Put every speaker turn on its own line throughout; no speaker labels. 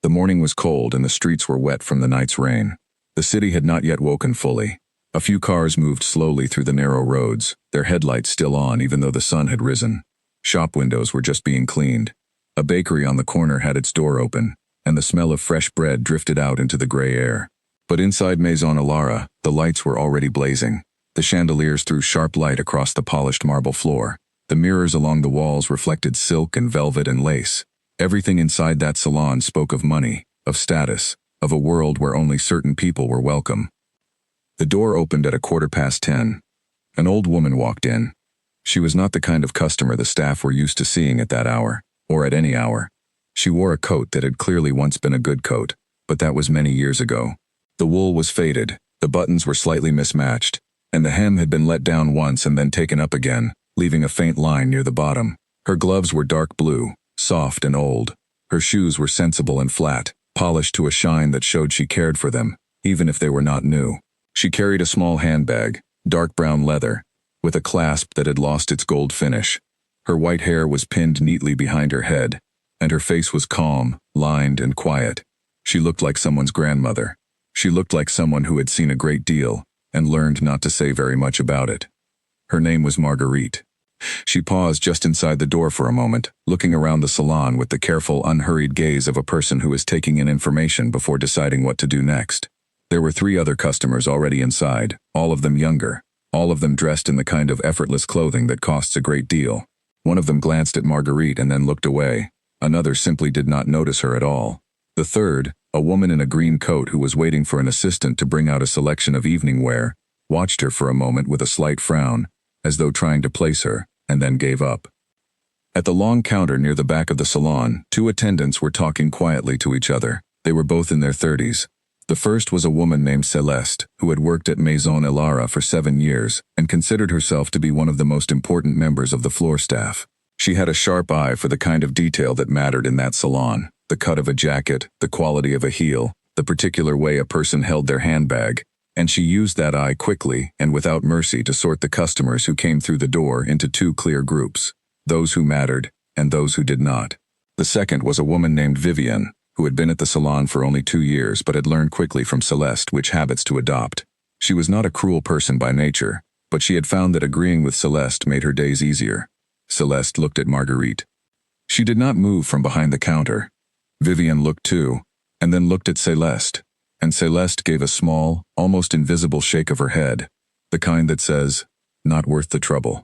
The morning was cold and the streets were wet from the night's rain. The city had not yet woken fully. A few cars moved slowly through the narrow roads, their headlights still on even though the sun had risen. Shop windows were just being cleaned. A bakery on the corner had its door open, and the smell of fresh bread drifted out into the gray air. But inside Maison Alara, the lights were already blazing. The chandeliers threw sharp light across the polished marble floor. The mirrors along the walls reflected silk and velvet and lace. Everything inside that salon spoke of money, of status, of a world where only certain people were welcome. The door opened at 10:15. An old woman walked in. She was not the kind of customer the staff were used to seeing at that hour, or at any hour. She wore a coat that had clearly once been a good coat, but that was many years ago. The wool was faded, the buttons were slightly mismatched, and the hem had been let down once and then taken up again, leaving a faint line near the bottom. Her gloves were dark blue, soft and old. Her shoes were sensible and flat, polished to a shine that showed she cared for them, even if they were not new. She carried a small handbag, dark brown leather, with a clasp that had lost its gold finish. Her white hair was pinned neatly behind her head, and her face was calm, lined, and quiet. She looked like someone's grandmother. She looked like someone who had seen a great deal, and learned not to say very much about it. Her name was Marguerite. She paused just inside the door for a moment, looking around the salon with the careful, unhurried gaze of a person who is taking in information before deciding what to do next. There were 3 other customers already inside, all of them younger, all of them dressed in the kind of effortless clothing that costs a great deal. One of them glanced at Marguerite and then looked away. Another simply did not notice her at all. The third, a woman in a green coat who was waiting for an assistant to bring out a selection of evening wear, watched her for a moment with a slight frown, as though trying to place her, and then gave up. At the long counter near the back of the salon, 2 attendants were talking quietly to each other. They were both in their 30s. The first was a woman named Celeste, who had worked at Maison Alara for 7 years, and considered herself to be one of the most important members of the floor staff. She had a sharp eye for the kind of detail that mattered in that salon, the cut of a jacket, the quality of a heel, the particular way a person held their handbag, and she used that eye quickly and without mercy to sort the customers who came through the door into 2 clear groups, those who mattered and those who did not. The second was a woman named Vivienne, who had been at the salon for only 2 years but had learned quickly from Celeste which habits to adopt. She was not a cruel person by nature, but she had found that agreeing with Celeste made her days easier. Celeste looked at Marguerite. She did not move from behind the counter. Vivienne looked too, and then looked at Celeste, and Celeste gave a small, almost invisible shake of her head, the kind that says, "Not worth the trouble."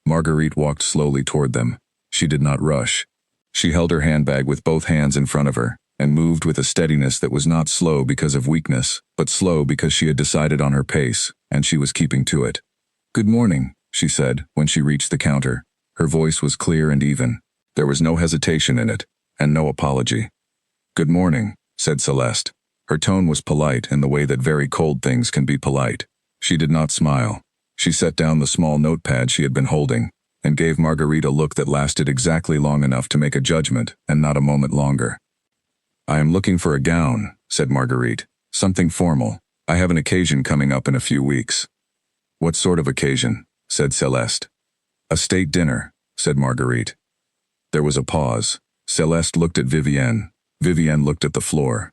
Marguerite walked slowly toward them. She did not rush. She held her handbag with both hands in front of her, and moved with a steadiness that was not slow because of weakness, but slow because she had decided on her pace, and she was keeping to it. "Good morning," she said, when she reached the counter. Her voice was clear and even. There was no hesitation in it, and no apology. "Good morning," said Celeste. Her tone was polite in the way that very cold things can be polite. She did not smile. She set down the small notepad she had been holding, and gave Marguerite a look that lasted exactly long enough to make a judgment, and not a moment longer. "I am looking for a gown," said Marguerite. "Something formal. I have an occasion coming up in a few weeks." "What sort of occasion?" said Celeste. "A state dinner," said Marguerite. There was a pause. Celeste looked at Vivienne. Vivienne looked at the floor.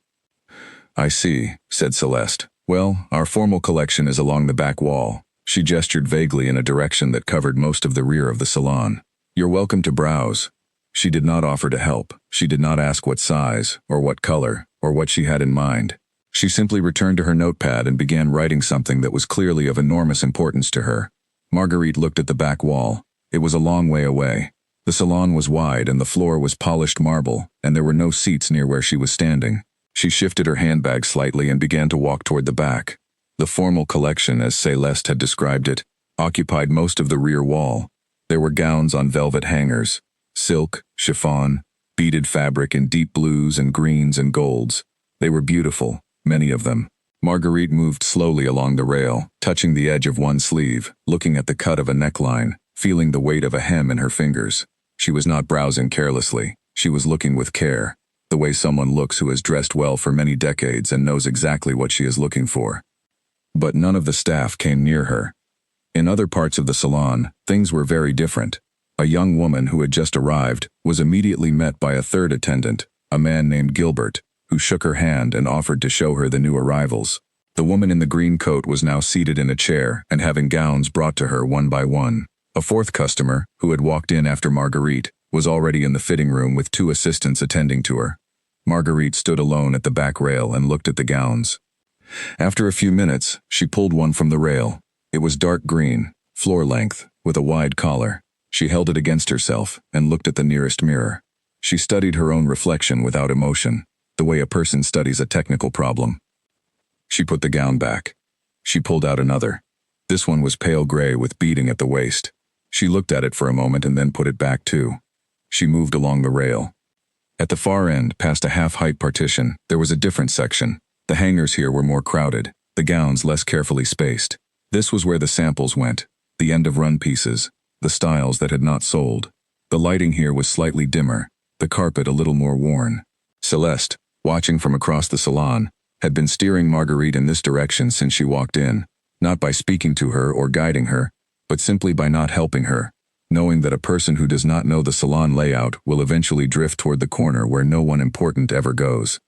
"I see," said Celeste. "Well, our formal collection is along the back wall." She gestured vaguely in a direction that covered most of the rear of the salon. "You're welcome to browse." She did not offer to help. She did not ask what size, or what color, or what she had in mind. She simply returned to her notepad and began writing something that was clearly of enormous importance to her. Marguerite looked at the back wall. It was a long way away. The salon was wide and the floor was polished marble, and there were no seats near where she was standing. She shifted her handbag slightly and began to walk toward the back. The formal collection, as Celeste had described it, occupied most of the rear wall. There were gowns on velvet hangers, silk, chiffon, beaded fabric in deep blues and greens and golds. They were beautiful, many of them. Marguerite moved slowly along the rail, touching the edge of one sleeve, looking at the cut of a neckline, feeling the weight of a hem in her fingers. She was not browsing carelessly. She was looking with care, the way someone looks who has dressed well for many decades and knows exactly what she is looking for. But none of the staff came near her. In other parts of the salon, things were very different. A young woman who had just arrived was immediately met by a third attendant, a man named Gilbert, who shook her hand and offered to show her the new arrivals. The woman in the green coat was now seated in a chair and having gowns brought to her one by one. A fourth customer, who had walked in after Marguerite, was already in the fitting room with two assistants attending to her. Marguerite stood alone at the back rail and looked at the gowns. After a few minutes, she pulled one from the rail. It was dark green, floor length, with a wide collar. She held it against herself and looked at the nearest mirror. She studied her own reflection without emotion, the way a person studies a technical problem. She put the gown back. She pulled out another. This one was pale gray with beading at the waist. She looked at it for a moment and then put it back too. She moved along the rail. At the far end, past a half-height partition, there was a different section. The hangers here were more crowded, the gowns less carefully spaced. This was where the samples went, the end-of-run pieces, the styles that had not sold. The lighting here was slightly dimmer, the carpet a little more worn. Celeste, watching from across the salon, had been steering Marguerite in this direction since she walked in, not by speaking to her or guiding her, but simply by not helping her, knowing that a person who does not know the salon layout will eventually drift toward the corner where no one important ever goes.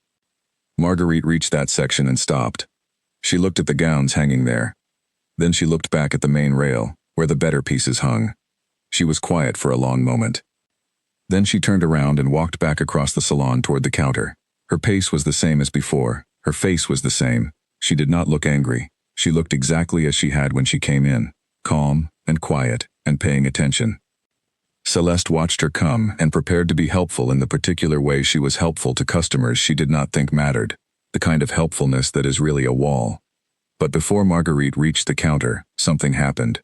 Marguerite reached that section and stopped. She looked at the gowns hanging there. Then she looked back at the main rail, where the better pieces hung. She was quiet for a long moment. Then she turned around and walked back across the salon toward the counter. Her pace was the same as before. Her face was the same. She did not look angry. She looked exactly as she had when she came in, calm and quiet and paying attention. Celeste watched her come and prepared to be helpful in the particular way she was helpful to customers she did not think mattered, the kind of helpfulness that is really a wall. But before Marguerite reached the counter, something happened.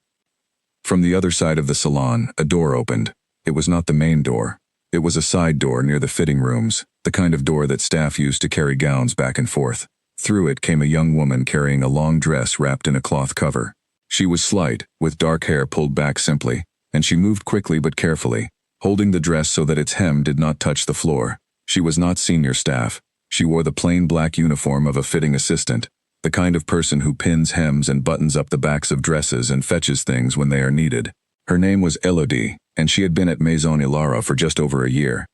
From the other side of the salon, a door opened. It was not the main door. It was a side door near the fitting rooms, the kind of door that staff used to carry gowns back and forth. Through it came a young woman carrying a long dress wrapped in a cloth cover. She was slight, with dark hair pulled back simply, and she moved quickly but carefully, holding the dress so that its hem did not touch the floor. She was not senior staff. She wore the plain black uniform of a fitting assistant, the kind of person who pins hems and buttons up the backs of dresses and fetches things when they are needed. Her name was Elodie, and she had been at Maison Ilara for just over a year.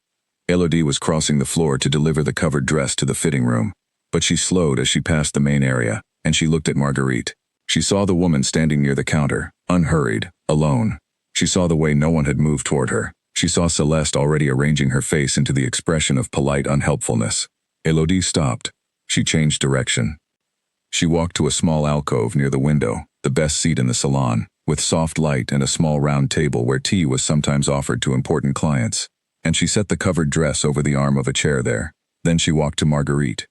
Elodie was crossing the floor to deliver the covered dress to the fitting room, but she slowed as she passed the main area, and she looked at Marguerite. She saw the woman standing near the counter, unhurried, alone. She saw the way no one had moved toward her. She saw Celeste already arranging her face into the expression of polite unhelpfulness. Elodie stopped. She changed direction. She walked to a small alcove near the window, the best seat in the salon, with soft light and a small round table where tea was sometimes offered to important clients. And she set the covered dress over the arm of a chair there. Then she walked to Marguerite.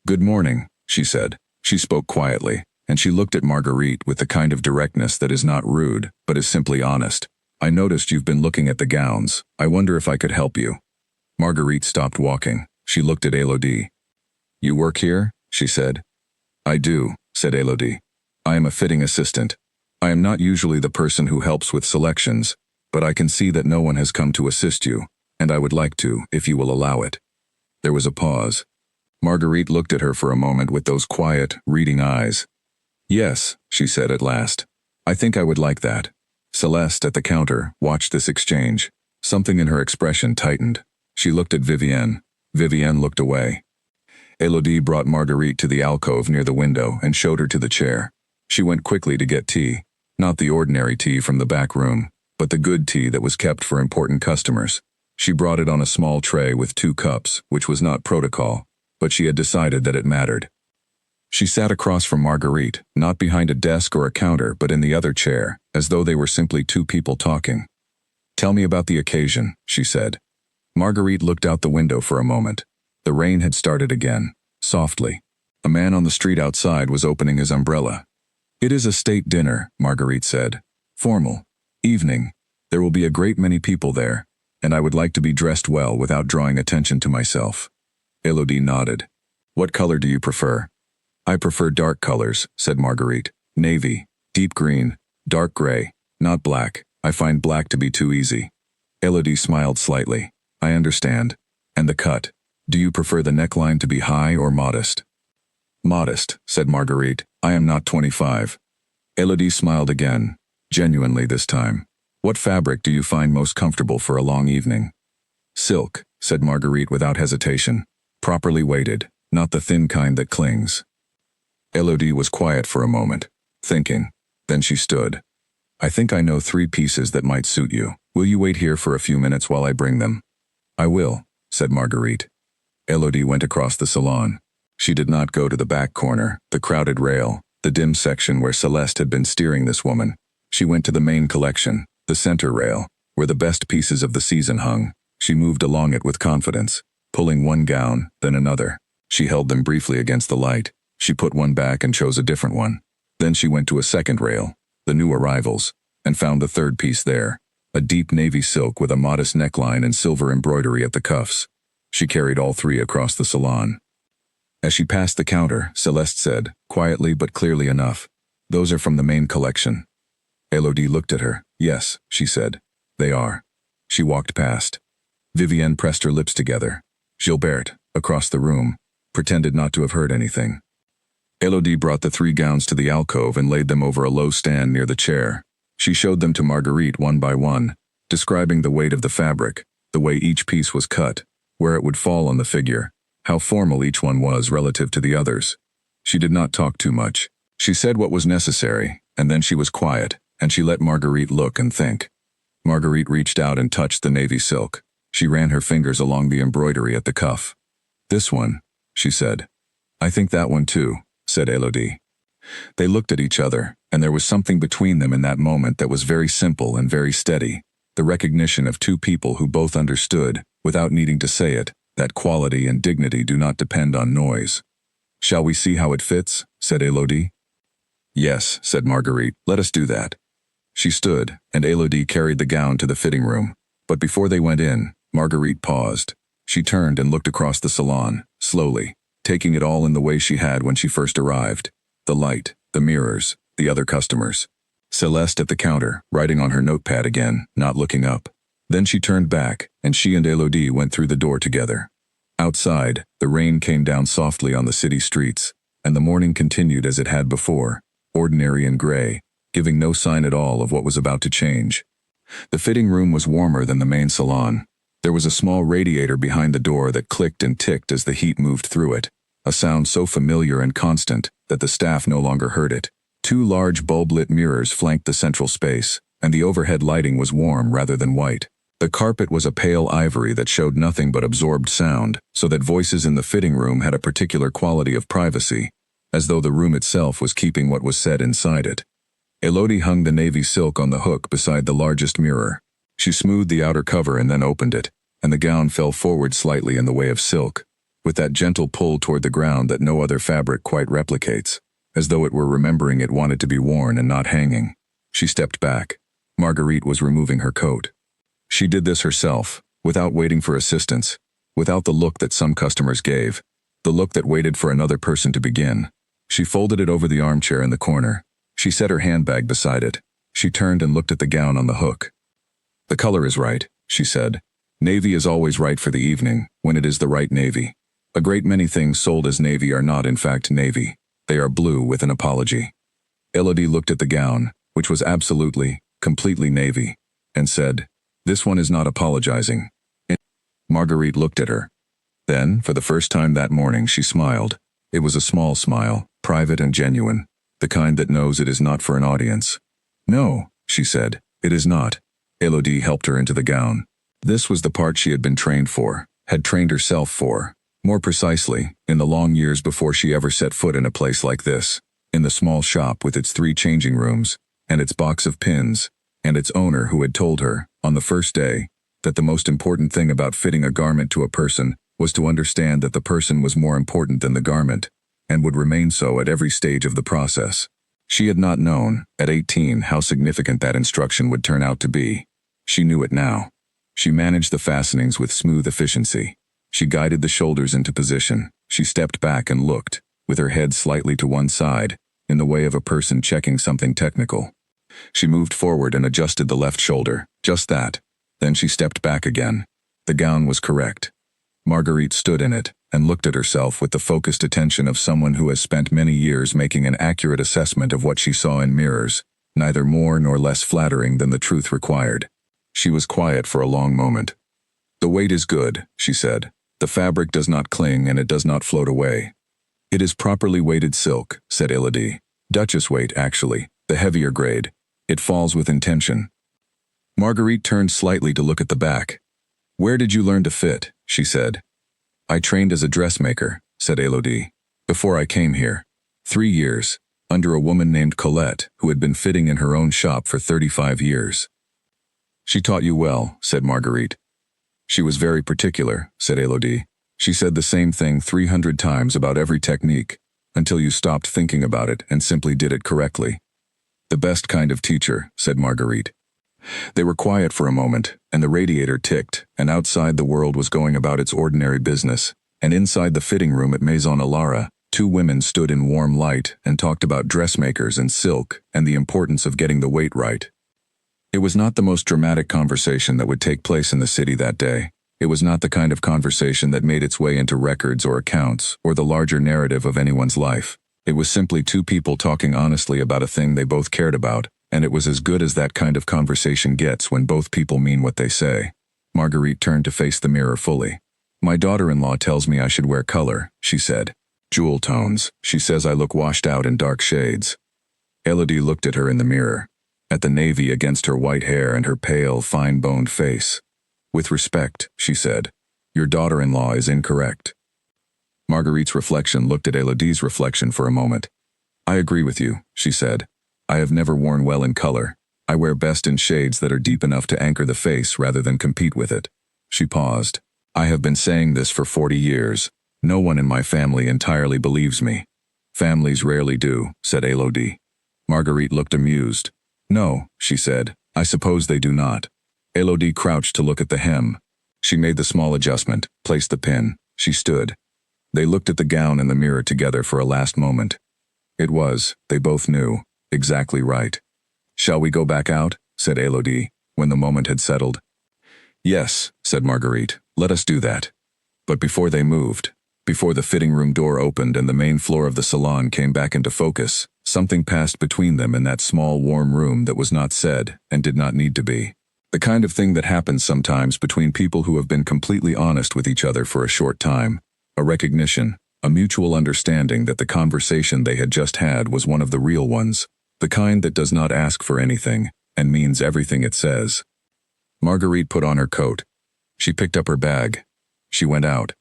"Good morning," she said. She spoke quietly, and she looked at Marguerite with the kind of directness that is not rude, but is simply honest. "I noticed you've been looking at the gowns. I wonder if I could help you." Marguerite stopped walking. She looked at Elodie. "You work here?" she said. "I do," said Elodie. "I am a fitting assistant. I am not usually the person who helps with selections, but I can see that no one has come to assist you, and I would like to, if you will allow it." There was a pause. Marguerite looked at her for a moment with those quiet, reading eyes. "Yes," she said at last. "I think I would like that." Celeste, at the counter, watched this exchange. Something in her expression tightened. She looked at Vivienne. Vivienne looked away. Elodie brought Marguerite to the alcove near the window and showed her to the chair. She went quickly to get tea. Not the ordinary tea from the back room, but the good tea that was kept for important customers. She brought it on a small tray with 2 cups, which was not protocol, but she had decided that it mattered. She sat across from Marguerite, not behind a desk or a counter, but in the other chair, as though they were simply 2 people talking. "Tell me about the occasion," she said. Marguerite looked out the window for a moment. The rain had started again, softly. A man on the street outside was opening his umbrella. "It is a state dinner," Marguerite said. "Formal. Evening. There will be a great many people there, and I would like to be dressed well without drawing attention to myself." Elodie nodded. "What color do you prefer?" "I prefer dark colors," said Marguerite. "Navy, deep green, dark gray, not black. I find black to be too easy." Elodie smiled slightly. "I understand. And the cut. Do you prefer the neckline to be high or modest?" "Modest," said Marguerite. "I am not 25. Elodie smiled again, genuinely this time. "What fabric do you find most comfortable for a long evening?" "Silk," said Marguerite without hesitation. Properly weighted, not the thin kind that clings. Elodie was quiet for a moment, thinking. Then she stood. I think I know 3 pieces that might suit you. Will you wait here for a few minutes while I bring them? I will, said Marguerite. Elodie went across the salon. She did not go to the back corner, the crowded rail, the dim section where Celeste had been steering this woman. She went to the main collection, the center rail, where the best pieces of the season hung. She moved along it with confidence, pulling one gown, then another. She held them briefly against the light. She put one back and chose a different one. Then she went to a second rail, the new arrivals, and found the third piece there, a deep navy silk with a modest neckline and silver embroidery at the cuffs. She carried all 3 across the salon. As she passed the counter, Celeste said, quietly but clearly enough, "Those are from the main collection." Elodie looked at her. "Yes," she said. "They are." She walked past. Vivienne pressed her lips together. Gilberte, across the room, pretended not to have heard anything. Elodie brought the 3 gowns to the alcove and laid them over a low stand near the chair. She showed them to Marguerite one by one, describing the weight of the fabric, the way each piece was cut, where it would fall on the figure, how formal each one was relative to the others. She did not talk too much. She said what was necessary, and then she was quiet, and she let Marguerite look and think. Marguerite reached out and touched the navy silk. She ran her fingers along the embroidery at the cuff. "This one," she said. "I think that one too," said Elodie. They looked at each other, and there was something between them in that moment that was very simple and very steady, the recognition of 2 people who both understood, without needing to say it, that quality and dignity do not depend on noise. "Shall we see how it fits?" said Elodie. "Yes," said Marguerite, "let us do that." She stood, and Elodie carried the gown to the fitting room. But before they went in, Marguerite paused. She turned and looked across the salon, slowly, taking it all in the way she had when she first arrived. The light, the mirrors, the other customers. Celeste at the counter, writing on her notepad again, not looking up. Then she turned back, and she and Elodie went through the door together. Outside, the rain came down softly on the city streets, and the morning continued as it had before, ordinary and gray, giving no sign at all of what was about to change. The fitting room was warmer than the main salon. There was a small radiator behind the door that clicked and ticked as the heat moved through it, a sound so familiar and constant that the staff no longer heard it. 2 large bulb-lit mirrors flanked the central space, and the overhead lighting was warm rather than white. The carpet was a pale ivory that showed nothing but absorbed sound, so that voices in the fitting room had a particular quality of privacy, as though the room itself was keeping what was said inside it. Elodie hung the navy silk on the hook beside the largest mirror. She smoothed the outer cover and then opened it, and the gown fell forward slightly in the way of silk, with that gentle pull toward the ground that no other fabric quite replicates, as though it were remembering it wanted to be worn and not hanging. She stepped back. Marguerite was removing her coat. She did this herself, without waiting for assistance, without the look that some customers gave, the look that waited for another person to begin. She folded it over the armchair in the corner. She set her handbag beside it. She turned and looked at the gown on the hook. "The color is right," she said. "Navy is always right for the evening, when it is the right navy. A great many things sold as navy are not in fact navy. They are blue with an apology." Elodie looked at the gown, which was absolutely, completely navy, and said, "This one is not apologizing." Marguerite looked at her. Then, for the first time that morning, she smiled. It was a small smile, private and genuine, the kind that knows it is not for an audience. "No," she said, "it is not." Elodie helped her into the gown. This was the part she had been trained for, had trained herself for. More precisely, in the long years before she ever set foot in a place like this, in the small shop with its 3 changing rooms, and its box of pins, and its owner who had told her, on the first day, that the most important thing about fitting a garment to a person was to understand that the person was more important than the garment, and would remain so at every stage of the process. She had not known, at 18, how significant that instruction would turn out to be. She knew it now. She managed the fastenings with smooth efficiency. She guided the shoulders into position. She stepped back and looked, with her head slightly to one side, in the way of a person checking something technical. She moved forward and adjusted the left shoulder, just that. Then she stepped back again. The gown was correct. Marguerite stood in it and looked at herself with the focused attention of someone who has spent many years making an accurate assessment of what she saw in mirrors, neither more nor less flattering than the truth required. She was quiet for a long moment. "The weight is good," she said. The fabric does not cling and it does not float away. It is properly weighted silk, said Elodie. Duchess weight, actually, the heavier grade. It falls with intention. Marguerite turned slightly to look at the back. Where did you learn to fit? She said. I trained as a dressmaker, said Elodie. Before I came here. 3 years, under a woman named Colette, who had been fitting in her own shop for 35 years. She taught you well, said Marguerite. She was very particular, said Elodie. She said the same thing 300 times about every technique, until you stopped thinking about it and simply did it correctly. The best kind of teacher, said Marguerite. They were quiet for a moment, and the radiator ticked, and outside the world was going about its ordinary business, and inside the fitting room at Maison Alara, 2 women stood in warm light and talked about dressmakers and silk and the importance of getting the weight right. It was not the most dramatic conversation that would take place in the city that day. It was not the kind of conversation that made its way into records or accounts or the larger narrative of anyone's life. It was simply 2 people talking honestly about a thing they both cared about, and it was as good as that kind of conversation gets when both people mean what they say. Marguerite turned to face the mirror fully. My daughter-in-law tells me I should wear color, she said. Jewel tones. She says I look washed out in dark shades. Elodie looked at her in the mirror, at the navy against her white hair and her pale, fine-boned face. With respect, she said, your daughter-in-law is incorrect. Marguerite's reflection looked at Elodie's reflection for a moment. I agree with you, she said. I have never worn well in color. I wear best in shades that are deep enough to anchor the face rather than compete with it. She paused. I have been saying this for 40 years. No one in my family entirely believes me. Families rarely do, said Elodie. Marguerite looked amused. No, she said, I suppose they do not. Elodie crouched to look at the hem. She made the small adjustment, placed the pin. She stood. They looked at the gown in the mirror together for a last moment. It was, they both knew, exactly right. Shall we go back out? Said Elodie, when the moment had settled. Yes, said Marguerite, let us do that. But before they moved, before the fitting room door opened and the main floor of the salon came back into focus, something passed between them in that small warm room that was not said and did not need to be. The kind of thing that happens sometimes between people who have been completely honest with each other for a short time. A recognition, a mutual understanding that the conversation they had just had was one of the real ones, the kind that does not ask for anything and means everything it says. Marguerite put on her coat. She picked up her bag. She went out.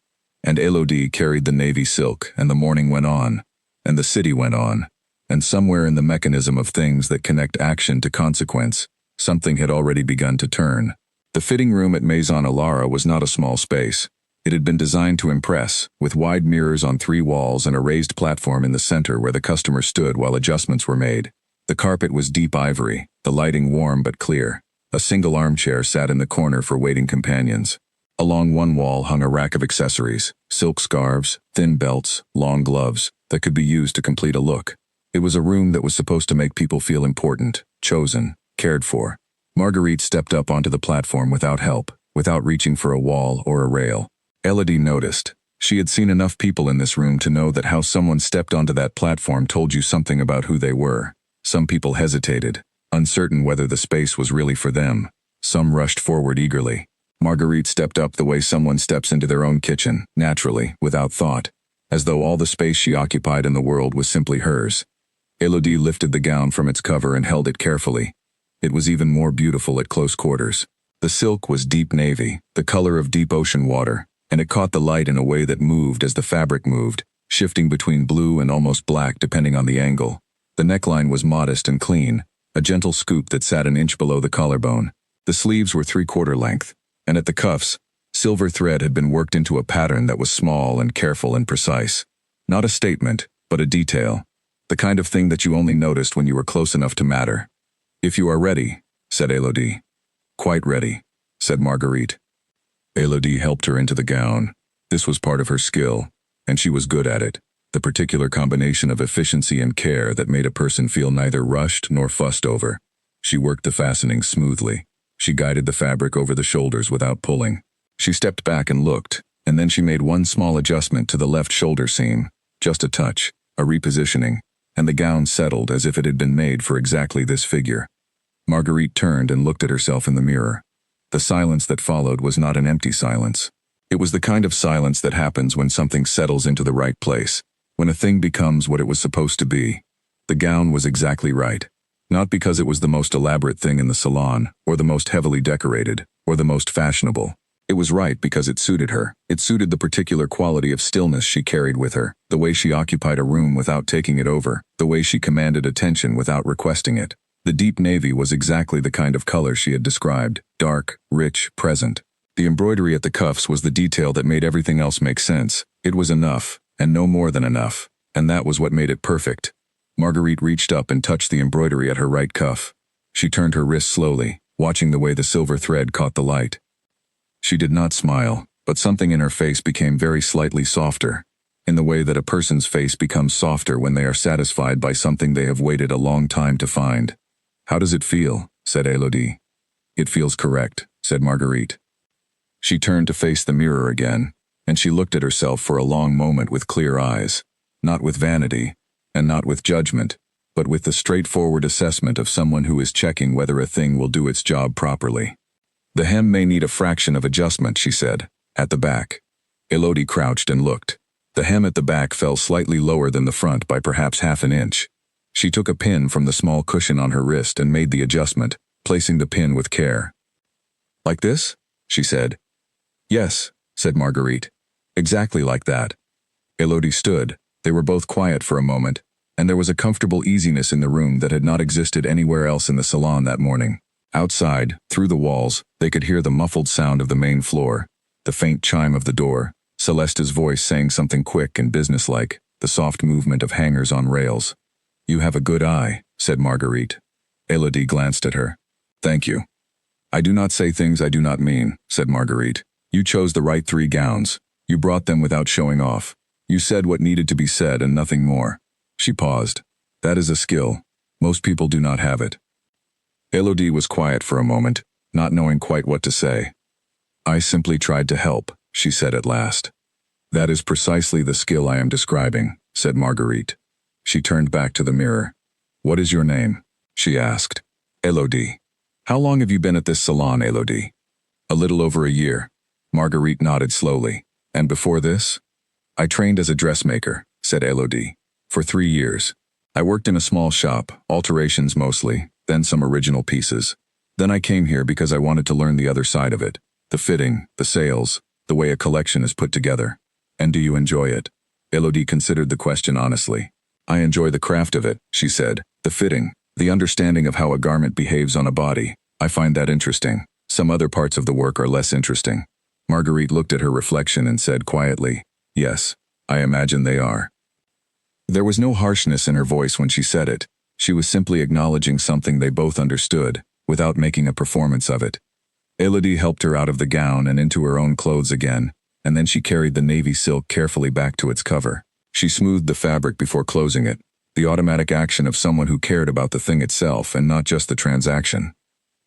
And Elodie carried the navy silk, and the morning went on, and the city went on, and somewhere in the mechanism of things that connect action to consequence, something had already begun to turn. The fitting room at Maison Alara was not a small space. It had been designed to impress, with wide mirrors on 3 walls and a raised platform in the center where the customer stood while adjustments were made. The carpet was deep ivory, the lighting warm but clear. A single armchair sat in the corner for waiting companions. Along one wall hung a rack of accessories, silk scarves, thin belts, long gloves, that could be used to complete a look. It was a room that was supposed to make people feel important, chosen, cared for. Marguerite stepped up onto the platform without help, without reaching for a wall or a rail. Elodie noticed. She had seen enough people in this room to know that how someone stepped onto that platform told you something about who they were. Some people hesitated, uncertain whether the space was really for them. Some rushed forward eagerly. Marguerite stepped up the way someone steps into their own kitchen, naturally, without thought, as though all the space she occupied in the world was simply hers. Elodie lifted the gown from its cover and held it carefully. It was even more beautiful at close quarters. The silk was deep navy, the color of deep ocean water, and it caught the light in a way that moved as the fabric moved, shifting between blue and almost black depending on the angle. The neckline was modest and clean, a gentle scoop that sat an inch below the collarbone. The sleeves were 3/4 length, and at the cuffs, silver thread had been worked into a pattern that was small and careful and precise. Not a statement, but a detail. The kind of thing that you only noticed when you were close enough to matter. If you are ready, said Elodie. Quite ready, said Marguerite. Elodie helped her into the gown. This was part of her skill, and she was good at it. The particular combination of efficiency and care that made a person feel neither rushed nor fussed over. She worked the fastenings smoothly. She guided the fabric over the shoulders without pulling. She stepped back and looked, and then she made one small adjustment to the left shoulder seam. Just a touch, a repositioning, and the gown settled as if it had been made for exactly this figure. Marguerite turned and looked at herself in the mirror. The silence that followed was not an empty silence. It was the kind of silence that happens when something settles into the right place, when a thing becomes what it was supposed to be. The gown was exactly right. Not because it was the most elaborate thing in the salon, or the most heavily decorated, or the most fashionable. It was right because it suited her. It suited the particular quality of stillness she carried with her, the way she occupied a room without taking it over, the way she commanded attention without requesting it. The deep navy was exactly the kind of color she had described, dark, rich, present. The embroidery at the cuffs was the detail that made everything else make sense. It was enough, and no more than enough, and that was what made it perfect. Marguerite reached up and touched the embroidery at her right cuff. She turned her wrist slowly, watching the way the silver thread caught the light. She did not smile, but something in her face became very slightly softer, in the way that a person's face becomes softer when they are satisfied by something they have waited a long time to find. "How does it feel?" said Elodie. "It feels correct," said Marguerite. She turned to face the mirror again, and she looked at herself for a long moment with clear eyes, not with vanity, and not with judgment, but with the straightforward assessment of someone who is checking whether a thing will do its job properly. "The hem may need a fraction of adjustment," she said, "at the back." Elodie crouched and looked. The hem at the back fell slightly lower than the front by perhaps half an inch. She took a pin from the small cushion on her wrist and made the adjustment, placing the pin with care. "Like this?" she said. "Yes," said Marguerite. "Exactly like that." Elodie stood. They were both quiet for a moment, and there was a comfortable easiness in the room that had not existed anywhere else in the salon that morning. Outside, through the walls, they could hear the muffled sound of the main floor, the faint chime of the door, Celeste's voice saying something quick and businesslike, the soft movement of hangers on rails. "You have a good eye," said Marguerite. Elodie glanced at her. "Thank you." "I do not say things I do not mean," said Marguerite. "You chose the right 3 gowns. You brought them without showing off. You said what needed to be said and nothing more." She paused. "That is a skill. Most people do not have it." Elodie was quiet for a moment, not knowing quite what to say. "I simply tried to help," she said at last. "That is precisely the skill I am describing," said Marguerite. She turned back to the mirror. "What is your name?" she asked. "Elodie." "How long have you been at this salon, Elodie?" "A little over a year." Marguerite nodded slowly. "And before this?" "I trained as a dressmaker," said Elodie. "For 3 years. I worked in a small shop, alterations mostly, then some original pieces. Then I came here because I wanted to learn the other side of it, the fitting, the sales, the way a collection is put together." "And do you enjoy it?" Elodie considered the question honestly. "I enjoy the craft of it," she said. "The fitting, the understanding of how a garment behaves on a body. I find that interesting. Some other parts of the work are less interesting." Marguerite looked at her reflection and said quietly, "Yes, I imagine they are." There was no harshness in her voice when she said it. She was simply acknowledging something they both understood, without making a performance of it. Elodie helped her out of the gown and into her own clothes again, and then she carried the navy silk carefully back to its cover. She smoothed the fabric before closing it, the automatic action of someone who cared about the thing itself and not just the transaction.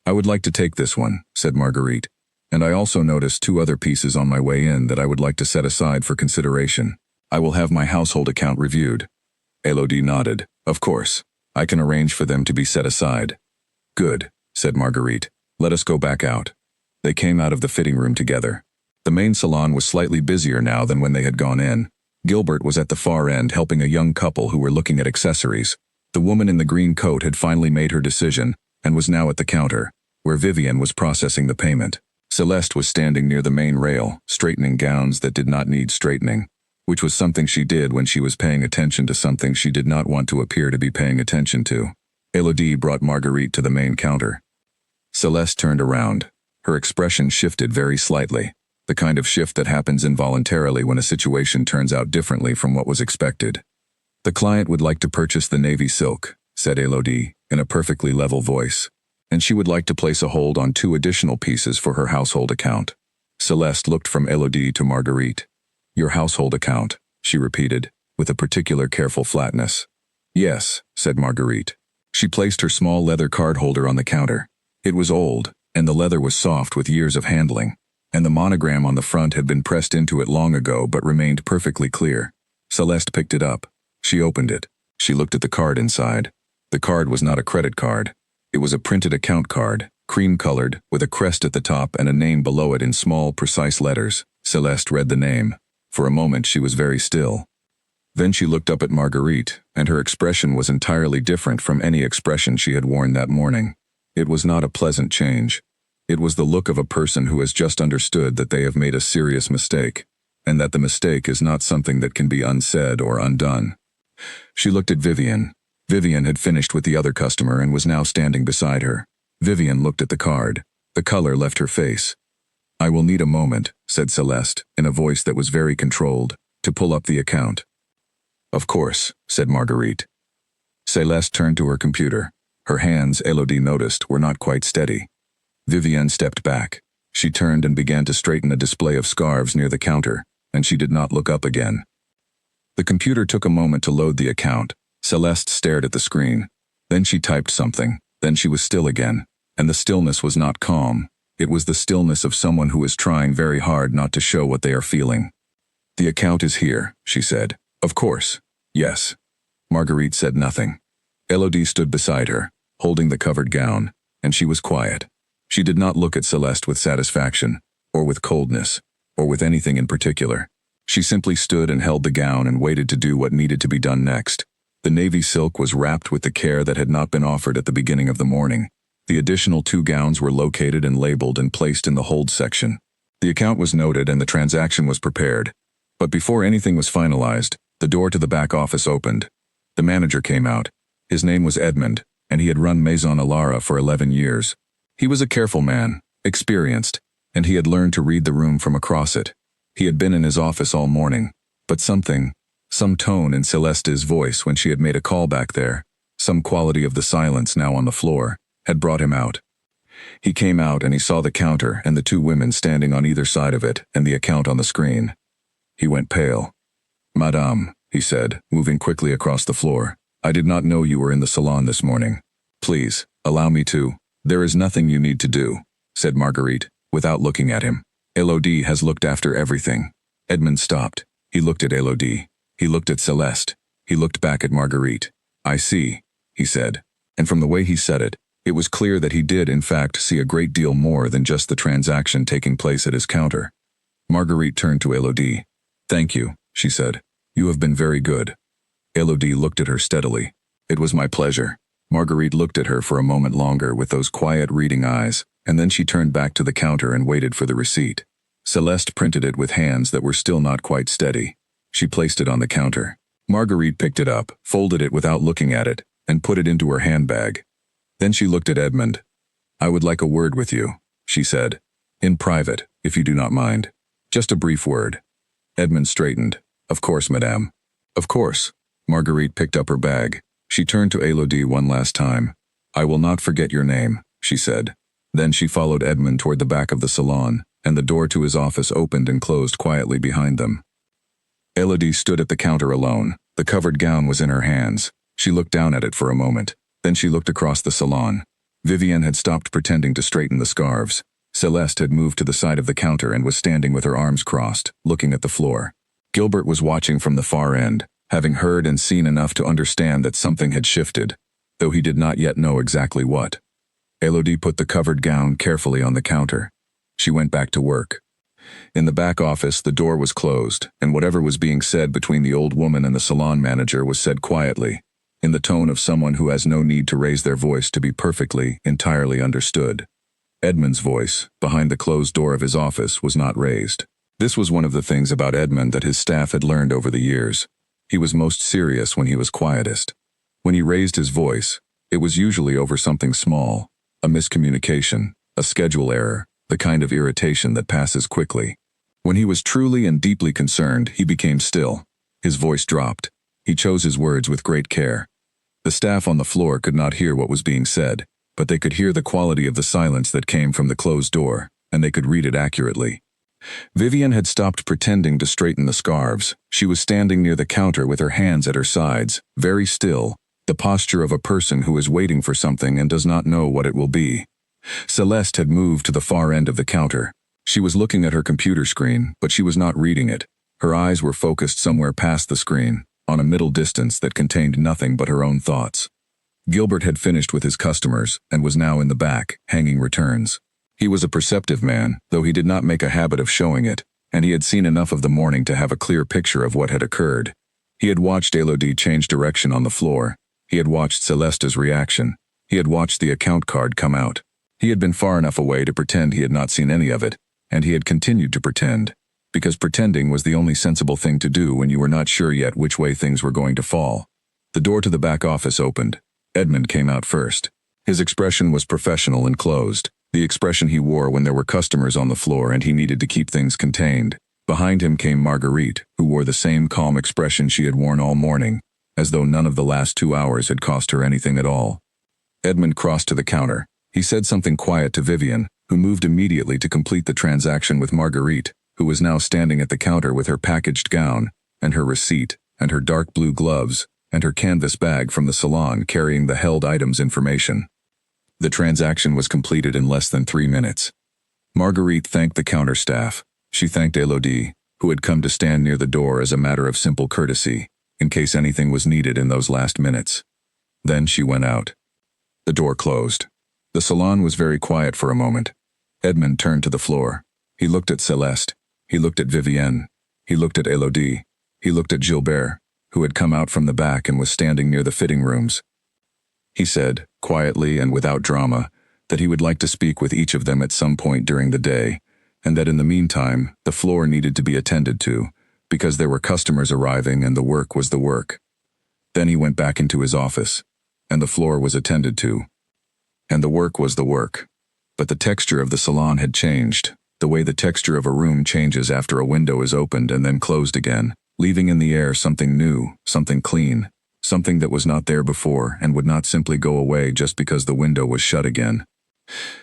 "I would like to take this one," said Marguerite. "And I also noticed 2 other pieces on my way in that I would like to set aside for consideration. I will have my household account reviewed." Elodie nodded. "Of course. I can arrange for them to be set aside." "Good," said Marguerite. "Let us go back out." They came out of the fitting room together. The main salon was slightly busier now than when they had gone in. Gilbert was at the far end helping a young couple who were looking at accessories. The woman in the green coat had finally made her decision and was now at the counter, where Vivian was processing the payment. Celeste was standing near the main rail, straightening gowns that did not need straightening, which was something she did when she was paying attention to something she did not want to appear to be paying attention to. Elodie brought Marguerite to the main counter. Celeste turned around. Her expression shifted very slightly, the kind of shift that happens involuntarily when a situation turns out differently from what was expected. "The client would like to purchase the navy silk," said Elodie, in a perfectly level voice. "And she would like to place a hold on 2 additional pieces for her household account." Celeste looked from Elodie to Marguerite. "Your household account," she repeated, with a particular careful flatness. "Yes," said Marguerite. She placed her small leather card holder on the counter. It was old, and the leather was soft with years of handling, and the monogram on the front had been pressed into it long ago but remained perfectly clear. Celeste picked it up. She opened it. She looked at the card inside. The card was not a credit card. It was a printed account card, cream-colored, with a crest at the top and a name below it in small, precise letters, Celeste read the name. For a moment she was very still. Then she looked up at Marguerite, and her expression was entirely different from any expression she had worn that morning. It was not a pleasant change. It was the look of a person who has just understood that they have made a serious mistake, and that the mistake is not something that can be unsaid or undone. She looked at Vivian. Vivian had finished with the other customer and was now standing beside her. Vivian looked at the card. The color left her face. "I will need a moment," said Celeste, in a voice that was very controlled, "to pull up the account." "Of course," said Marguerite. Celeste turned to her computer. Her hands, Elodie noticed, were not quite steady. Vivian stepped back. She turned and began to straighten a display of scarves near the counter, and she did not look up again. The computer took a moment to load the account. Celeste stared at the screen. Then she typed something. Then she was still again. And the stillness was not calm. It was the stillness of someone who is trying very hard not to show what they are feeling. "The account is here," she said. "Of course. Yes." Marguerite said nothing. Elodie stood beside her, holding the covered gown, and she was quiet. She did not look at Celeste with satisfaction, or with coldness, or with anything in particular. She simply stood and held the gown and waited to do what needed to be done next. The navy silk was wrapped with the care that had not been offered at the beginning of the morning. The additional 2 gowns were located and labeled and placed in the hold section. The account was noted and the transaction was prepared. But before anything was finalized, the door to the back office opened. The manager came out. His name was Edmund, and he had run Maison Alara for 11 years. He was a careful man, experienced, and he had learned to read the room from across it. He had been in his office all morning, but some tone in Celeste's voice when she had made a call back there, some quality of the silence now on the floor, had brought him out. He came out and he saw the counter and the 2 women standing on either side of it and the account on the screen. He went pale. "Madame," he said, moving quickly across the floor, "I did not know you were in the salon this morning. Please, allow me to—" "There is nothing you need to do," said Marguerite, without looking at him. "Elodie has looked after everything." Edmund stopped. He looked at Elodie. He looked at Celeste. He looked back at Marguerite. "I see," he said. And from the way he said it, it was clear that he did in fact see a great deal more than just the transaction taking place at his counter. Marguerite turned to Elodie. "Thank you," she said. "You have been very good." Elodie looked at her steadily. "It was my pleasure." Marguerite looked at her for a moment longer with those quiet reading eyes, and then she turned back to the counter and waited for the receipt. Celeste printed it with hands that were still not quite steady. She placed it on the counter. Marguerite picked it up, folded it without looking at it, and put it into her handbag. Then she looked at Edmund. "I would like a word with you," she said. "In private, if you do not mind. Just a brief word." Edmund straightened. "Of course, madame." "Of course." Marguerite picked up her bag. She turned to Elodie one last time. "I will not forget your name," she said. Then she followed Edmund toward the back of the salon, and the door to his office opened and closed quietly behind them. Elodie stood at the counter alone. The covered gown was in her hands. She looked down at it for a moment. Then she looked across the salon. Vivian had stopped pretending to straighten the scarves. Celeste had moved to the side of the counter and was standing with her arms crossed, looking at the floor. Gilbert was watching from the far end, having heard and seen enough to understand that something had shifted, though he did not yet know exactly what. Elodie put the covered gown carefully on the counter. She went back to work. In the back office, the door was closed, and whatever was being said between the old woman and the salon manager was said quietly, in the tone of someone who has no need to raise their voice to be perfectly, entirely understood. Edmund's voice, behind the closed door of his office, was not raised. This was one of the things about Edmund that his staff had learned over the years. He was most serious when he was quietest. When he raised his voice, it was usually over something small, a miscommunication, a schedule error, the kind of irritation that passes quickly. When he was truly and deeply concerned, he became still. His voice dropped. He chose his words with great care. The staff on the floor could not hear what was being said, but they could hear the quality of the silence that came from the closed door, and they could read it accurately. Vivian had stopped pretending to straighten the scarves. She was standing near the counter with her hands at her sides, very still, the posture of a person who is waiting for something and does not know what it will be. Celeste had moved to the far end of the counter. She was looking at her computer screen, but she was not reading it. Her eyes were focused somewhere past the screen, on a middle distance that contained nothing but her own thoughts. Gilbert had finished with his customers and was now in the back, hanging returns. He was a perceptive man, though he did not make a habit of showing it, and he had seen enough of the morning to have a clear picture of what had occurred. He had watched Elodie change direction on the floor. He had watched Celeste's reaction. He had watched the account card come out. He had been far enough away to pretend he had not seen any of it, and he had continued to pretend, because pretending was the only sensible thing to do when you were not sure yet which way things were going to fall. The door to the back office opened. Edmund came out first. His expression was professional and closed, the expression he wore when there were customers on the floor and he needed to keep things contained. Behind him came Marguerite, who wore the same calm expression she had worn all morning, as though none of the last 2 hours had cost her anything at all. Edmund crossed to the counter. He said something quiet to Vivian, who moved immediately to complete the transaction with Marguerite, who was now standing at the counter with her packaged gown, and her receipt, and her dark blue gloves, and her canvas bag from the salon carrying the held items information. The transaction was completed in less than 3 minutes. Marguerite thanked the counter staff. She thanked Elodie, who had come to stand near the door as a matter of simple courtesy, in case anything was needed in those last minutes. Then she went out. The door closed. The salon was very quiet for a moment. Edmund turned to the floor. He looked at Celeste. He looked at Vivienne. He looked at Elodie. He looked at Gilbert, who had come out from the back and was standing near the fitting rooms. He said, quietly and without drama, that he would like to speak with each of them at some point during the day, and that in the meantime, the floor needed to be attended to, because there were customers arriving and the work was the work. Then he went back into his office, and the floor was attended to, and the work was the work. But the texture of the salon had changed, the way the texture of a room changes after a window is opened and then closed again, leaving in the air something new, something clean, something that was not there before and would not simply go away just because the window was shut again.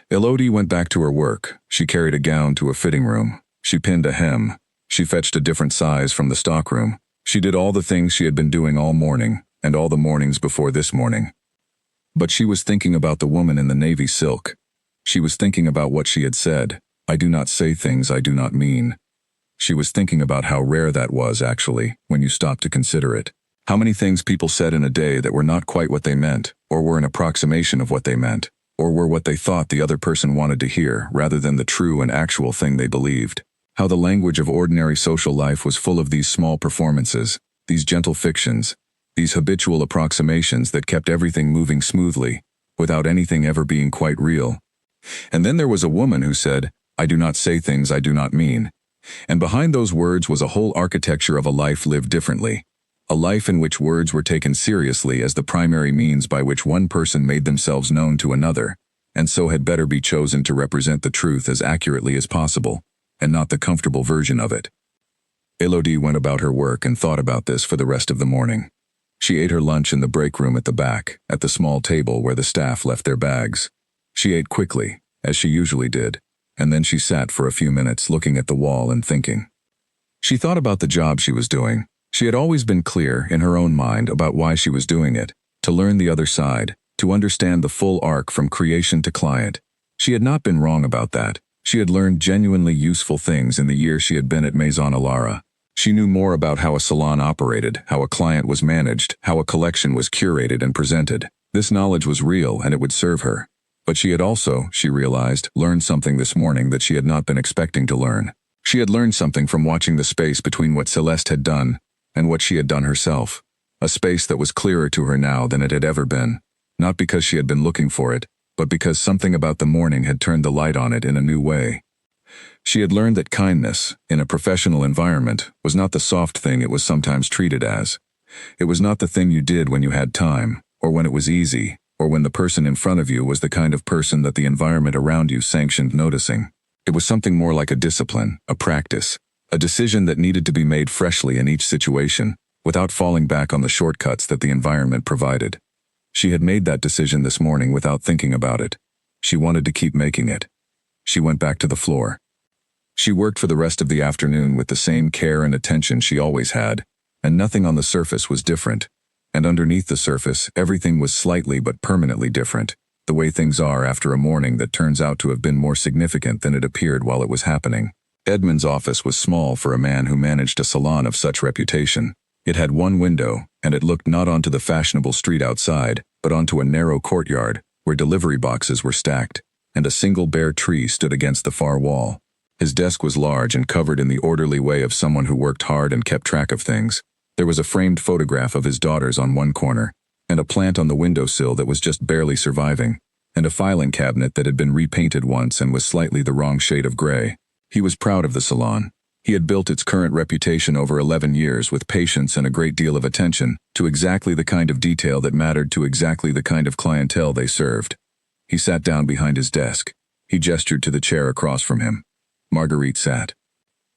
Elodie went back to her work. She carried a gown to a fitting room. She pinned a hem. She fetched a different size from the stockroom. She did all the things she had been doing all morning, and all the mornings before this morning. But she was thinking about the woman in the navy silk. She was thinking about what she had said. I do not say things I do not mean. She was thinking about how rare that was, actually, when you stopped to consider it. How many things people said in a day that were not quite what they meant, or were an approximation of what they meant, or were what they thought the other person wanted to hear rather than the true and actual thing they believed. How the language of ordinary social life was full of these small performances, these gentle fictions, these habitual approximations that kept everything moving smoothly, without anything ever being quite real. And then there was a woman who said, I do not say things I do not mean. And behind those words was a whole architecture of a life lived differently. A life in which words were taken seriously as the primary means by which one person made themselves known to another, and so had better be chosen to represent the truth as accurately as possible, and not the comfortable version of it. Elodie went about her work and thought about this for the rest of the morning. She ate her lunch in the break room at the back, at the small table where the staff left their bags. She ate quickly, as she usually did, and then she sat for a few minutes looking at the wall and thinking. She thought about the job she was doing. She had always been clear in her own mind about why she was doing it, to learn the other side, to understand the full arc from creation to client. She had not been wrong about that. She had learned genuinely useful things in the year she had been at Maison Alara. She knew more about how a salon operated, how a client was managed, how a collection was curated and presented. This knowledge was real and it would serve her. But she had also, she realized, learned something this morning that she had not been expecting to learn. She had learned something from watching the space between what Celeste had done and what she had done herself. A space that was clearer to her now than it had ever been. Not because she had been looking for it, but because something about the morning had turned the light on it in a new way. She had learned that kindness, in a professional environment, was not the soft thing it was sometimes treated as. It was not the thing you did when you had time, or when it was easy, or when the person in front of you was the kind of person that the environment around you sanctioned noticing. It was something more like a discipline, a practice, a decision that needed to be made freshly in each situation, without falling back on the shortcuts that the environment provided. She had made that decision this morning without thinking about it. She wanted to keep making it. She went back to the floor. She worked for the rest of the afternoon with the same care and attention she always had, and nothing on the surface was different. And underneath the surface, everything was slightly but permanently different, the way things are after a morning that turns out to have been more significant than it appeared while it was happening. Edmund's office was small for a man who managed a salon of such reputation. It had one window, and it looked not onto the fashionable street outside, but onto a narrow courtyard, where delivery boxes were stacked, and a single bare tree stood against the far wall. His desk was large and covered in the orderly way of someone who worked hard and kept track of things. There was a framed photograph of his daughters on one corner, and a plant on the windowsill that was just barely surviving, and a filing cabinet that had been repainted once and was slightly the wrong shade of gray. He was proud of the salon. He had built its current reputation over 11 years with patience and a great deal of attention to exactly the kind of detail that mattered to exactly the kind of clientele they served. He sat down behind his desk. He gestured to the chair across from him. Marguerite sat.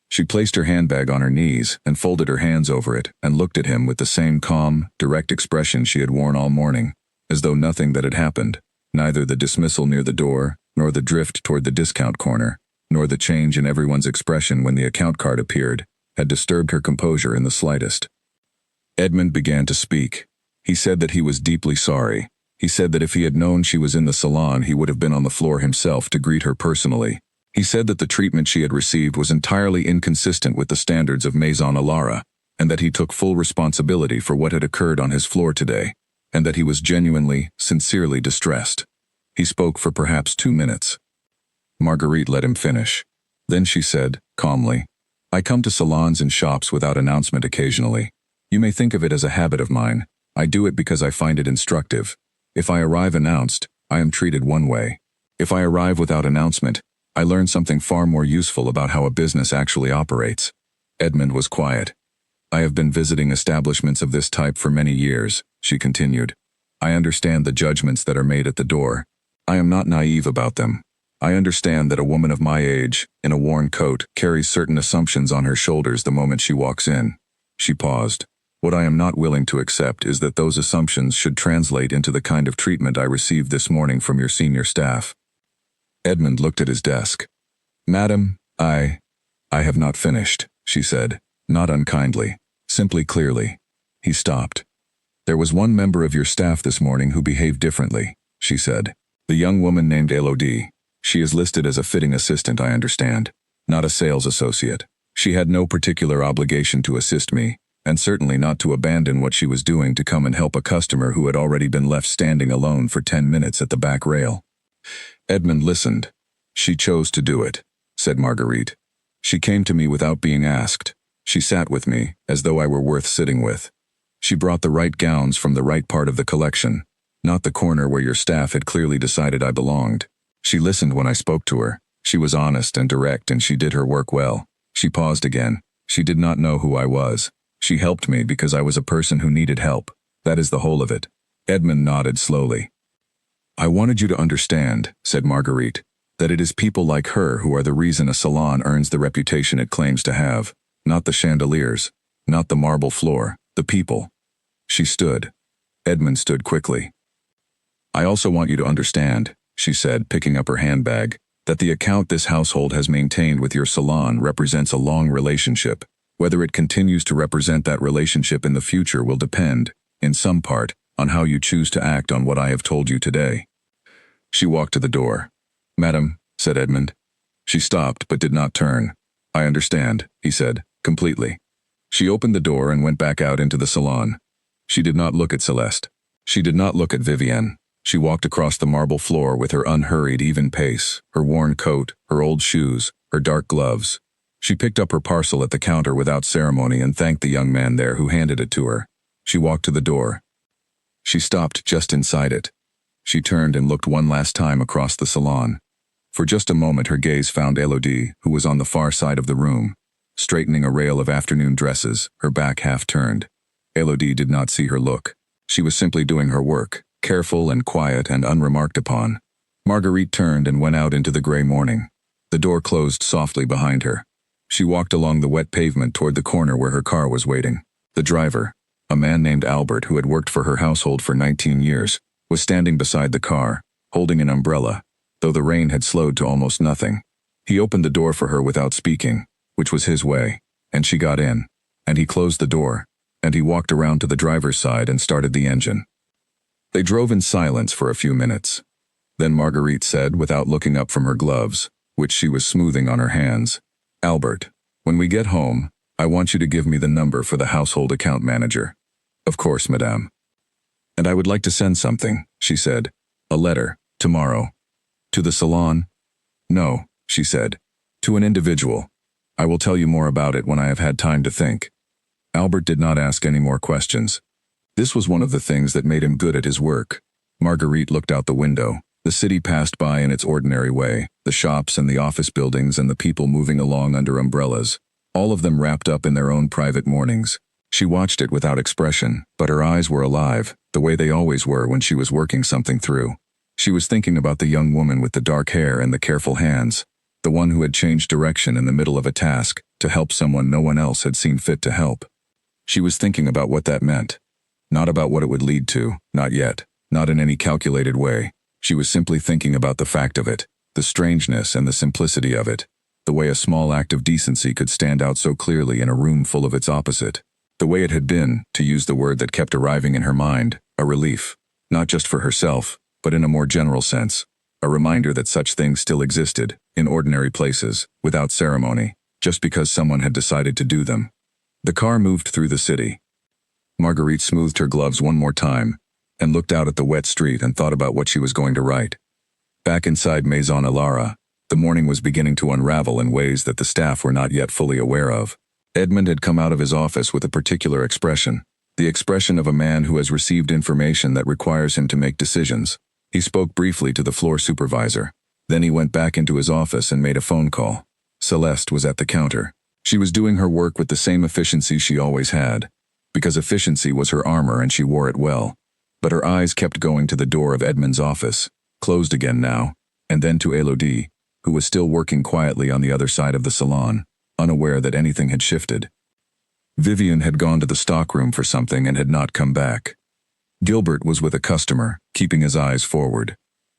She placed her handbag on her knees and folded her hands over it and looked at him with the same calm, direct expression she had worn all morning, as though nothing that had happened, neither the dismissal near the door, nor the drift toward the discount corner, nor the change in everyone's expression when the account card appeared, had disturbed her composure in the slightest. Edmund began to speak. He said that he was deeply sorry. He said that if he had known she was in the salon, he would have been on the floor himself to greet her personally. He said that the treatment she had received was entirely inconsistent with the standards of Maison Alara, and that he took full responsibility for what had occurred on his floor today, and that he was genuinely, sincerely distressed. He spoke for perhaps 2 minutes. Marguerite let him finish. Then she said, calmly, "I come to salons and shops without announcement occasionally. You may think of it as a habit of mine. I do it because I find it instructive. If I arrive announced, I am treated one way. If I arrive without announcement, I learn something far more useful about how a business actually operates." Edmund was quiet. "I have been visiting establishments of this type for many years," she continued. "I understand the judgments that are made at the door. I am not naive about them. I understand that a woman of my age, in a worn coat, carries certain assumptions on her shoulders the moment she walks in." She paused. "What I am not willing to accept is that those assumptions should translate into the kind of treatment I received this morning from your senior staff." Edmund looked at his desk. "Madam, I have not finished," she said, not unkindly, simply clearly. He stopped. "There was one member of your staff this morning who behaved differently," she said. "The young woman named Elodie. She is listed as a fitting assistant, I understand, not a sales associate. She had no particular obligation to assist me, and certainly not to abandon what she was doing to come and help a customer who had already been left standing alone for 10 minutes at the back rail." Edmund listened. "She chose to do it," said Marguerite. "She came to me without being asked. She sat with me, as though I were worth sitting with. She brought the right gowns from the right part of the collection, not the corner where your staff had clearly decided I belonged. She listened when I spoke to her. She was honest and direct, and she did her work well." She paused again. "She did not know who I was. She helped me because I was a person who needed help. That is the whole of it." Edmund nodded slowly. "I wanted you to understand," said Marguerite, "that it is people like her who are the reason a salon earns the reputation it claims to have. Not the chandeliers, not the marble floor, the people." She stood. Edmund stood quickly. "I also want you to understand," she said, picking up her handbag, "that the account this household has maintained with your salon represents a long relationship. Whether it continues to represent that relationship in the future will depend, in some part, on how you choose to act on what I have told you today." She walked to the door. "Madam," said Edmund. She stopped but did not turn. "I understand," he said, "completely." She opened the door and went back out into the salon. She did not look at Celeste. She did not look at Vivienne. She walked across the marble floor with her unhurried, even pace, her worn coat, her old shoes, her dark gloves. She picked up her parcel at the counter without ceremony and thanked the young man there who handed it to her. She walked to the door. She stopped just inside it. She turned and looked one last time across the salon. For just a moment her gaze found Elodie, who was on the far side of the room, straightening a rail of afternoon dresses, her back half turned. Elodie did not see her look. She was simply doing her work, careful and quiet and unremarked upon. Marguerite turned and went out into the gray morning. The door closed softly behind her. She walked along the wet pavement toward the corner where her car was waiting. The driver, a man named Albert who had worked for her household for 19 years, was standing beside the car, holding an umbrella, though the rain had slowed to almost nothing. He opened the door for her without speaking, which was his way, and she got in, and he closed the door, and he walked around to the driver's side and started the engine. They drove in silence for a few minutes. Then Marguerite said, without looking up from her gloves, which she was smoothing on her hands, "Albert, when we get home, I want you to give me the number for the household account manager." "Of course, madame." "And I would like to send something," she said. "A letter, tomorrow." "To the salon?" "No," she said. To an individual. I will tell you more about it when I have had time to think. Albert did not ask any more questions. This was one of the things that made him good at his work. Marguerite looked out the window. The city passed by in its ordinary way, the shops and the office buildings and the people moving along under umbrellas, all of them wrapped up in their own private mornings. She watched it without expression, but her eyes were alive, the way they always were when she was working something through. She was thinking about the young woman with the dark hair and the careful hands, the one who had changed direction in the middle of a task to help someone no one else had seen fit to help. She was thinking about what that meant. Not about what it would lead to, not yet, not in any calculated way. She was simply thinking about the fact of it, the strangeness and the simplicity of it, the way a small act of decency could stand out so clearly in a room full of its opposite. The way it had been, to use the word that kept arriving in her mind, a relief, not just for herself, but in a more general sense, a reminder that such things still existed, in ordinary places, without ceremony, just because someone had decided to do them. The car moved through the city. Marguerite smoothed her gloves one more time, and looked out at the wet street and thought about what she was going to write. Back inside Maison Alara, the morning was beginning to unravel in ways that the staff were not yet fully aware of. Edmund had come out of his office with a particular expression, the expression of a man who has received information that requires him to make decisions. He spoke briefly to the floor supervisor. Then he went back into his office and made a phone call. Celeste was at the counter. She was doing her work with the same efficiency she always had, because efficiency was her armor and she wore it well. But her eyes kept going to the door of Edmund's office, closed again now, and then to Elodie, who was still working quietly on the other side of the salon, unaware that anything had shifted. Vivian had gone to the stockroom for something and had not come back. Gilbert was with a customer, keeping his eyes forward.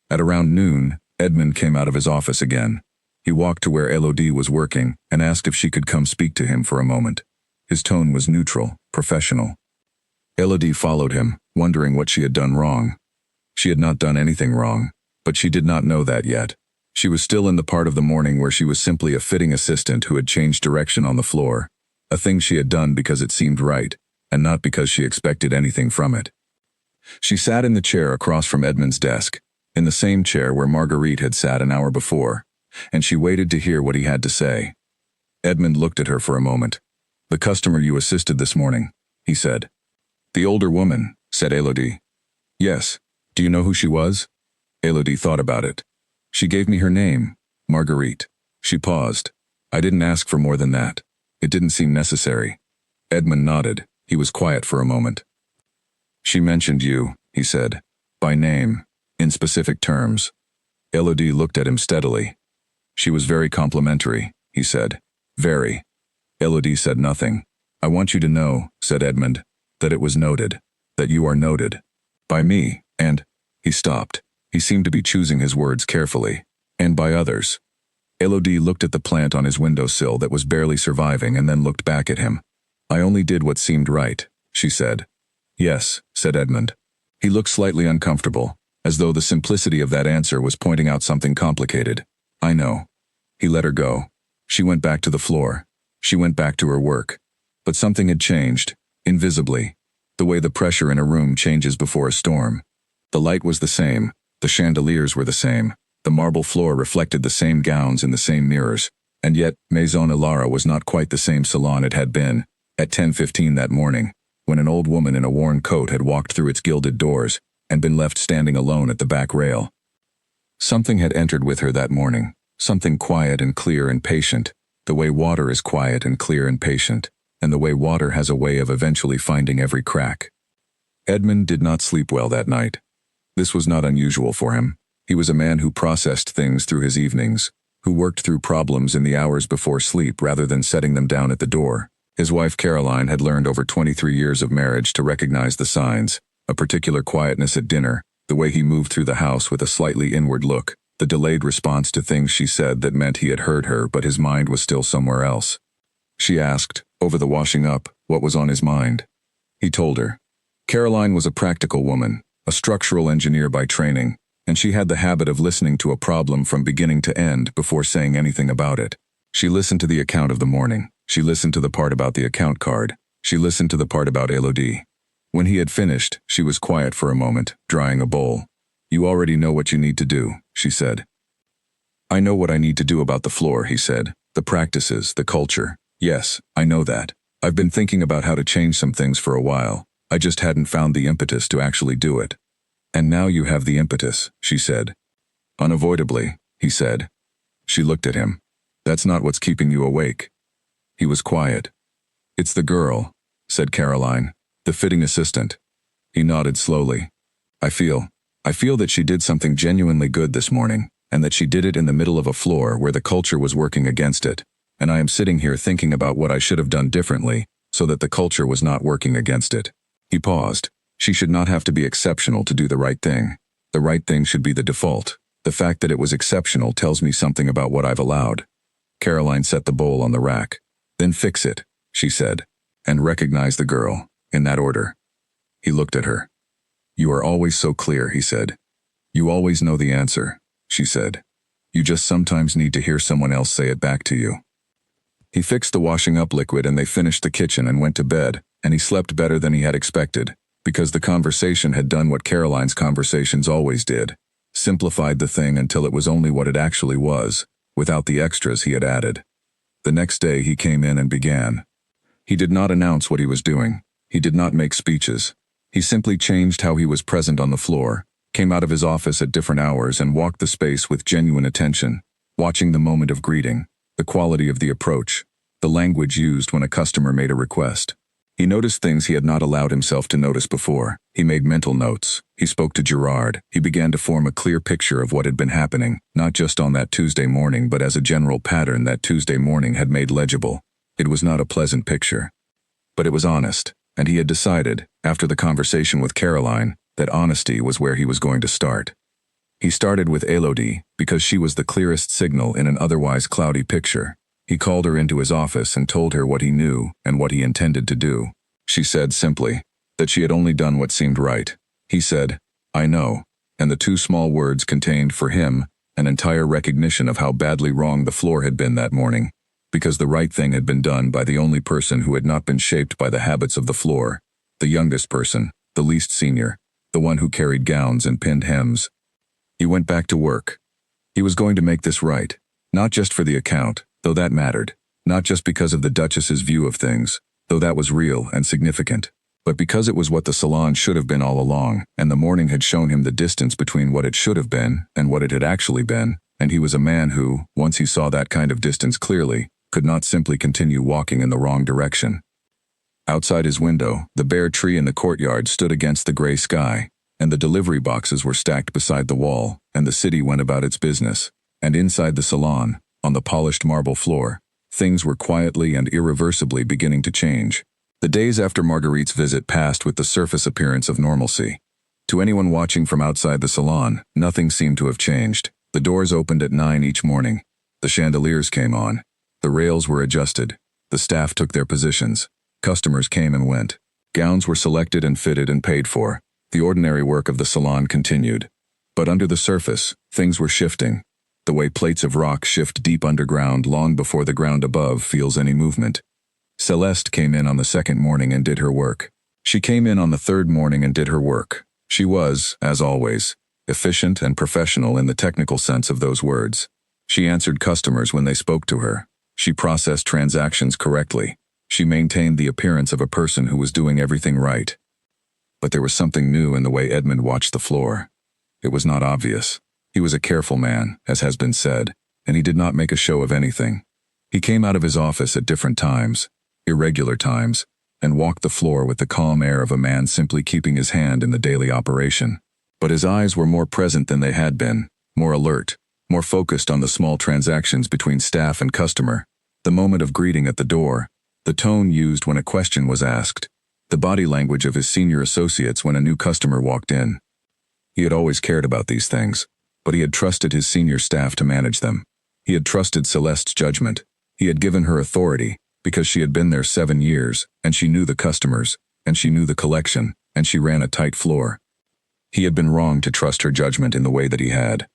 At around noon, Edmund came out of his office again. He walked to where Elodie was working and asked if she could come speak to him for a moment. His tone was neutral, professional. Elodie followed him, wondering what she had done wrong. She had not done anything wrong, but she did not know that yet. She was still in the part of the morning where she was simply a fitting assistant who had changed direction on the floor, a thing she had done because it seemed right, and not because she expected anything from it. She sat in the chair across from Edmund's desk, in the same chair where Marguerite had sat an hour before, and she waited to hear what he had to say. Edmund looked at her for a moment. "The customer you assisted this morning," he said. "The older woman," said Elodie. "Yes. Do you know who she was?" Elodie thought about it. "She gave me her name, Marguerite." She paused. "I didn't ask for more than that. It didn't seem necessary." Edmund nodded. He was quiet for a moment. "She mentioned you," he said, "by name, in specific terms." Elodie looked at him steadily. "She was very complimentary," he said. "Very." Elodie said nothing. "I want you to know," said Edmund, "that it was noted, that you are noted. By me, and—" He stopped. He seemed to be choosing his words carefully. "And by others." Elodie looked at the plant on his windowsill that was barely surviving and then looked back at him. "I only did what seemed right," she said. "Yes," said Edmund. He looked slightly uncomfortable, as though the simplicity of that answer was pointing out something complicated. "I know." He let her go. She went back to the floor. She went back to her work. But something had changed, invisibly, the way the pressure in a room changes before a storm. The light was the same, the chandeliers were the same, the marble floor reflected the same gowns in the same mirrors, and yet Maison Alara was not quite the same salon it had been, at 10:15 that morning, when an old woman in a worn coat had walked through its gilded doors and been left standing alone at the back rail. Something had entered with her that morning, something quiet and clear and patient, the way water is quiet and clear and patient, and the way water has a way of eventually finding every crack. Edmund did not sleep well that night. This was not unusual for him. He was a man who processed things through his evenings, who worked through problems in the hours before sleep rather than setting them down at the door. His wife Caroline had learned over 23 years of marriage to recognize the signs, a particular quietness at dinner, the way he moved through the house with a slightly inward look, the delayed response to things she said that meant he had heard her but his mind was still somewhere else. She asked, over the washing up, what was on his mind. He told her. Caroline was a practical woman, a structural engineer by training, and she had the habit of listening to a problem from beginning to end before saying anything about it. She listened to the account of the morning. She listened to the part about the account card. She listened to the part about Elodie. When he had finished, she was quiet for a moment, drying a bowl. "You already know what you need to do," she said. I know what I need to do about the floor, he said. The practices, the culture. Yes, I know that. I've been thinking about how to change some things for a while. I just hadn't found the impetus to actually do it. And now you have the impetus, she said. Unavoidably, he said. She looked at him. That's not what's keeping you awake. He was quiet. It's the girl, said Caroline, the fitting assistant. He nodded slowly. I feel that she did something genuinely good this morning, and that she did it in the middle of a floor where the culture was working against it. And I am sitting here thinking about what I should have done differently, so that the culture was not working against it. He paused. She should not have to be exceptional to do the right thing. The right thing should be the default. The fact that it was exceptional tells me something about what I've allowed. Caroline set the bowl on the rack. Then fix it, she said, and recognize the girl, in that order. He looked at her. You are always so clear, he said. You always know the answer, she said. You just sometimes need to hear someone else say it back to you. He fixed the washing up liquid and they finished the kitchen and went to bed, and he slept better than he had expected, because the conversation had done what Caroline's conversations always did, simplified the thing until it was only what it actually was, without the extras he had added. The next day he came in and began. He did not announce what he was doing. He did not make speeches. He simply changed how he was present on the floor, came out of his office at different hours and walked the space with genuine attention, watching the moment of greeting, the quality of the approach, the language used when a customer made a request. He noticed things he had not allowed himself to notice before. He made mental notes. He spoke to Gerard. He began to form a clear picture of what had been happening, not just on that Tuesday morning but as a general pattern that Tuesday morning had made legible. It was not a pleasant picture. But it was honest, and he had decided, after the conversation with Caroline, that honesty was where he was going to start. He started with Elodie because she was the clearest signal in an otherwise cloudy picture. He called her into his office and told her what he knew and what he intended to do. She said simply that she had only done what seemed right. He said, I know, and the two small words contained for him an entire recognition of how badly wrong the floor had been that morning, because the right thing had been done by the only person who had not been shaped by the habits of the floor, the youngest person, the least senior, the one who carried gowns and pinned hems. He went back to work. He was going to make this right, not just for the account, though that mattered, not just because of the Duchess's view of things, though that was real and significant, but because it was what the salon should have been all along, and the morning had shown him the distance between what it should have been and what it had actually been, and he was a man who, once he saw that kind of distance clearly, could not simply continue walking in the wrong direction. Outside his window, the bare tree in the courtyard stood against the gray sky, and the delivery boxes were stacked beside the wall, and the city went about its business. And inside the salon, on the polished marble floor, things were quietly and irreversibly beginning to change. The days after Marguerite's visit passed with the surface appearance of normalcy. To anyone watching from outside the salon, nothing seemed to have changed. The doors opened at 9 each morning. The chandeliers came on. The rails were adjusted. The staff took their positions. Customers came and went. Gowns were selected and fitted and paid for. The ordinary work of the salon continued. But under the surface, things were shifting. The way plates of rock shift deep underground long before the ground above feels any movement. Celeste came in on the second morning and did her work. She came in on the third morning and did her work. She was, as always, efficient and professional in the technical sense of those words. She answered customers when they spoke to her. She processed transactions correctly. She maintained the appearance of a person who was doing everything right. But there was something new in the way Edmund watched the floor. It was not obvious. He was a careful man, as has been said, and he did not make a show of anything. He came out of his office at different times, irregular times, and walked the floor with the calm air of a man simply keeping his hand in the daily operation. But his eyes were more present than they had been, more alert, more focused on the small transactions between staff and customer, the moment of greeting at the door, the tone used when a question was asked, the body language of his senior associates when a new customer walked in. He had always cared about these things, but he had trusted his senior staff to manage them. He had trusted Celeste's judgment. He had given her authority, because she had been there 7 years, and she knew the customers, and she knew the collection, and she ran a tight floor. He had been wrong to trust her judgment in the way that he had.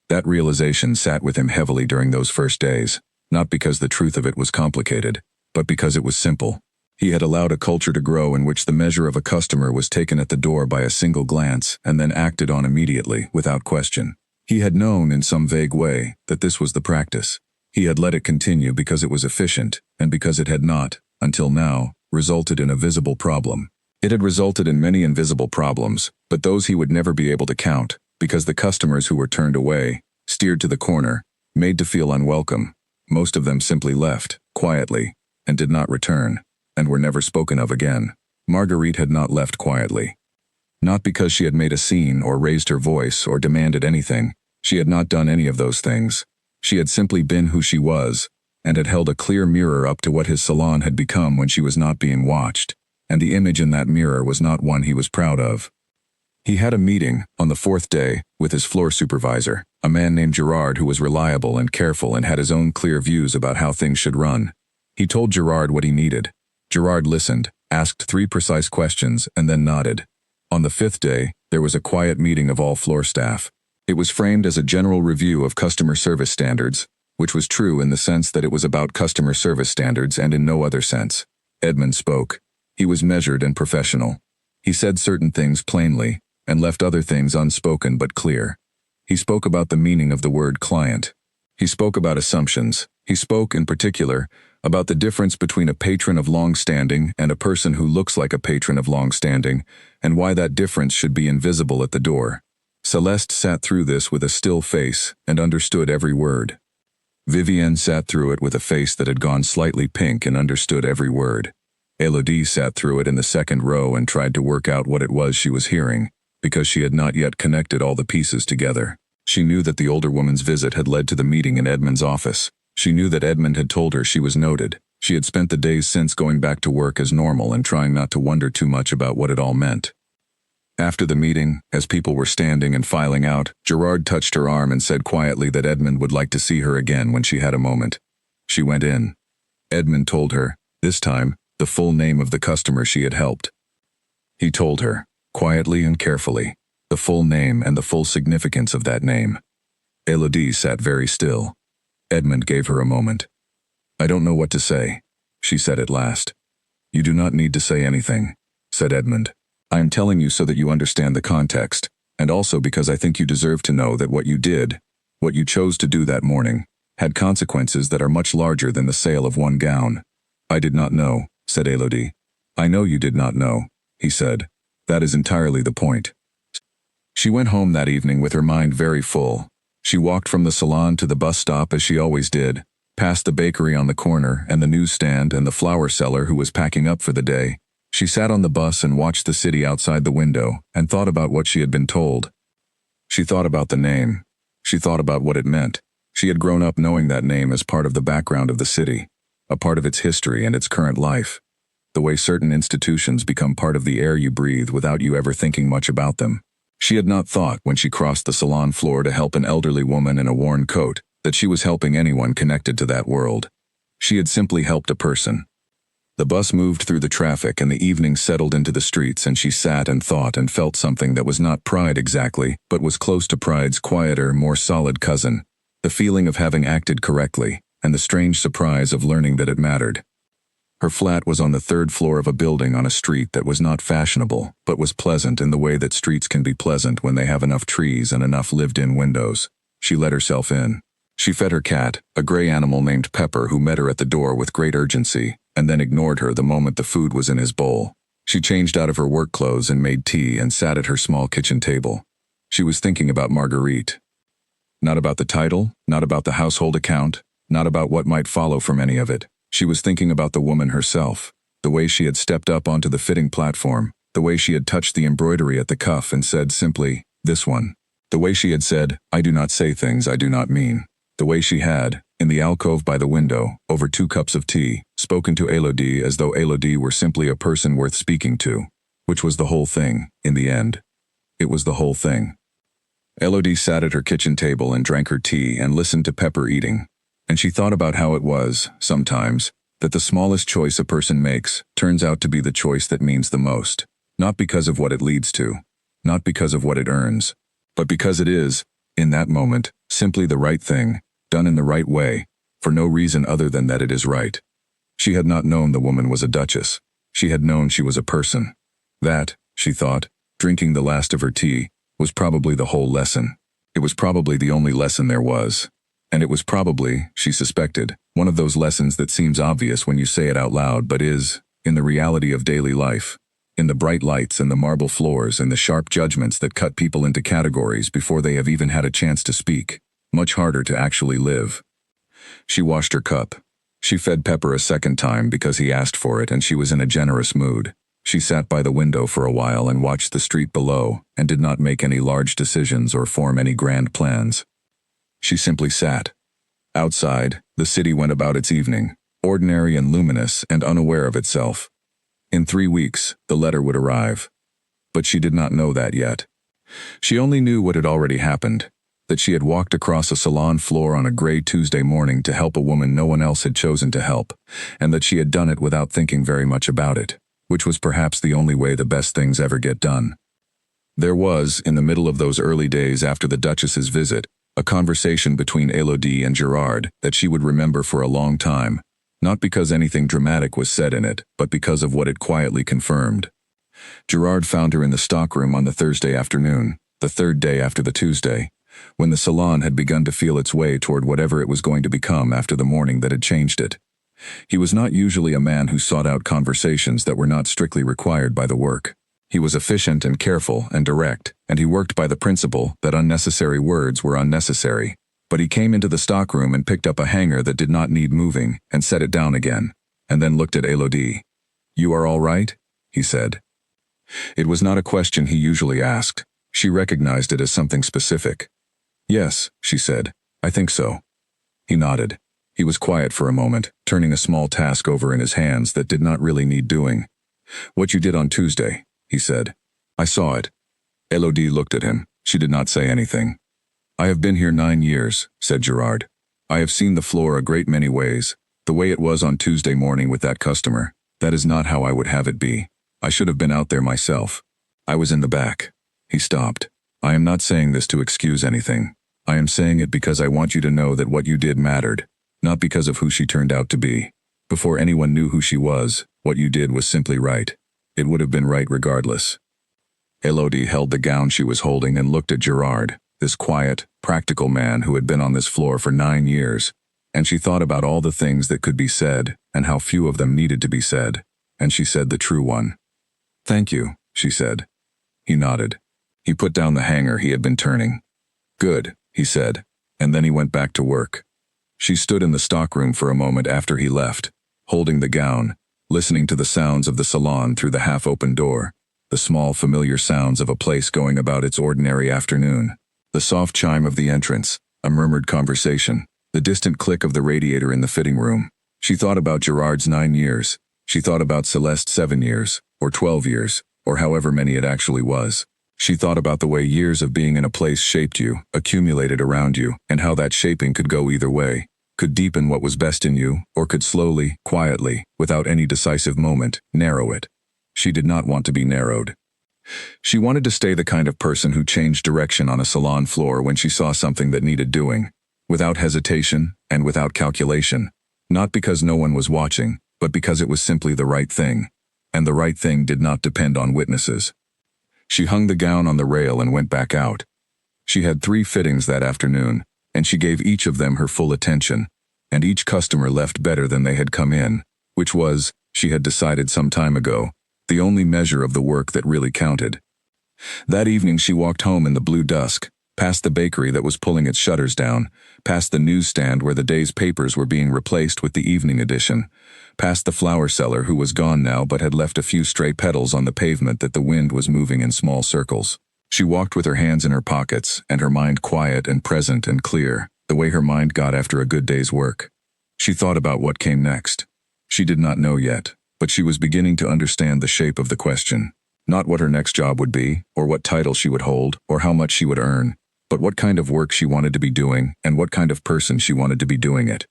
That realization sat with him heavily during those first days, not because the truth of it was complicated, but because it was simple. He had allowed a culture to grow in which the measure of a customer was taken at the door by a single glance and then acted on immediately, without question. He had known in some vague way that this was the practice. He had let it continue because it was efficient, and because it had not, until now, resulted in a visible problem. It had resulted in many invisible problems, but those he would never be able to count, because the customers who were turned away, steered to the corner, made to feel unwelcome, most of them simply left, quietly, and did not return, and were never spoken of again. Marguerite had not left quietly. Not because she had made a scene or raised her voice or demanded anything. She had not done any of those things. She had simply been who she was, and had held a clear mirror up to what his salon had become when she was not being watched, and the image in that mirror was not one he was proud of. He had a meeting, on the 4th day, with his floor supervisor, a man named Gerard who was reliable and careful and had his own clear views about how things should run. He told Gerard what he needed. Gerard listened, asked 3 precise questions, and then nodded. On the 5th day, there was a quiet meeting of all floor staff. It was framed as a general review of customer service standards, which was true in the sense that it was about customer service standards and in no other sense. Edmund spoke. He was measured and professional. He said certain things plainly, and left other things unspoken but clear. He spoke about the meaning of the word client. He spoke about assumptions. He spoke, in particular, about the difference between a patron of long-standing and a person who looks like a patron of long-standing, and why that difference should be invisible at the door. Celeste sat through this with a still face and understood every word. Vivienne sat through it with a face that had gone slightly pink and understood every word. Elodie sat through it in the 2nd row and tried to work out what it was she was hearing, because she had not yet connected all the pieces together. She knew that the older woman's visit had led to the meeting in Edmund's office. She knew that Edmund had told her she was noted. She had spent the days since going back to work as normal and trying not to wonder too much about what it all meant. After the meeting, as people were standing and filing out, Gerard touched her arm and said quietly that Edmund would like to see her again when she had a moment. She went in. Edmund told her, this time, the full name of the customer she had helped. He told her, quietly and carefully, the full name and the full significance of that name. Elodie sat very still. Edmund gave her a moment. I don't know what to say, she said at last. You do not need to say anything, said Edmund. I am telling you so that you understand the context, and also because I think you deserve to know that what you did, what you chose to do that morning, had consequences that are much larger than the sale of one gown. I did not know, said Elodie. I know you did not know, he said. That is entirely the point. She went home that evening with her mind very full. She walked from the salon to the bus stop as she always did, past the bakery on the corner and the newsstand and the flower seller who was packing up for the day. She sat on the bus and watched the city outside the window and thought about what she had been told. She thought about the name. She thought about what it meant. She had grown up knowing that name as part of the background of the city, a part of its history and its current life. The way certain institutions become part of the air you breathe without you ever thinking much about them. She had not thought, when she crossed the salon floor to help an elderly woman in a worn coat, that she was helping anyone connected to that world. She had simply helped a person. The bus moved through the traffic and the evening settled into the streets, and she sat and thought and felt something that was not pride exactly, but was close to pride's quieter, more solid cousin. The feeling of having acted correctly, and the strange surprise of learning that it mattered. Her flat was on the 3rd floor of a building on a street that was not fashionable, but was pleasant in the way that streets can be pleasant when they have enough trees and enough lived-in windows. She let herself in. She fed her cat, a gray animal named Pepper, who met her at the door with great urgency, and then ignored her the moment the food was in his bowl. She changed out of her work clothes and made tea and sat at her small kitchen table. She was thinking about Marguerite. Not about the title, not about the household account, not about what might follow from any of it. She was thinking about the woman herself, the way she had stepped up onto the fitting platform, the way she had touched the embroidery at the cuff and said simply, "This one." The way she had said, "I do not say things I do not mean." The way she had, in the alcove by the window, over 2 cups of tea, spoken to Elodie as though Elodie were simply a person worth speaking to, which was the whole thing, in the end. It was the whole thing. Elodie sat at her kitchen table and drank her tea and listened to Pepper eating, and she thought about how it was, sometimes, that the smallest choice a person makes turns out to be the choice that means the most, not because of what it leads to, not because of what it earns, but because it is, in that moment, simply the right thing, done in the right way, for no reason other than that it is right. She had not known the woman was a duchess. She had known she was a person. That, she thought, drinking the last of her tea, was probably the whole lesson. It was probably the only lesson there was. And it was probably, she suspected, one of those lessons that seems obvious when you say it out loud but is, in the reality of daily life, in the bright lights and the marble floors and the sharp judgments that cut people into categories before they have even had a chance to speak, much harder to actually live. She washed her cup. She fed Pepper a second time because he asked for it and she was in a generous mood. She sat by the window for a while and watched the street below and did not make any large decisions or form any grand plans. She simply sat. Outside, the city went about its evening, ordinary and luminous and unaware of itself. In 3 weeks, the letter would arrive. But she did not know that yet. She only knew what had already happened, that she had walked across a salon floor on a gray Tuesday morning to help a woman no one else had chosen to help, and that she had done it without thinking very much about it, which was perhaps the only way the best things ever get done. There was, in the middle of those early days after the Duchess's visit, a conversation between Élodie and Gerard that she would remember for a long time, not because anything dramatic was said in it, but because of what it quietly confirmed. Gerard found her in the stockroom on the Thursday afternoon, the third day after the Tuesday, when the salon had begun to feel its way toward whatever it was going to become after the morning that had changed it. He was not usually a man who sought out conversations that were not strictly required by the work. He was efficient and careful and direct, and he worked by the principle that unnecessary words were unnecessary. But he came into the stockroom and picked up a hanger that did not need moving and set it down again, and then looked at Élodie. "You are all right?" he said. It was not a question he usually asked. She recognized it as something specific. "Yes," she said, "I think so." He nodded. He was quiet for a moment, turning a small task over in his hands that did not really need doing. "What you did on Tuesday," he said. "I saw it." Élodie looked at him. She did not say anything. "I have been here 9 years," said Gerard. "I have seen the floor a great many ways. The way it was on Tuesday morning with that customer, that is not how I would have it be. I should have been out there myself. I was in the back." He stopped. "I am not saying this to excuse anything. I am saying it because I want you to know that what you did mattered, not because of who she turned out to be. Before anyone knew who she was, what you did was simply right. It would have been right regardless." Élodie held the gown she was holding and looked at Gerard, this quiet, practical man who had been on this floor for 9 years, and she thought about all the things that could be said and how few of them needed to be said, and she said the true one. "Thank you," she said. He nodded. He put down the hanger he had been turning. "Good," he said, and then he went back to work. She stood in the stockroom for a moment after he left, holding the gown, listening to the sounds of the salon through the half-open door, the small familiar sounds of a place going about its ordinary afternoon, the soft chime of the entrance, a murmured conversation, the distant click of the radiator in the fitting room. She thought about Gerard's 9 years. She thought about Celeste's 7 years, or 12 years, or however many it actually was. She thought about the way years of being in a place shaped you, accumulated around you, and how that shaping could go either way, could deepen what was best in you, or could slowly, quietly, without any decisive moment, narrow it. She did not want to be narrowed. She wanted to stay the kind of person who changed direction on a salon floor when she saw something that needed doing, without hesitation and without calculation, not because no one was watching, but because it was simply the right thing, and the right thing did not depend on witnesses. She hung the gown on the rail and went back out. She had 3 fittings that afternoon, and she gave each of them her full attention, and each customer left better than they had come in, which was, she had decided some time ago, the only measure of the work that really counted. That evening she walked home in the blue dusk, past the bakery that was pulling its shutters down, past the newsstand where the day's papers were being replaced with the evening edition, past the flower seller who was gone now but had left a few stray petals on the pavement that the wind was moving in small circles. She walked with her hands in her pockets and her mind quiet and present and clear, the way her mind got after a good day's work. She thought about what came next. She did not know yet, but she was beginning to understand the shape of the question. Not what her next job would be, or what title she would hold, or how much she would earn, but what kind of work she wanted to be doing and what kind of person she wanted to be doing it.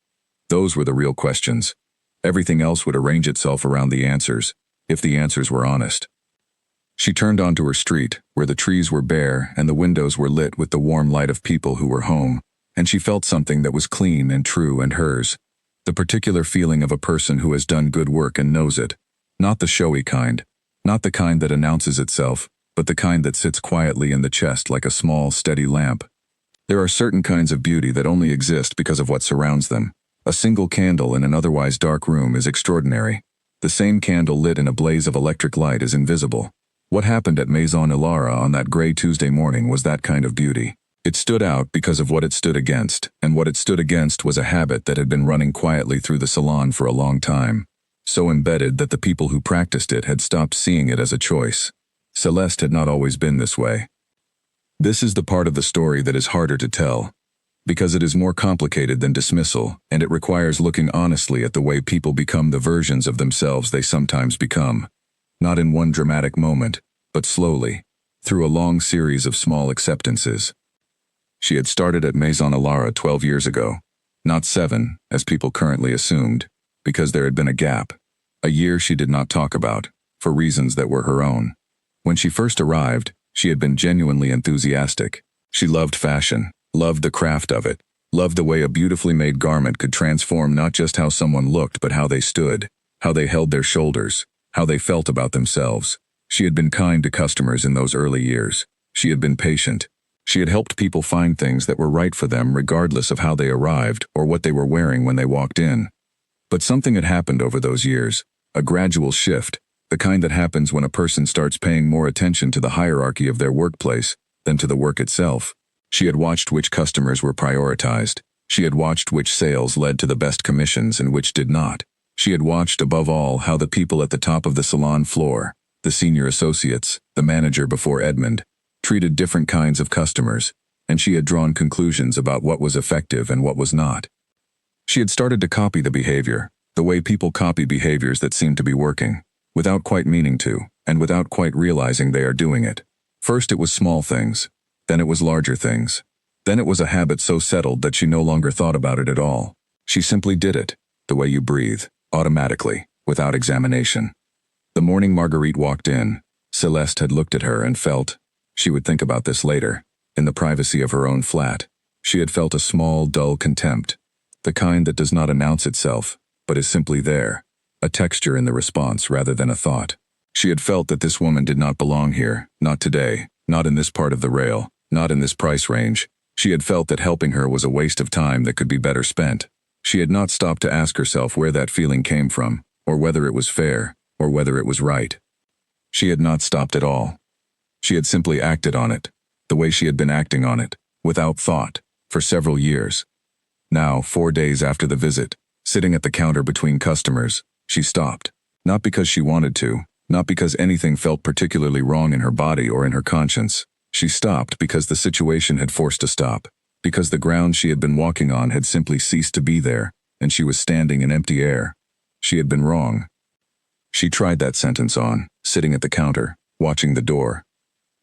Those were the real questions. Everything else would arrange itself around the answers, if the answers were honest. She turned onto her street, where the trees were bare and the windows were lit with the warm light of people who were home, and she felt something that was clean and true and hers, the particular feeling of a person who has done good work and knows it, not the showy kind, not the kind that announces itself, but the kind that sits quietly in the chest like a small, steady lamp. There are certain kinds of beauty that only exist because of what surrounds them. A single candle in an otherwise dark room is extraordinary. The same candle lit in a blaze of electric light is invisible. What happened at Maison Ilara on that gray Tuesday morning was that kind of beauty. It stood out because of what it stood against, and what it stood against was a habit that had been running quietly through the salon for a long time, so embedded that the people who practiced it had stopped seeing it as a choice. Celeste had not always been this way. This is the part of the story that is harder to tell, because it is more complicated than dismissal, and it requires looking honestly at the way people become the versions of themselves they sometimes become, not in one dramatic moment, but slowly, through a long series of small acceptances. She had started at Maison Ilara 12 years ago, not 7, as people currently assumed, because there had been a gap, a year she did not talk about, for reasons that were her own. When she first arrived, she had been genuinely enthusiastic. She loved fashion, loved the craft of it, loved the way a beautifully made garment could transform not just how someone looked but how they stood, how they held their shoulders, how they felt about themselves. She had been kind to customers in those early years. She had been patient. She had helped people find things that were right for them regardless of how they arrived or what they were wearing when they walked in. But something had happened over those years, a gradual shift, the kind that happens when a person starts paying more attention to the hierarchy of their workplace than to the work itself. She had watched which customers were prioritized. She had watched which sales led to the best commissions and which did not. She had watched, above all, how the people at the top of the salon floor, the senior associates, the manager before Edmund, treated different kinds of customers, and she had drawn conclusions about what was effective and what was not. She had started to copy the behavior, the way people copy behaviors that seem to be working, without quite meaning to, and without quite realizing they are doing it. First it was small things, then it was larger things. Then it was a habit so settled that she no longer thought about it at all. She simply did it, the way you breathe, automatically, without examination. The morning Marguerite walked in, Celeste had looked at her and felt, she would think about this later, in the privacy of her own flat. She had felt a small, dull contempt, the kind that does not announce itself, but is simply there, a texture in the response rather than a thought. She had felt that this woman did not belong here, not today, not in this part of the rail, not in this price range. She had felt that helping her was a waste of time that could be better spent. She had not stopped to ask herself where that feeling came from, or whether it was fair, or whether it was right. She had not stopped at all. She had simply acted on it, the way she had been acting on it, without thought, for several years. Now, 4 days after the visit, sitting at the counter between customers, she stopped. Not because she wanted to, not because anything felt particularly wrong in her body or in her conscience. She stopped because the situation had forced a stop, because the ground she had been walking on had simply ceased to be there, and she was standing in empty air. She had been wrong. She tried that sentence on, sitting at the counter, watching the door.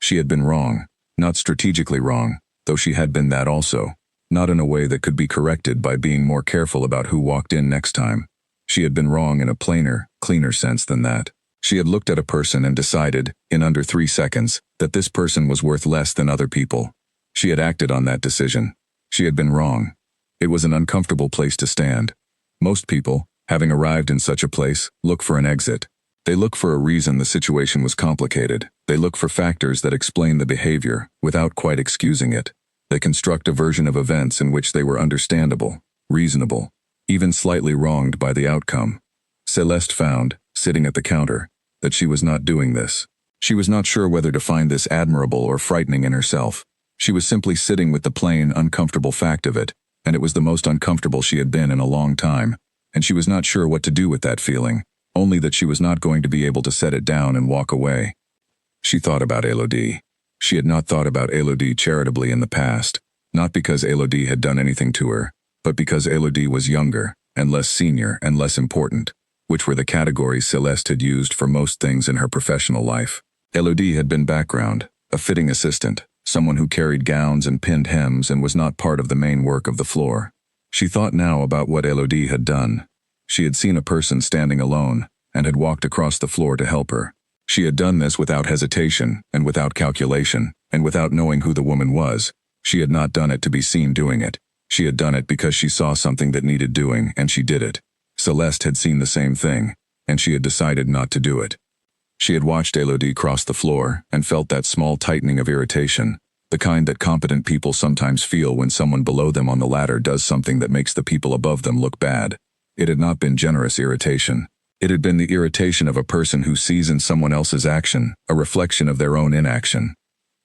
She had been wrong, not strategically wrong, though she had been that also, not in a way that could be corrected by being more careful about who walked in next time. She had been wrong in a plainer, cleaner sense than that. She had looked at a person and decided, in under 3 seconds, that this person was worth less than other people. She had acted on that decision. She had been wrong. It was an uncomfortable place to stand. Most people, having arrived in such a place, look for an exit. They look for a reason the situation was complicated. They look for factors that explain the behavior, without quite excusing it. They construct a version of events in which they were understandable, reasonable, even slightly wronged by the outcome. Celeste found, sitting at the counter, that she was not doing this. She was not sure whether to find this admirable or frightening in herself. She was simply sitting with the plain, uncomfortable fact of it, and it was the most uncomfortable she had been in a long time, and she was not sure what to do with that feeling, only that she was not going to be able to set it down and walk away. She thought about Elodie. She had not thought about Elodie charitably in the past, not because Elodie had done anything to her, but because Elodie was younger, and less senior, and less important, which were the categories Celeste had used for most things in her professional life. Elodie had been background, a fitting assistant, someone who carried gowns and pinned hems and was not part of the main work of the floor. She thought now about what Elodie had done. She had seen a person standing alone, and had walked across the floor to help her. She had done this without hesitation, and without calculation, and without knowing who the woman was. She had not done it to be seen doing it. She had done it because she saw something that needed doing, and she did it. Celeste had seen the same thing, and she had decided not to do it. She had watched Elodie cross the floor, and felt that small tightening of irritation, The kind that competent people sometimes feel when someone below them on the ladder does something that makes the people above them look bad. It had not been generous irritation. It had been the irritation of a person who sees in someone else's action a reflection of their own inaction.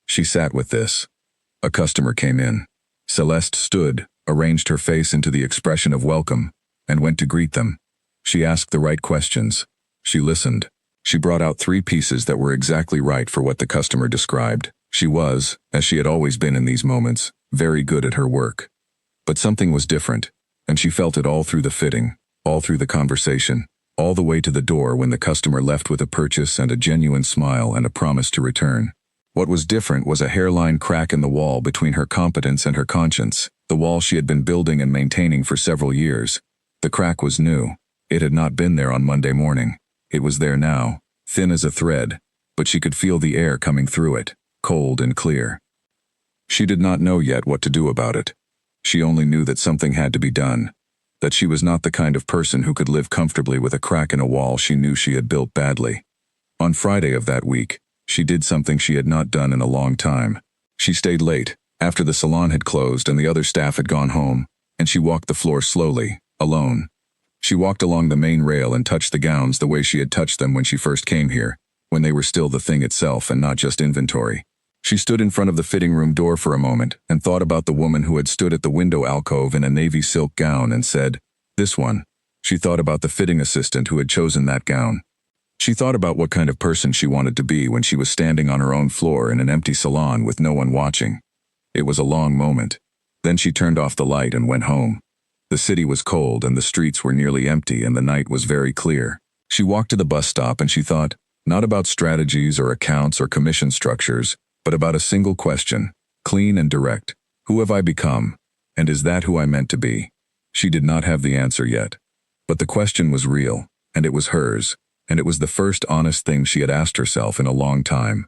She sat with this. A customer came in. Celeste stood, arranged her face into the expression of welcome, and went to greet them. She asked the right questions. She listened. She brought out 3 pieces that were exactly right for what the customer described. She was, as she had always been in these moments, very good at her work. But something was different, and she felt it all through the fitting, all through the conversation, all the way to the door when the customer left with a purchase and a genuine smile and a promise to return. What was different was a hairline crack in the wall between her competence and her conscience, the wall she had been building and maintaining for several years. The crack was new. It had not been there on Monday morning. It was there now, thin as a thread, but she could feel the air coming through it, cold and clear. She did not know yet what to do about it. She only knew that something had to be done, that she was not the kind of person who could live comfortably with a crack in a wall she knew she had built badly. On Friday of that week, she did something she had not done in a long time. She stayed late, after the salon had closed and the other staff had gone home, and she walked the floor slowly, alone. She walked along the main rail and touched the gowns the way she had touched them when she first came here, when they were still the thing itself and not just inventory. She stood in front of the fitting room door for a moment and thought about the woman who had stood at the window alcove in a navy silk gown and said, "This one." She thought about the fitting assistant who had chosen that gown. She thought about what kind of person she wanted to be when she was standing on her own floor in an empty salon with no one watching. It was a long moment. Then she turned off the light and went home. The city was cold and the streets were nearly empty and the night was very clear. She walked to the bus stop and she thought, not about strategies or accounts or commission structures, but about a single question, clean and direct. Who have I become? And is that who I meant to be? She did not have the answer yet. But the question was real, and it was hers, and it was the first honest thing she had asked herself in a long time.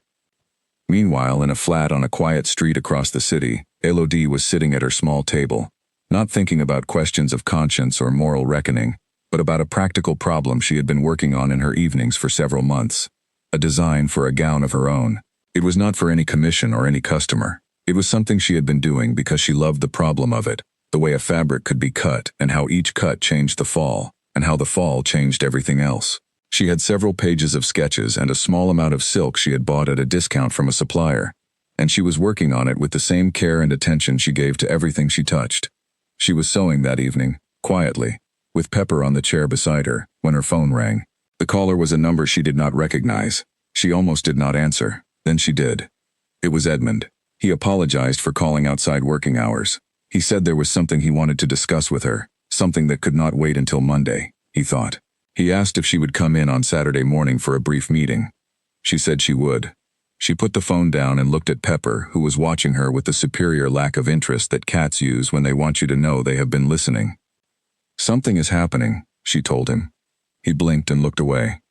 Meanwhile, in a flat on a quiet street across the city, Elodie was sitting at her small table, not thinking about questions of conscience or moral reckoning, but about a practical problem she had been working on in her evenings for several months. A design for a gown of her own. It was not for any commission or any customer. It was something she had been doing because she loved the problem of it, the way a fabric could be cut and how each cut changed the fall, and how the fall changed everything else. She had several pages of sketches and a small amount of silk she had bought at a discount from a supplier, and she was working on it with the same care and attention she gave to everything she touched. She was sewing that evening, quietly, with Pepper on the chair beside her, when her phone rang. The caller was a number she did not recognize. She almost did not answer. Then she did. It was Edmund. He apologized for calling outside working hours. He said there was something he wanted to discuss with her, something that could not wait until Monday, he thought. He asked if she would come in on Saturday morning for a brief meeting. She said she would. She put the phone down and looked at Pepper, who was watching her with the superior lack of interest that cats use when they want you to know they have been listening. "Something is happening," she told him. He blinked and looked away.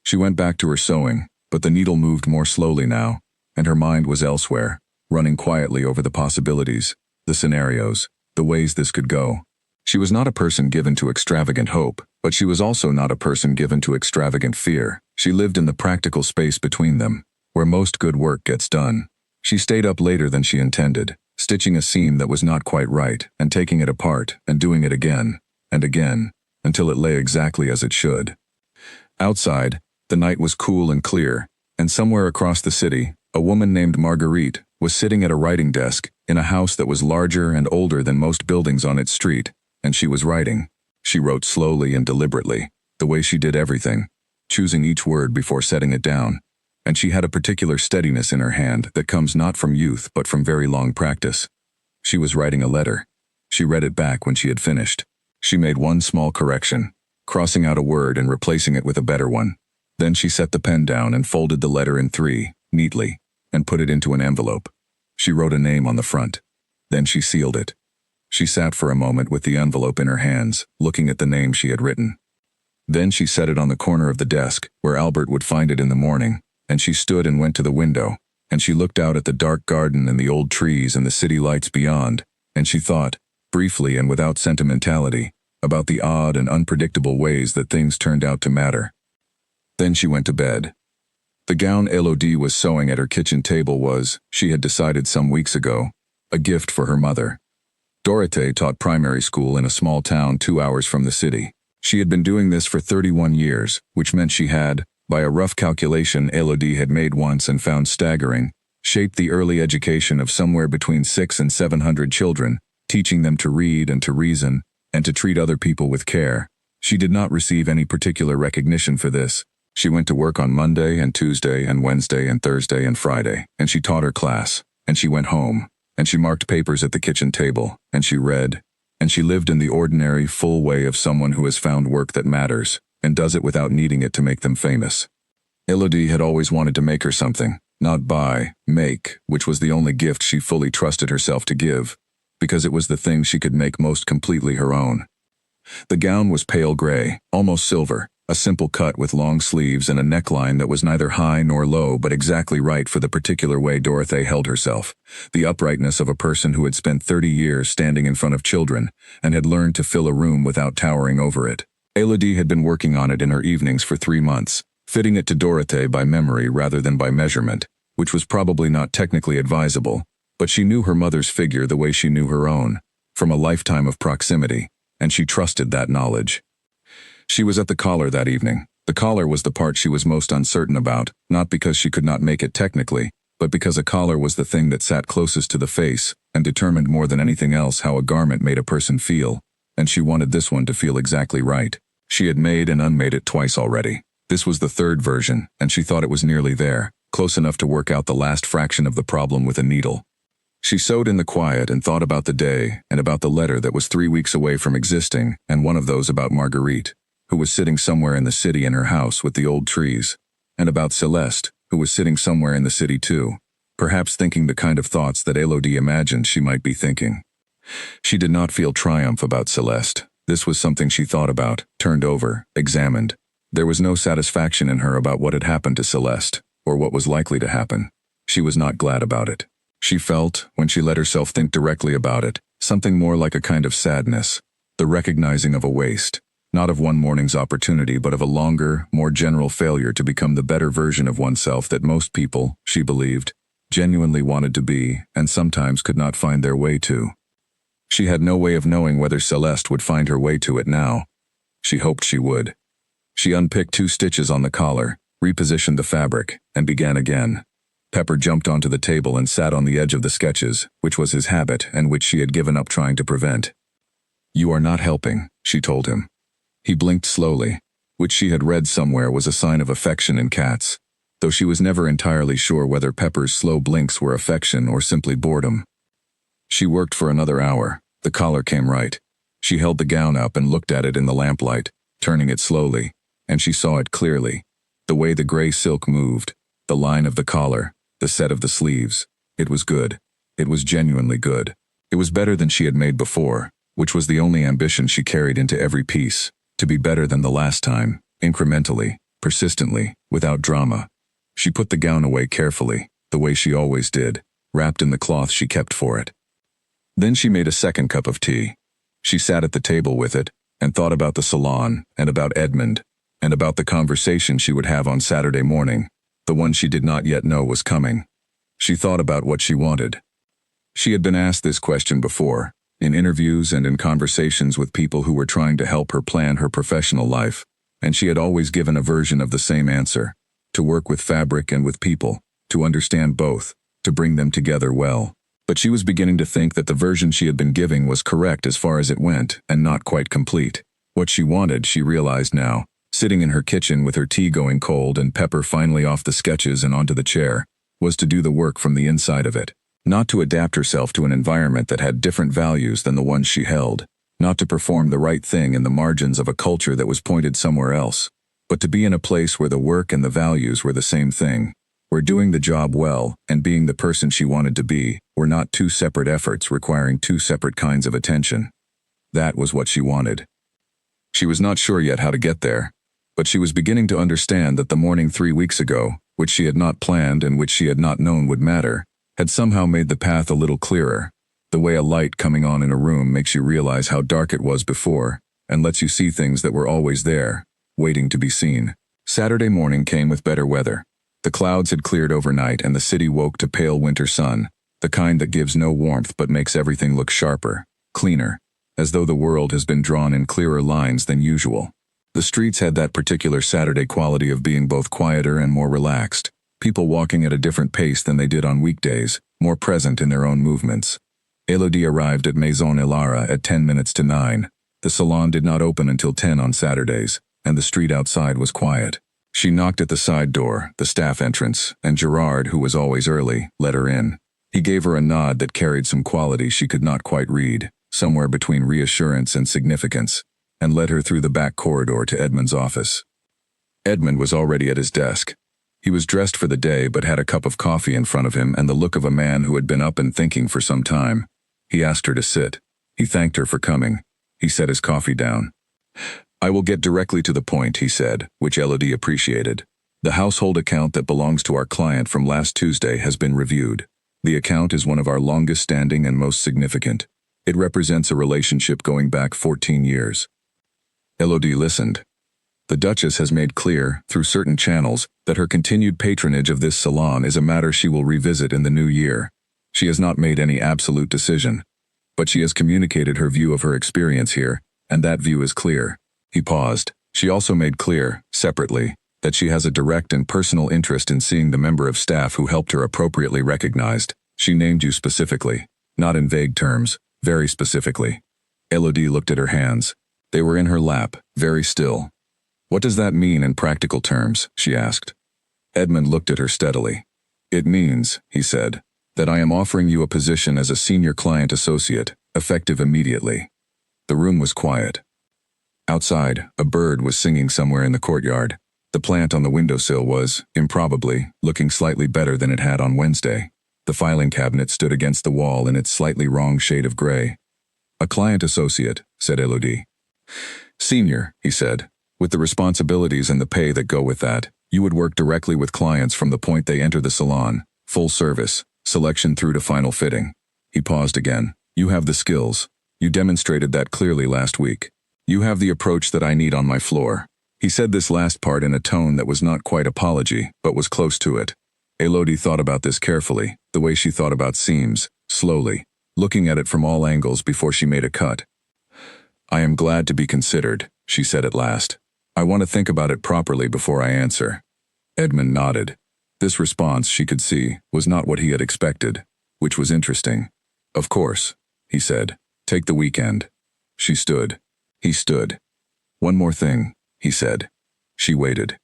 She went back to her sewing, but the needle moved more slowly now, and her mind was elsewhere, running quietly over the possibilities, the scenarios, the ways this could go. She was not a person given to extravagant hope, but she was also not a person given to extravagant fear. She lived in the practical space between them, where most good work gets done. She stayed up later than she intended, stitching a seam that was not quite right, and taking it apart, and doing it again, and again, until it lay exactly as it should. Outside, the night was cool and clear, and somewhere across the city, a woman named Marguerite was sitting at a writing desk in a house that was larger and older than most buildings on its street, and she was writing. She wrote slowly and deliberately, the way she did everything, choosing each word before setting it down, and she had a particular steadiness in her hand that comes not from youth but from very long practice. She was writing a letter. She read it back when she had finished. She made one small correction, crossing out a word and replacing it with a better one. Then she set the pen down and folded the letter in 3, neatly, and put it into an envelope. She wrote a name on the front. Then she sealed it. She sat for a moment with the envelope in her hands, looking at the name she had written. Then she set it on the corner of the desk, where Albert would find it in the morning, and she stood and went to the window, and she looked out at the dark garden and the old trees and the city lights beyond, and she thought, briefly and without sentimentality, about the odd and unpredictable ways that things turned out to matter. Then she went to bed. The gown Elodie was sewing at her kitchen table was, she had decided some weeks ago, a gift for her mother. Dorothée taught primary school in a small town 2 hours from the city. She had been doing this for 31 years, which meant she had, by a rough calculation Elodie had made once and found staggering, shaped the early education of somewhere between 600 and 700 children, teaching them to read and to reason, and to treat other people with care. She did not receive any particular recognition for this. She went to work on Monday and Tuesday and Wednesday and Thursday and Friday, and she taught her class, and she went home, and she marked papers at the kitchen table, and she read, and she lived in the ordinary, full way of someone who has found work that matters, and does it without needing it to make them famous. Elodie had always wanted to make her something, not buy, make, which was the only gift she fully trusted herself to give, because it was the thing she could make most completely her own. The gown was pale gray, almost silver, a simple cut with long sleeves and a neckline that was neither high nor low but exactly right for the particular way Dorothée held herself, the uprightness of a person who had spent 30 years standing in front of children and had learned to fill a room without towering over it. Elodie had been working on it in her evenings for 3 months, fitting it to Dorothée by memory rather than by measurement, which was probably not technically advisable, but she knew her mother's figure the way she knew her own, from a lifetime of proximity, and she trusted that knowledge. She was at the collar that evening. The collar was the part she was most uncertain about, not because she could not make it technically, but because a collar was the thing that sat closest to the face and determined more than anything else how a garment made a person feel, and she wanted this one to feel exactly right. She had made and unmade it twice already. This was the third version, and she thought it was nearly there, close enough to work out the last fraction of the problem with a needle. She sewed in the quiet and thought about the day and about the letter that was 3 weeks away from existing, and one of those about Marguerite, who was sitting somewhere in the city in her house with the old trees, and about Celeste, who was sitting somewhere in the city too, perhaps thinking the kind of thoughts that Elodie imagined she might be thinking. She did not feel triumph about Celeste. This was something she thought about, turned over, examined. There was no satisfaction in her about what had happened to Celeste, or what was likely to happen. She was not glad about it. She felt, when she let herself think directly about it, something more like a kind of sadness, the recognizing of a waste, not of one morning's opportunity but of a longer, more general failure to become the better version of oneself that most people, she believed, genuinely wanted to be and sometimes could not find their way to. She had no way of knowing whether Celeste would find her way to it now. She hoped she would. She unpicked 2 stitches on the collar, repositioned the fabric, and began again. Pepper jumped onto the table and sat on the edge of the sketches, which was his habit and which she had given up trying to prevent. "You are not helping," she told him. He blinked slowly, which she had read somewhere was a sign of affection in cats, though she was never entirely sure whether Pepper's slow blinks were affection or simply boredom. She worked for another hour. The collar came right. She held the gown up and looked at it in the lamplight, turning it slowly, and she saw it clearly. The way the gray silk moved, the line of the collar, the set of the sleeves. It was good. It was genuinely good. It was better than she had made before, which was the only ambition she carried into every piece, to be better than the last time, incrementally, persistently, without drama. She put the gown away carefully, the way she always did, wrapped in the cloth she kept for it. Then she made a second cup of tea. She sat at the table with it, and thought about the Salon, and about Edmund, and about the conversation she would have on Saturday morning, the one she did not yet know was coming. She thought about what she wanted. She had been asked this question before, in interviews and in conversations with people who were trying to help her plan her professional life, and she had always given a version of the same answer: to work with fabric and with people, to understand both, to bring them together well. But she was beginning to think that the version she had been giving was correct as far as it went, and not quite complete. What she wanted, she realized now, sitting in her kitchen with her tea going cold and Pepper finally off the sketches and onto the chair, was to do the work from the inside of it. Not to adapt herself to an environment that had different values than the ones she held, not to perform the right thing in the margins of a culture that was pointed somewhere else, but to be in a place where the work and the values were the same thing, where doing the job well and being the person she wanted to be were not 2 separate efforts requiring 2 separate kinds of attention. That was what she wanted. She was not sure yet how to get there, but she was beginning to understand that the morning 3 weeks ago, which she had not planned and which she had not known would matter, had somehow made the path a little clearer, the way a light coming on in a room makes you realize how dark it was before, and lets you see things that were always there, waiting to be seen. Saturday morning came with better weather. The clouds had cleared overnight and the city woke to pale winter sun, the kind that gives no warmth but makes everything look sharper, cleaner, as though the world has been drawn in clearer lines than usual. The streets had that particular Saturday quality of being both quieter and more relaxed, people walking at a different pace than they did on weekdays, more present in their own movements. Elodie arrived at Maison Ilara at 10 minutes to 9. The salon did not open until 10 on Saturdays, and the street outside was quiet. She knocked at the side door, the staff entrance, and Gerard, who was always early, let her in. He gave her a nod that carried some quality she could not quite read, somewhere between reassurance and significance, and led her through the back corridor to Edmund's office. Edmund was already at his desk. He was dressed for the day but had a cup of coffee in front of him and the look of a man who had been up and thinking for some time. He asked her to sit. He thanked her for coming. He set his coffee down. "I will get directly to the point," he said, which Elodie appreciated. "The household account that belongs to our client from last Tuesday has been reviewed. The account is one of our longest standing and most significant. It represents a relationship going back 14 years. Elodie listened. "The Duchess has made clear, through certain channels, that her continued patronage of this salon is a matter she will revisit in the new year. She has not made any absolute decision, but she has communicated her view of her experience here, and that view is clear." He paused. "She also made clear, separately, that she has a direct and personal interest in seeing the member of staff who helped her appropriately recognized. She named you specifically, not in vague terms, very specifically." Elodie looked at her hands. They were in her lap, very still. "What does that mean in practical terms?" she asked. Edmund looked at her steadily. "It means," he said, "that I am offering you a position as a senior client associate, effective immediately." The room was quiet. Outside, a bird was singing somewhere in the courtyard. The plant on the windowsill was, improbably, looking slightly better than it had on Wednesday. The filing cabinet stood against the wall in its slightly wrong shade of gray. "A client associate," said Elodie. "Senior," he said, "with the responsibilities and the pay that go with that. You would work directly with clients from the point they enter the salon, full service, selection through to final fitting." He paused again. "You have the skills. You demonstrated that clearly last week. You have the approach that I need on my floor." He said this last part in a tone that was not quite apology, but was close to it. Elodie thought about this carefully, the way she thought about seams, slowly, looking at it from all angles before she made a cut. "I am glad to be considered," she said at last. "I want to think about it properly before I answer." Edmund nodded. This response, she could see, was not what he had expected, which was interesting. "Of course," he said. "Take the weekend." She stood. He stood. "One more thing," he said. She waited.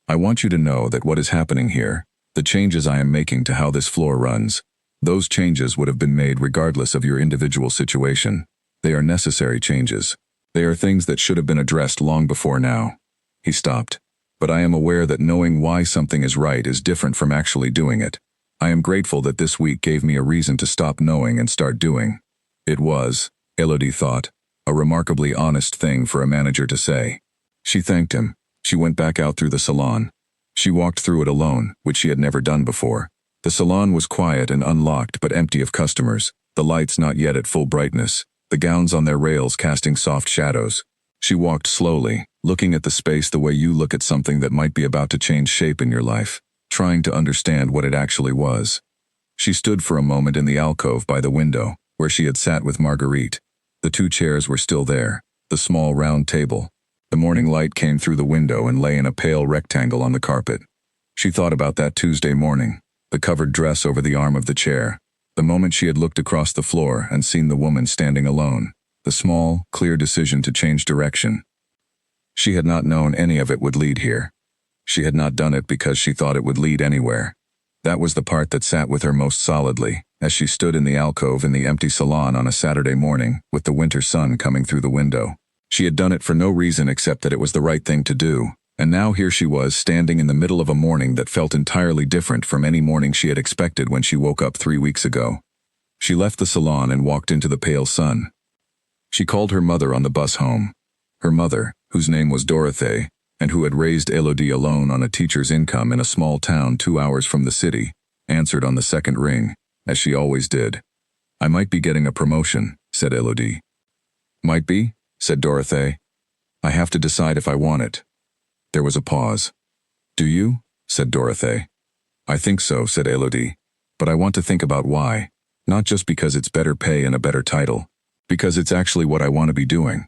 "I want you to know that what is happening here, the changes I am making to how this floor runs, those changes would have been made regardless of your individual situation. They are necessary changes. They are things that should have been addressed long before now." He stopped. "But I am aware that knowing why something is right is different from actually doing it. I am grateful that this week gave me a reason to stop knowing and start doing." It was, Elodie thought, a remarkably honest thing for a manager to say. She thanked him. She went back out through the salon. She walked through it alone, which she had never done before. The salon was quiet and unlocked but empty of customers, the lights not yet at full brightness, the gowns on their rails casting soft shadows. She walked slowly, looking at the space the way you look at something that might be about to change shape in your life, trying to understand what it actually was. She stood for a moment in the alcove by the window, where she had sat with Marguerite. The two chairs were still there, the small round table. The morning light came through the window and lay in a pale rectangle on the carpet. She thought about that Tuesday morning, the covered dress over the arm of the chair, the moment she had looked across the floor and seen the woman standing alone, the small, clear decision to change direction. She had not known any of it would lead here. She had not done it because she thought it would lead anywhere. That was the part that sat with her most solidly, as she stood in the alcove in the empty salon on a Saturday morning, with the winter sun coming through the window. She had done it for no reason except that it was the right thing to do, and now here she was standing in the middle of a morning that felt entirely different from any morning she had expected when she woke up 3 weeks ago. She left the salon and walked into the pale sun. She called her mother on the bus home. Her mother, whose name was Dorothée, and who had raised Elodie alone on a teacher's income in a small town 2 hours from the city, answered on the second ring, as she always did. "I might be getting a promotion," said Elodie. "Might be?" said Dorothée. "I have to decide if I want it." There was a pause. "Do you?" said Dorothée. I think so, said Elodie. But I want to think about why. Not just because it's better pay and a better title. Because it's actually what I want to be doing.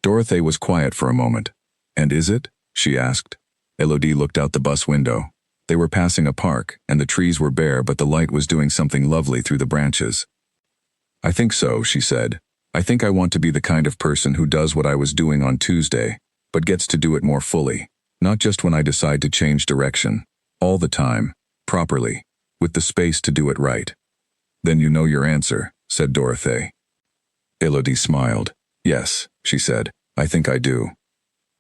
Dorothée was quiet for a moment. And is it? She asked. Elodie looked out the bus window. They were passing a park, and the trees were bare, but the light was doing something lovely through the branches. I think so, she said. I think I want to be the kind of person who does what I was doing on Tuesday, but gets to do it more fully. Not just when I decide to change direction. All the time. Properly. With the space to do it right. Then you know your answer, said Dorothée. Elodie smiled. Yes, she said, I think I do.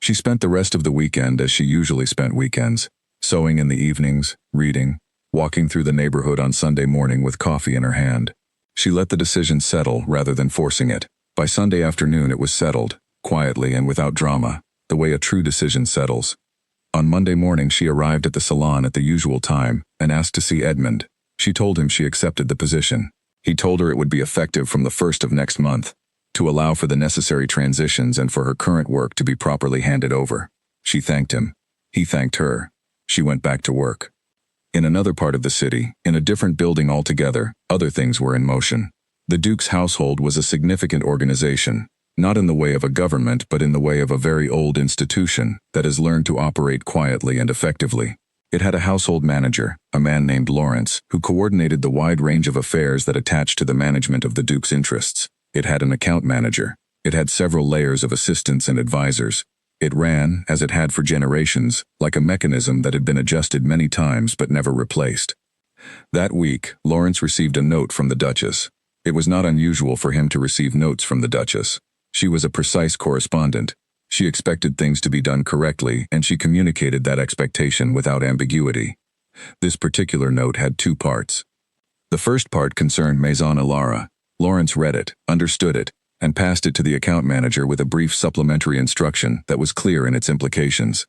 She spent the rest of the weekend as she usually spent weekends, sewing in the evenings, reading, walking through the neighborhood on Sunday morning with coffee in her hand. She let the decision settle rather than forcing it. By Sunday afternoon it was settled, quietly and without drama, the way a true decision settles. On Monday morning she arrived at the Salon at the usual time and asked to see Edmund. She told him she accepted the position. He told her it would be effective from the 1st of next month, to allow for the necessary transitions and for her current work to be properly handed over. She thanked him. He thanked her. She went back to work. In another part of the city, in a different building altogether, other things were in motion. The Duke's household was a significant organization, not in the way of a government but in the way of a very old institution that has learned to operate quietly and effectively. It had a household manager, a man named Lawrence, who coordinated the wide range of affairs that attached to the management of the Duke's interests. It had an account manager. It had several layers of assistants and advisors. It ran, as it had for generations, like a mechanism that had been adjusted many times but never replaced. That week, Lawrence received a note from the Duchess. It was not unusual for him to receive notes from the Duchess. She was a precise correspondent. She expected things to be done correctly, and she communicated that expectation without ambiguity. This particular note had 2 parts. The first part concerned Maison Ilara. Lawrence read it, understood it, and passed it to the account manager with a brief supplementary instruction that was clear in its implications.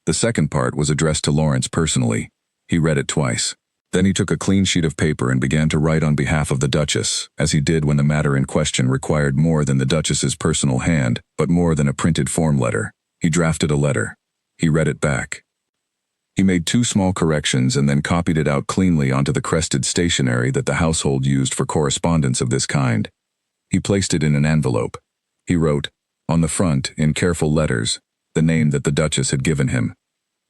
The second part was addressed to Lawrence personally. He read it twice. Then he took a clean sheet of paper and began to write on behalf of the Duchess, as he did when the matter in question required more than the Duchess's personal hand, but more than a printed form letter. He drafted a letter. He read it back. He made 2 small corrections and then copied it out cleanly onto the crested stationery that the household used for correspondence of this kind. He placed it in an envelope. He wrote, on the front, in careful letters, the name that the Duchess had given him.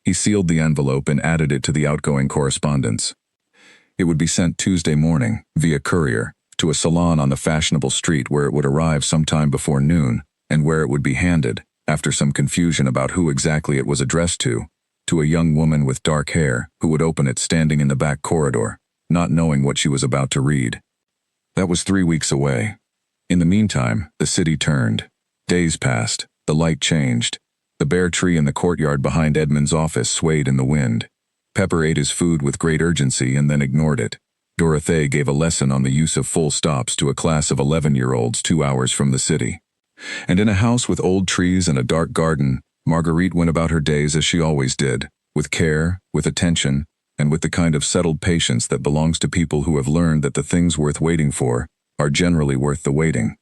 He sealed the envelope and added it to the outgoing correspondence. It would be sent Tuesday morning, via courier, to a salon on the fashionable street where it would arrive sometime before noon, and where it would be handed, after some confusion about who exactly it was addressed to a young woman with dark hair who would open it standing in the back corridor, not knowing what she was about to read. That was 3 weeks away. In the meantime, the city turned. Days passed. The light changed. The bare tree in the courtyard behind Edmund's office swayed in the wind. Pepper ate his food with great urgency and then ignored it. Dorothée gave a lesson on the use of full stops to a class of 11-year-olds 2 hours from the city. And in a house with old trees and a dark garden, Marguerite went about her days as she always did, with care, with attention, and with the kind of settled patience that belongs to people who have learned that the things worth waiting for are generally worth the waiting.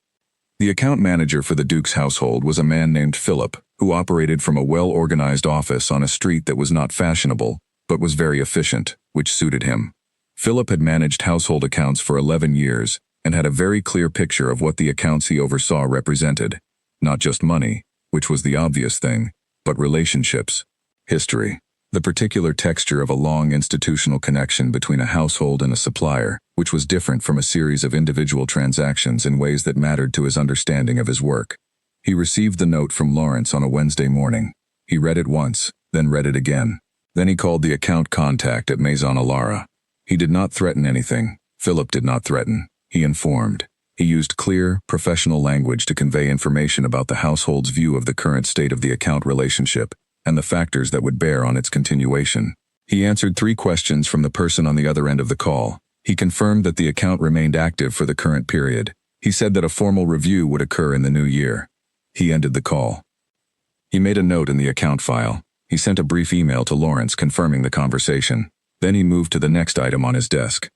The account manager for the Duke's household was a man named Philip, who operated from a well-organized office on a street that was not fashionable, but was very efficient, which suited him. Philip had managed household accounts for 11 years and had a very clear picture of what the accounts he oversaw represented. Not just money, which was the obvious thing, but relationships, history, the particular texture of a long institutional connection between a household and a supplier, which was different from a series of individual transactions in ways that mattered to his understanding of his work. He received the note from Lawrence on a Wednesday morning. He read it once, then read it again. Then he called the account contact at Maison Ilara. He did not threaten anything. Philip did not threaten. He informed. He used clear, professional language to convey information about the household's view of the current state of the account relationship and the factors that would bear on its continuation. He answered 3 questions from the person on the other end of the call. He confirmed that the account remained active for the current period. He said that a formal review would occur in the new year. He ended the call. He made a note in the account file. He sent a brief email to Lawrence confirming the conversation. Then he moved to the next item on his desk.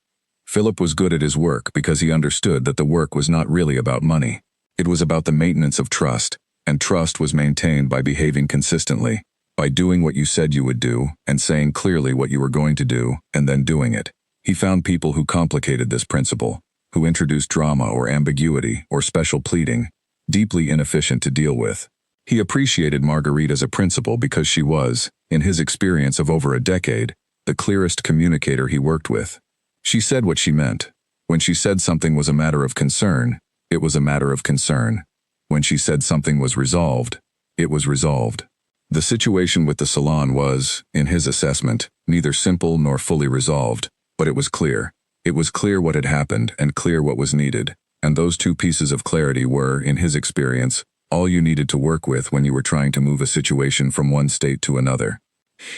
Philip was good at his work because he understood that the work was not really about money. It was about the maintenance of trust, and trust was maintained by behaving consistently. By doing what you said you would do, and saying clearly what you were going to do, and then doing it. He found people who complicated this principle, who introduced drama or ambiguity or special pleading, deeply inefficient to deal with. He appreciated Marguerite as a principal because she was, in his experience of over a decade, the clearest communicator he worked with. She said what she meant. When she said something was a matter of concern, it was a matter of concern. When she said something was resolved, it was resolved. The situation with the salon was, in his assessment, neither simple nor fully resolved, but it was clear. It was clear what had happened and clear what was needed, and those two pieces of clarity were, in his experience, all you needed to work with when you were trying to move a situation from one state to another.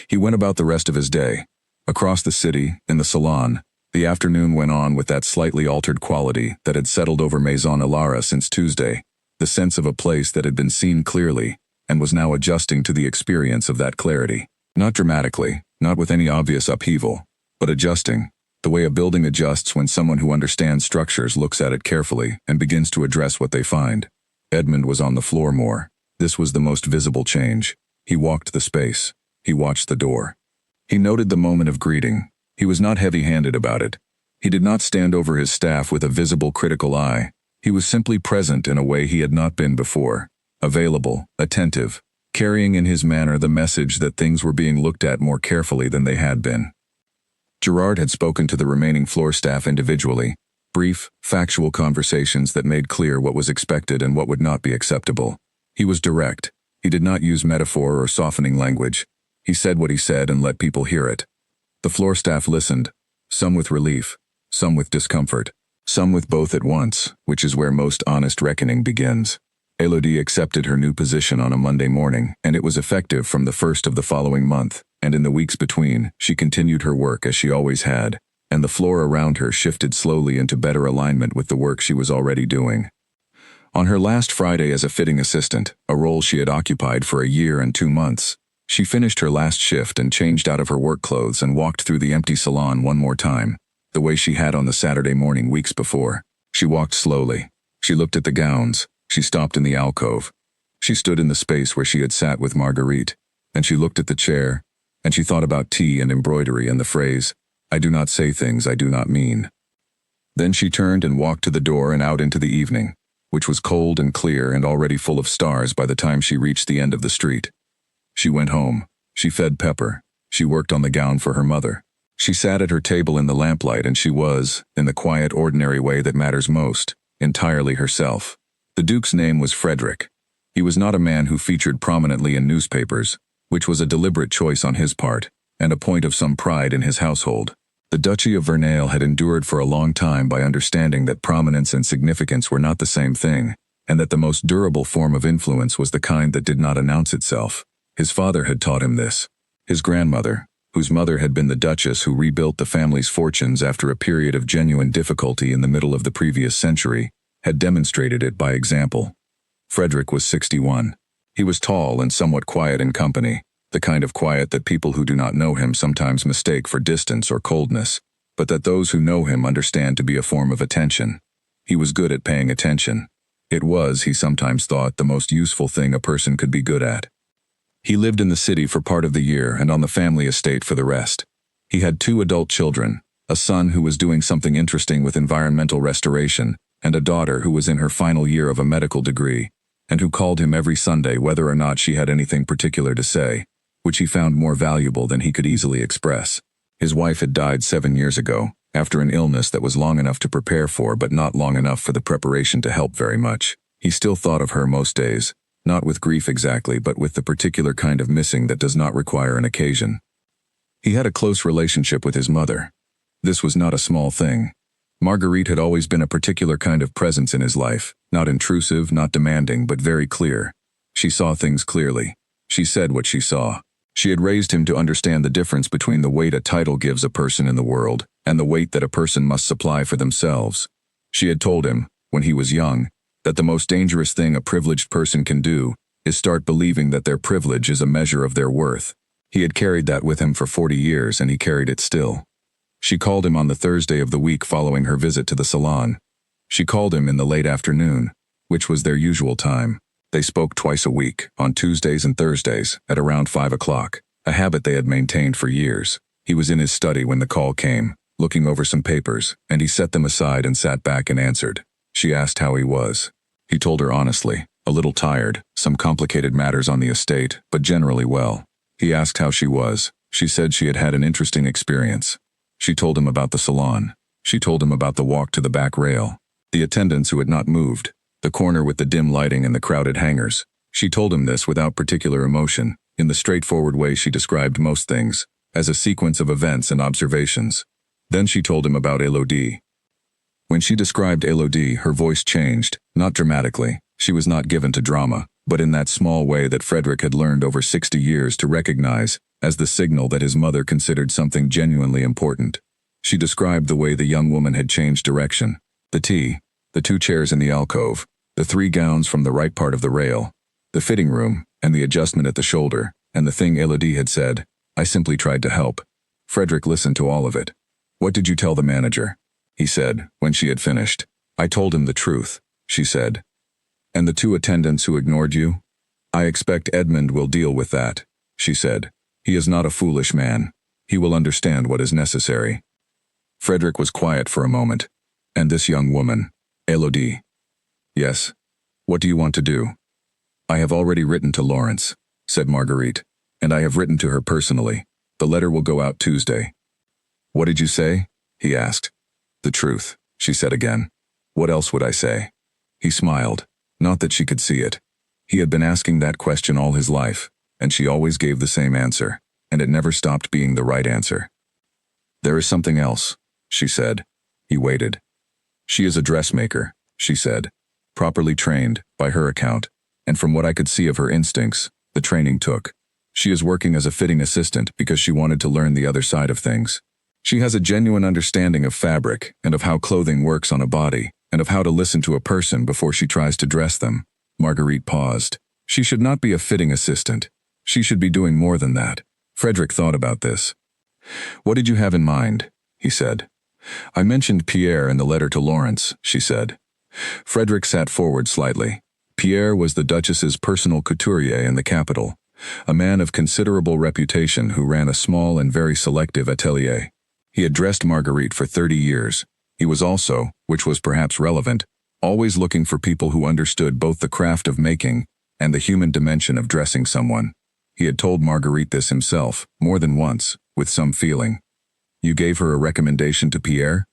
He went about the rest of his day. Across the city, in the salon, the afternoon went on with that slightly altered quality that had settled over Maison Ilara since Tuesday, the sense of a place that had been seen clearly, and was now adjusting to the experience of that clarity. Not dramatically, not with any obvious upheaval, but adjusting, the way a building adjusts when someone who understands structures looks at it carefully and begins to address what they find. Edmund was on the floor more. This was the most visible change. He walked the space. He watched the door. He noted the moment of greeting. He was not heavy-handed about it. He did not stand over his staff with a visible critical eye. He was simply present in a way he had not been before. Available, attentive, carrying in his manner the message that things were being looked at more carefully than they had been. Gerard had spoken to the remaining floor staff individually, brief, factual conversations that made clear what was expected and what would not be acceptable. He was direct. He did not use metaphor or softening language. He said what he said and let people hear it. The floor staff listened, some with relief, some with discomfort, some with both at once, which is where most honest reckoning begins. Elodie accepted her new position on a Monday morning, and it was effective from the first of the following month, and in the weeks between, she continued her work as she always had, and the floor around her shifted slowly into better alignment with the work she was already doing. On her last Friday as a fitting assistant, a role she had occupied for a year and 2 months, she finished her last shift and changed out of her work clothes and walked through the empty salon one more time, the way she had on the Saturday morning weeks before. She walked slowly. She looked at the gowns. She stopped in the alcove. She stood in the space where she had sat with Marguerite, and she looked at the chair, and she thought about tea and embroidery and the phrase, "I do not say things I do not mean." Then she turned and walked to the door and out into the evening, which was cold and clear and already full of stars by the time she reached the end of the street. She went home. She fed Pepper. She worked on the gown for her mother. She sat at her table in the lamplight and she was, in the quiet, ordinary way that matters most, entirely herself. The Duke's name was Frederick. He was not a man who featured prominently in newspapers, which was a deliberate choice on his part, and a point of some pride in his household. The Duchy of Verneuil had endured for a long time by understanding that prominence and significance were not the same thing, and that the most durable form of influence was the kind that did not announce itself. His father had taught him this. His grandmother, whose mother had been the Duchess who rebuilt the family's fortunes after a period of genuine difficulty in the middle of the previous century, had demonstrated it by example. Frederick was 61. He was tall and somewhat quiet in company, the kind of quiet that people who do not know him sometimes mistake for distance or coldness, but that those who know him understand to be a form of attention. He was good at paying attention. It was, he sometimes thought, the most useful thing a person could be good at. He lived in the city for part of the year and on the family estate for the rest. He had 2 adult children, a son who was doing something interesting with environmental restoration, and a daughter who was in her final year of a medical degree, and who called him every Sunday whether or not she had anything particular to say, which he found more valuable than he could easily express. His wife had died 7 years ago, after an illness that was long enough to prepare for but not long enough for the preparation to help very much. He still thought of her most days, not with grief exactly, but with the particular kind of missing that does not require an occasion. He had a close relationship with his mother. This was not a small thing. Marguerite had always been a particular kind of presence in his life, not intrusive, not demanding, but very clear. She saw things clearly. She said what she saw. She had raised him to understand the difference between the weight a title gives a person in the world and the weight that a person must supply for themselves. She had told him, when he was young, that the most dangerous thing a privileged person can do is start believing that their privilege is a measure of their worth. He had carried that with him for 40 years and he carried it still. She called him on the Thursday of the week following her visit to the Salon. She called him in the late afternoon, which was their usual time. They spoke twice a week, on Tuesdays and Thursdays, at around 5 o'clock, a habit they had maintained for years. He was in his study when the call came, looking over some papers, and he set them aside and sat back and answered. She asked how he was. He told her honestly, a little tired, some complicated matters on the estate, but generally well. He asked how she was. She said she had had an interesting experience. She told him about the salon. She told him about the walk to the back rail, the attendants who had not moved, the corner with the dim lighting and the crowded hangars. She told him this without particular emotion, in the straightforward way she described most things, as a sequence of events and observations. Then she told him about Elodie. When she described Elodie, her voice changed, not dramatically. She was not given to drama, but in that small way that Frederick had learned over 60 years to recognize as the signal that his mother considered something genuinely important. She described the way the young woman had changed direction, the tea, the 2 chairs in the alcove, the 3 gowns from the right part of the rail, the fitting room, and the adjustment at the shoulder, and the thing Elodie had said, "I simply tried to help." Frederick listened to all of it. "What did you tell the manager?" he said, when she had finished. "I told him the truth," she said. "And the 2 attendants who ignored you?" "I expect Edmund will deal with that," she said. "He is not a foolish man. He will understand what is necessary." Frederick was quiet for a moment. "And this young woman, Elodie?" "Yes. What do you want to do?" "I have already written to Lawrence," said Marguerite, "and I have written to her personally. The letter will go out Tuesday." "What did you say?" he asked. "The truth," she said again. "What else would I say?" He smiled, not that she could see it. He had been asking that question all his life, and she always gave the same answer, and it never stopped being the right answer. "There is something else," she said. He waited. "She is a dressmaker," she said. "Properly trained, by her account, and from what I could see of her instincts, the training took. She is working as a fitting assistant because she wanted to learn the other side of things. She has a genuine understanding of fabric and of how clothing works on a body, and of how to listen to a person before she tries to dress them." Marguerite paused. She should not be a fitting assistant. She should be doing more than that. Frederick thought about this. "What did you have in mind?" he said. "I mentioned Pierre in the letter to Lawrence," she said. Frederick sat forward slightly. Pierre was the Duchess's personal couturier in the capital, a man of considerable reputation who ran a small and very selective atelier. He had dressed Marguerite for 30 years. He was also, which was perhaps relevant, always looking for people who understood both the craft of making and the human dimension of dressing someone. He had told Marguerite this himself, more than once, with some feeling. "You gave her a recommendation to Pierre?"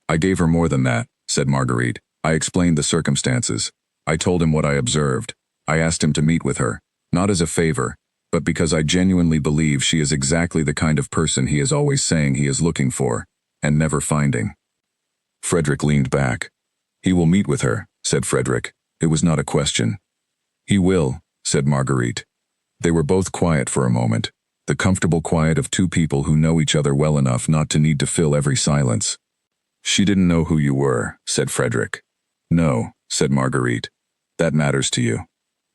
"I gave her more than that," said Marguerite. "I explained the circumstances. I told him what I observed. I asked him to meet with her, not as a favor, but because I genuinely believe she is exactly the kind of person he is always saying he is looking for, and never finding." Frederick leaned back. "He will meet with her," said Frederick. It was not a question. "He will," said Marguerite. They were both quiet for a moment, the comfortable quiet of 2 people who know each other well enough not to need to fill every silence. "She didn't know who you were," said Frederick. "No," said Marguerite. "That matters to you."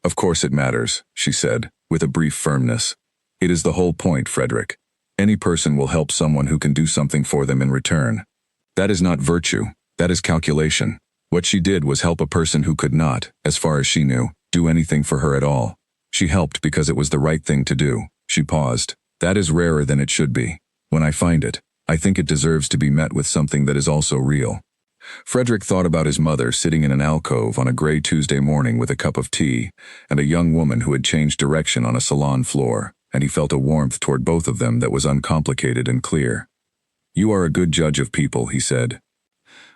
"Of course it matters," she said, with a brief firmness. "It is the whole point, Frederick. Any person will help someone who can do something for them in return. That is not virtue, that is calculation. What she did was help a person who could not, as far as she knew, do anything for her at all. She helped because it was the right thing to do." She paused. "That is rarer than it should be. When I find it, I think it deserves to be met with something that is also real." Frederick thought about his mother sitting in an alcove on a gray Tuesday morning with a cup of tea, and a young woman who had changed direction on a salon floor, and he felt a warmth toward both of them that was uncomplicated and clear. "You are a good judge of people," he said.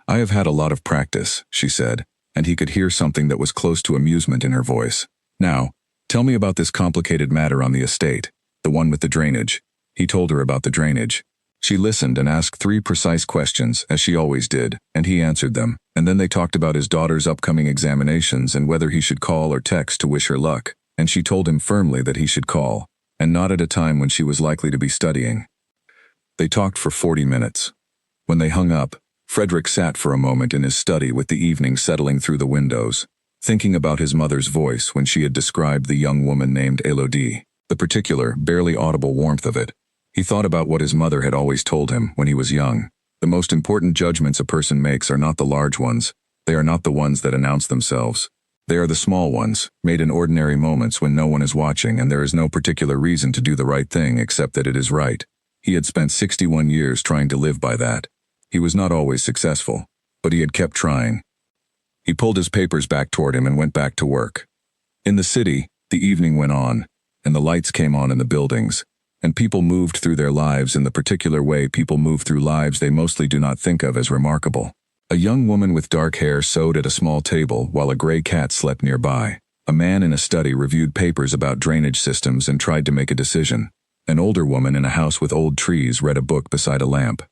"I have had a lot of practice," she said, and he could hear something that was close to amusement in her voice. "Now, tell me about this complicated matter on the estate, the one with the drainage." He told her about the drainage. She listened and asked 3 precise questions, as she always did, and he answered them, and then they talked about his daughter's upcoming examinations and whether he should call or text to wish her luck, and she told him firmly that he should call, and not at a time when she was likely to be studying. They talked for 40 minutes. When they hung up, Frederick sat for a moment in his study with the evening settling through the windows, thinking about his mother's voice when she had described the young woman named Elodie, the particular, barely audible warmth of it. He thought about what his mother had always told him when he was young. The most important judgments a person makes are not the large ones. They are not the ones that announce themselves. They are the small ones, made in ordinary moments when no one is watching and there is no particular reason to do the right thing except that it is right. He had spent 61 years trying to live by that. He was not always successful, but he had kept trying. He pulled his papers back toward him and went back to work. In the city, the evening went on, and the lights came on in the buildings, and people moved through their lives in the particular way people move through lives they mostly do not think of as remarkable. A young woman with dark hair sewed at a small table while a gray cat slept nearby. A man in a study reviewed papers about drainage systems and tried to make a decision. An older woman in a house with old trees read a book beside a lamp.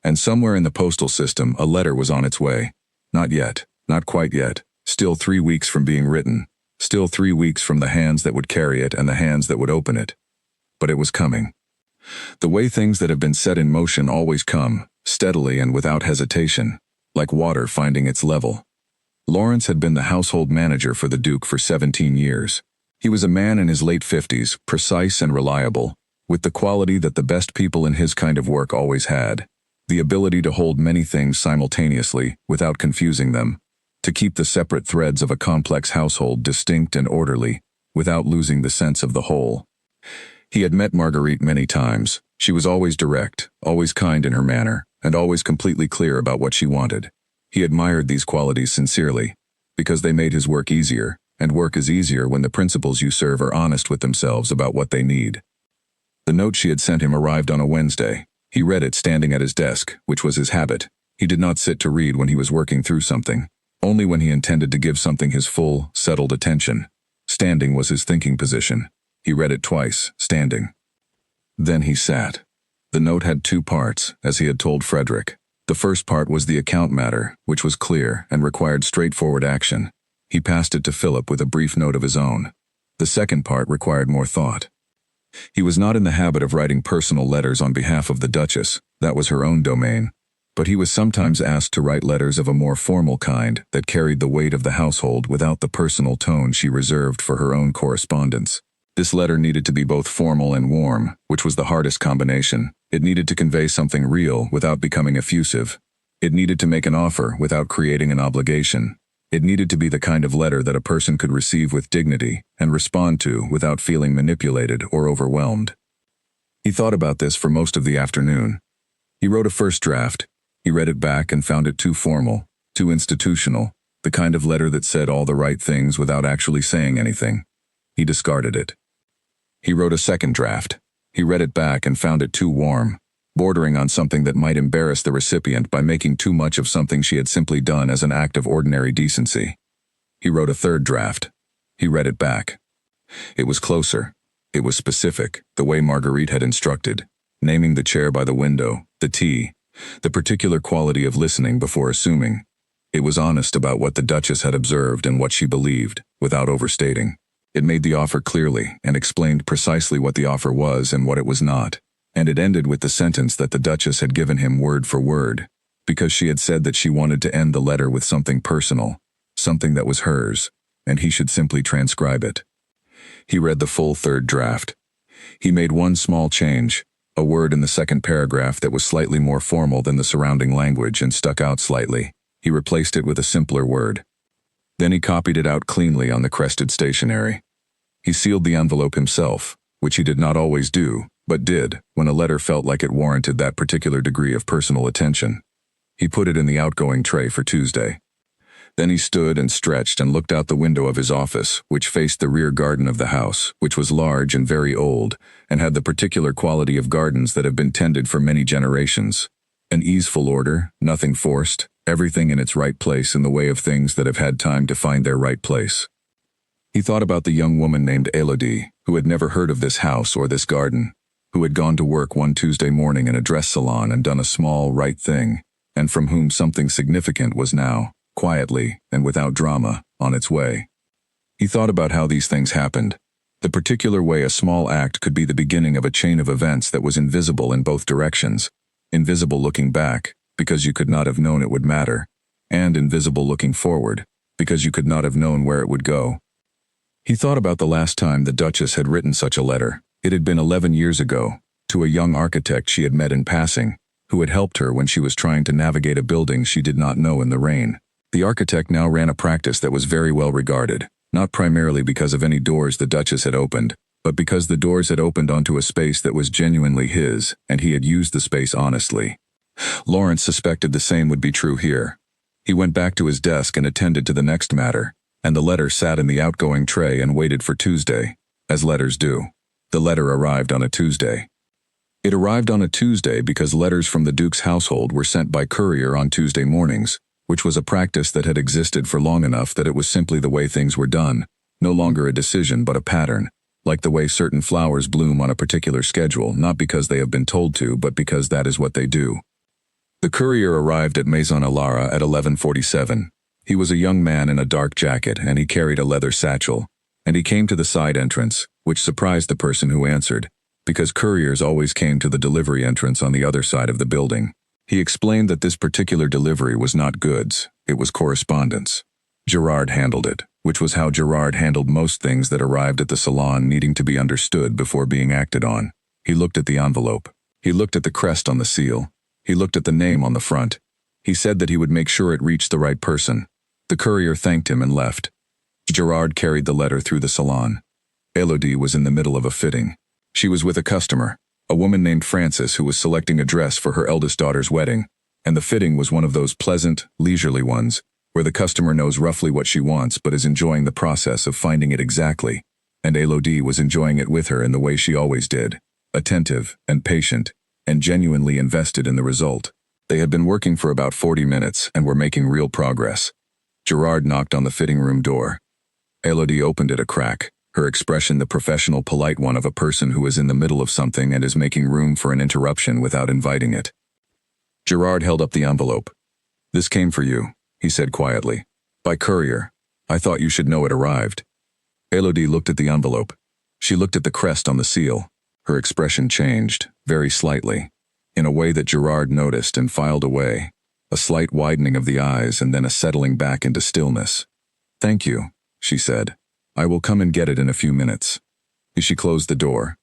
And somewhere in the postal system, a letter was on its way. Not yet, not quite yet, still 3 weeks from being written, still 3 weeks from the hands that would carry it and the hands that would open it. But it was coming. The way things that have been set in motion always come, steadily and without hesitation, like water finding its level. Lawrence had been the household manager for the Duke for 17 years. He was a man in his late 50s, precise and reliable, with the quality that the best people in his kind of work always had, the ability to hold many things simultaneously without confusing them, to keep the separate threads of a complex household distinct and orderly, without losing the sense of the whole. He had met Marguerite many times. She was always direct, always kind in her manner, and always completely clear about what she wanted. He admired these qualities sincerely, because they made his work easier, and work is easier when the principals you serve are honest with themselves about what they need. The note she had sent him arrived on a Wednesday. He read it standing at his desk, which was his habit. He did not sit to read when he was working through something, only when he intended to give something his full, settled attention. Standing was his thinking position. He read it twice, standing. Then he sat. The note had 2 parts, as he had told Frederick. The first part was the account matter, which was clear and required straightforward action. He passed it to Philip with a brief note of his own. The second part required more thought. He was not in the habit of writing personal letters on behalf of the Duchess. That was her own domain. But he was sometimes asked to write letters of a more formal kind that carried the weight of the household without the personal tone she reserved for her own correspondence. This letter needed to be both formal and warm, which was the hardest combination. It needed to convey something real without becoming effusive. It needed to make an offer without creating an obligation. It needed to be the kind of letter that a person could receive with dignity and respond to without feeling manipulated or overwhelmed. He thought about this for most of the afternoon. He wrote a first draft. He read it back and found it too formal, too institutional, the kind of letter that said all the right things without actually saying anything. He discarded it. He wrote a second draft. He read it back and found it too warm, bordering on something that might embarrass the recipient by making too much of something she had simply done as an act of ordinary decency. He wrote a third draft. He read it back. It was closer. It was specific, the way Marguerite had instructed, naming the chair by the window, the tea, the particular quality of listening before assuming. It was honest about what the Duchess had observed and what she believed, without overstating. It made the offer clearly and explained precisely what the offer was and what it was not. And it ended with the sentence that the Duchess had given him word for word, because she had said that she wanted to end the letter with something personal, something that was hers, and he should simply transcribe it. He read the full third draft. He made one small change, a word in the second paragraph that was slightly more formal than the surrounding language and stuck out slightly. He replaced it with a simpler word. Then he copied it out cleanly on the crested stationery. He sealed the envelope himself, which he did not always do, but did when a letter felt like it warranted that particular degree of personal attention. He put it in the outgoing tray for Tuesday. Then he stood and stretched and looked out the window of his office, which faced the rear garden of the house, which was large and very old, and had the particular quality of gardens that have been tended for many generations. An easeful order, nothing forced, everything in its right place in the way of things that have had time to find their right place. He thought about the young woman named Elodie, who had never heard of this house or this garden, who had gone to work one Tuesday morning in a dress salon and done a small, right thing, and from whom something significant was now, quietly and without drama, on its way. He thought about how these things happened, the particular way a small act could be the beginning of a chain of events that was invisible in both directions, invisible looking back, because you could not have known it would matter, and invisible looking forward, because you could not have known where it would go. He thought about the last time the Duchess had written such a letter. It had been 11 years ago, to a young architect she had met in passing, who had helped her when she was trying to navigate a building she did not know in the rain. The architect now ran a practice that was very well regarded, not primarily because of any doors the Duchess had opened, but because the doors had opened onto a space that was genuinely his, and he had used the space honestly. Lawrence suspected the same would be true here. He went back to his desk and attended to the next matter, and the letter sat in the outgoing tray and waited for Tuesday, as letters do. The letter arrived on a Tuesday. It arrived on a Tuesday because letters from the Duke's household were sent by courier on Tuesday mornings, which was a practice that had existed for long enough that it was simply the way things were done, no longer a decision but a pattern, like the way certain flowers bloom on a particular schedule, not because they have been told to, but because that is what they do. The courier arrived at Maison Alara at 11:47. He was a young man in a dark jacket, and he carried a leather satchel, and he came to the side entrance, which surprised the person who answered, because couriers always came to the delivery entrance on the other side of the building. He explained that this particular delivery was not goods, it was correspondence. Gerard handled it, which was how Gerard handled most things that arrived at the Salon needing to be understood before being acted on. He looked at the envelope. He looked at the crest on the seal. He looked at the name on the front. He said that he would make sure it reached the right person. The courier thanked him and left. Gerard carried the letter through the Salon. Elodie was in the middle of a fitting. She was with a customer, a woman named Frances who was selecting a dress for her eldest daughter's wedding, and the fitting was one of those pleasant, leisurely ones, where the customer knows roughly what she wants but is enjoying the process of finding it exactly, and Elodie was enjoying it with her in the way she always did, attentive and patient, and genuinely invested in the result. They had been working for about 40 minutes and were making real progress. Gerard knocked on the fitting room door. Elodie opened it a crack, her expression the professional, polite one of a person who is in the middle of something and is making room for an interruption without inviting it. Gerard held up the envelope. "This came for you," he said quietly. "By courier. I thought you should know it arrived." Elodie looked at the envelope. She looked at the crest on the seal. Her expression changed, very slightly, in a way that Gerard noticed and filed away, a slight widening of the eyes and then a settling back into stillness. "Thank you," she said. "I will come and get it in a few minutes." She closed the door.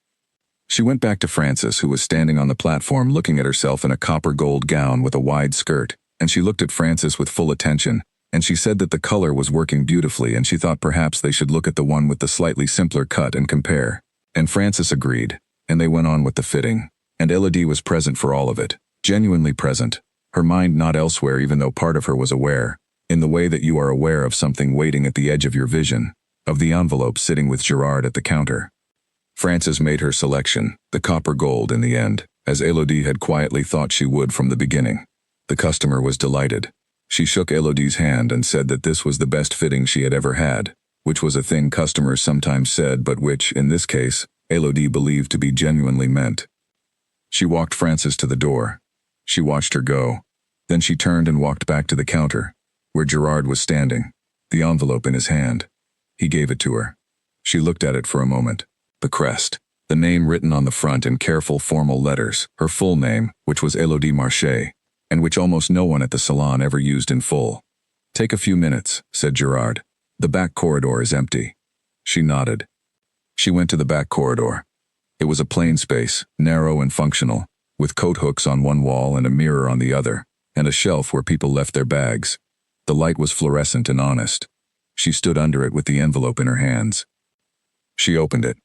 She went back to Frances, who was standing on the platform looking at herself in a copper gold gown with a wide skirt, and she looked at Frances with full attention, and she said that the color was working beautifully and she thought perhaps they should look at the one with the slightly simpler cut and compare. And Frances agreed, and they went on with the fitting, and Elodie was present for all of it, genuinely present, her mind not elsewhere even though part of her was aware, in the way that you are aware of something waiting at the edge of your vision, of the envelope sitting with Gerard at the counter. Frances made her selection, the copper gold in the end, as Elodie had quietly thought she would from the beginning. The customer was delighted. She shook Elodie's hand and said that this was the best fitting she had ever had, which was a thing customers sometimes said but which, in this case, Elodie believed to be genuinely meant. She walked Frances to the door. She watched her go. Then she turned and walked back to the counter, where Gerard was standing, the envelope in his hand. He gave it to her. She looked at it for a moment. The crest, the name written on the front in careful formal letters, her full name, which was Elodie Marché, and which almost no one at the Salon ever used in full. "Take a few minutes," said Gerard. "The back corridor is empty." She nodded. She went to the back corridor. It was a plain space, narrow and functional, with coat hooks on one wall and a mirror on the other, and a shelf where people left their bags. The light was fluorescent and honest. She stood under it with the envelope in her hands. She opened it.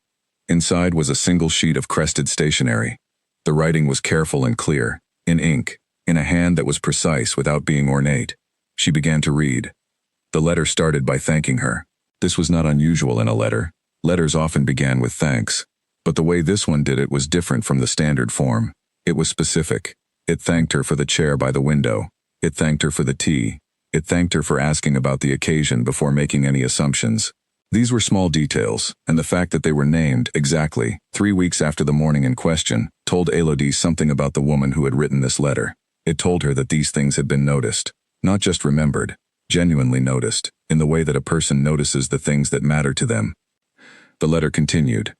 Inside was a single sheet of crested stationery. The writing was careful and clear, in ink, in a hand that was precise without being ornate. She began to read. The letter started by thanking her. This was not unusual in a letter. Letters often began with thanks. But the way this one did it was different from the standard form. It was specific. It thanked her for the chair by the window. It thanked her for the tea. It thanked her for asking about the occasion before making any assumptions. These were small details, and the fact that they were named, exactly, 3 weeks after the morning in question, told Elodie something about the woman who had written this letter. It told her that these things had been noticed, not just remembered, genuinely noticed, in the way that a person notices the things that matter to them. The letter continued.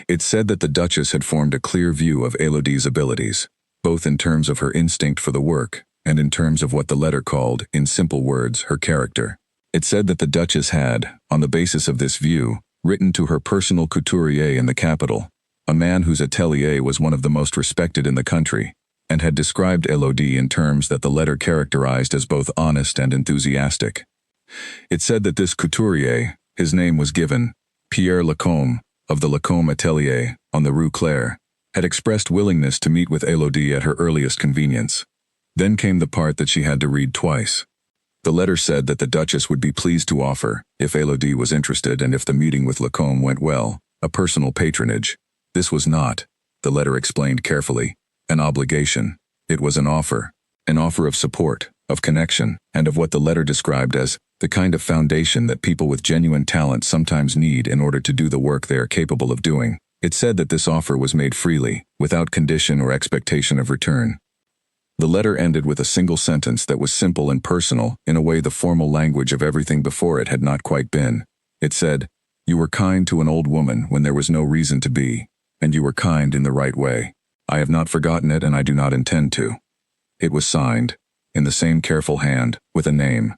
It said that the Duchess had formed a clear view of Elodie's abilities, both in terms of her instinct for the work, and in terms of what the letter called, in simple words, her character. It said that the Duchess had, on the basis of this view, written to her personal couturier in the capital, a man whose atelier was one of the most respected in the country, and had described Elodie in terms that the letter characterized as both honest and enthusiastic. It said that this couturier, his name was given, Pierre Lacombe, of the Lacombe Atelier on the Rue Claire, had expressed willingness to meet with Elodie at her earliest convenience. Then came the part that she had to read twice. The letter said that the Duchess would be pleased to offer, if Elodie was interested and if the meeting with Lacombe went well, a personal patronage. This was not, the letter explained carefully, an obligation. It was an offer of support, of connection, and of what the letter described as the kind of foundation that people with genuine talent sometimes need in order to do the work they are capable of doing. It said that this offer was made freely, without condition or expectation of return. The letter ended with a single sentence that was simple and personal, in a way the formal language of everything before it had not quite been. It said, "You were kind to an old woman when there was no reason to be, and you were kind in the right way. I have not forgotten it and I do not intend to." It was signed, in the same careful hand, with a name.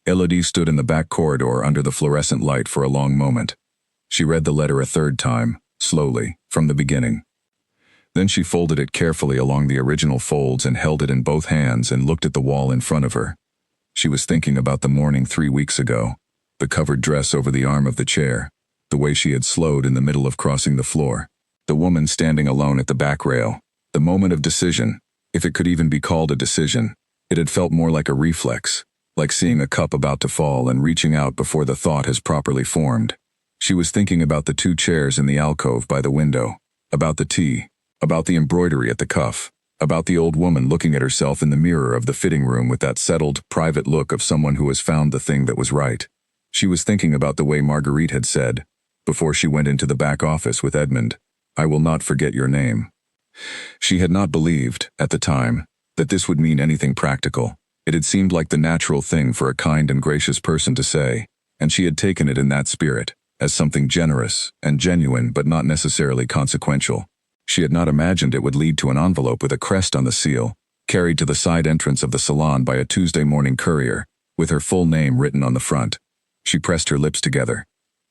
Elodie stood in the back corridor under the fluorescent light for a long moment. She read the letter a third time, slowly, from the beginning. Then she folded it carefully along the original folds and held it in both hands and looked at the wall in front of her. She was thinking about the morning 3 weeks ago, the covered dress over the arm of the chair, the way she had slowed in the middle of crossing the floor, the woman standing alone at the back rail, the moment of decision, if it could even be called a decision. It had felt more like a reflex, like seeing a cup about to fall and reaching out before the thought has properly formed. She was thinking about the 2 chairs in the alcove by the window, about the tea, about the embroidery at the cuff, about the old woman looking at herself in the mirror of the fitting room with that settled, private look of someone who has found the thing that was right. She was thinking about the way Marguerite had said, before she went into the back office with Edmund, "I will not forget your name." She had not believed, at the time, that this would mean anything practical. It had seemed like the natural thing for a kind and gracious person to say, and she had taken it in that spirit, as something generous and genuine but not necessarily consequential. She had not imagined it would lead to an envelope with a crest on the seal, carried to the side entrance of the salon by a Tuesday morning courier, with her full name written on the front. She pressed her lips together.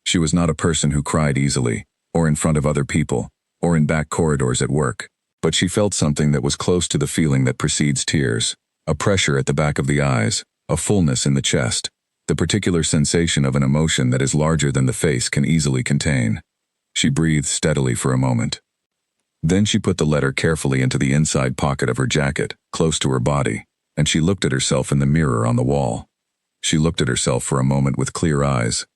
She was not a person who cried easily, or in front of other people, or in back corridors at work, but she felt something that was close to the feeling that precedes tears, a pressure at the back of the eyes, a fullness in the chest, the particular sensation of an emotion that is larger than the face can easily contain. She breathed steadily for a moment. Then she put the letter carefully into the inside pocket of her jacket, close to her body, and she looked at herself in the mirror on the wall. She looked at herself for a moment with clear eyes.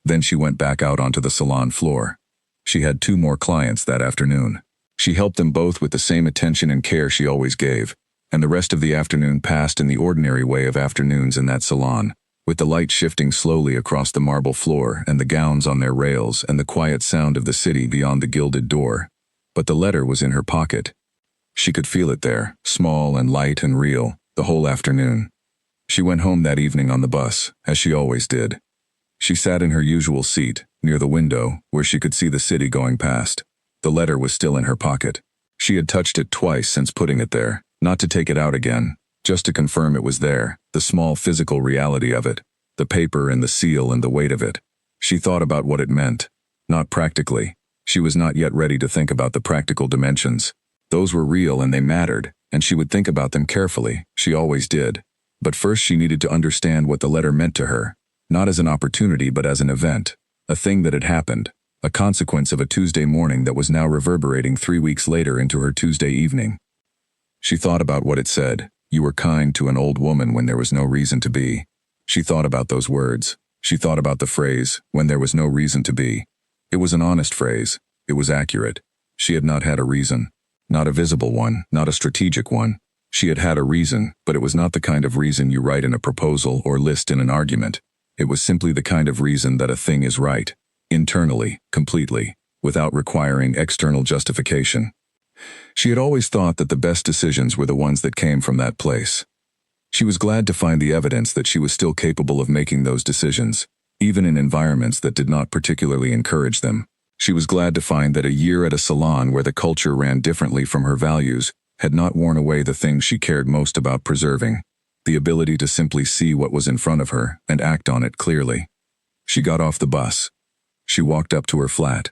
Then she went back out onto the salon floor. She had 2 more clients that afternoon. She helped them both with the same attention and care she always gave, and the rest of the afternoon passed in the ordinary way of afternoons in that salon, with the light shifting slowly across the marble floor and the gowns on their rails and the quiet sound of the city beyond the gilded door. But the letter was in her pocket. She could feel it there, small and light and real, the whole afternoon. She went home that evening on the bus, as she always did. She sat in her usual seat, near the window, where she could see the city going past. The letter was still in her pocket. She had touched it twice since putting it there, not to take it out again, just to confirm it was there, the small physical reality of it, the paper and the seal and the weight of it. She thought about what it meant, not practically. She was not yet ready to think about the practical dimensions. Those were real and they mattered, and she would think about them carefully, she always did. But first she needed to understand what the letter meant to her, not as an opportunity but as an event, a thing that had happened, a consequence of a Tuesday morning that was now reverberating 3 weeks later into her Tuesday evening. She thought about what it said, "You were kind to an old woman when there was no reason to be." She thought about those words. She thought about the phrase, "when there was no reason to be." It was an honest phrase. It was accurate. She had not had a reason. Not a visible one, not a strategic one. She had had a reason, but it was not the kind of reason you write in a proposal or list in an argument. It was simply the kind of reason that a thing is right, internally, completely, without requiring external justification. She had always thought that the best decisions were the ones that came from that place. She was glad to find the evidence that she was still capable of making those decisions, even in environments that did not particularly encourage them. She was glad to find that a year at a salon where the culture ran differently from her values had not worn away the things she cared most about preserving, the ability to simply see what was in front of her and act on it clearly. She got off the bus. She walked up to her flat.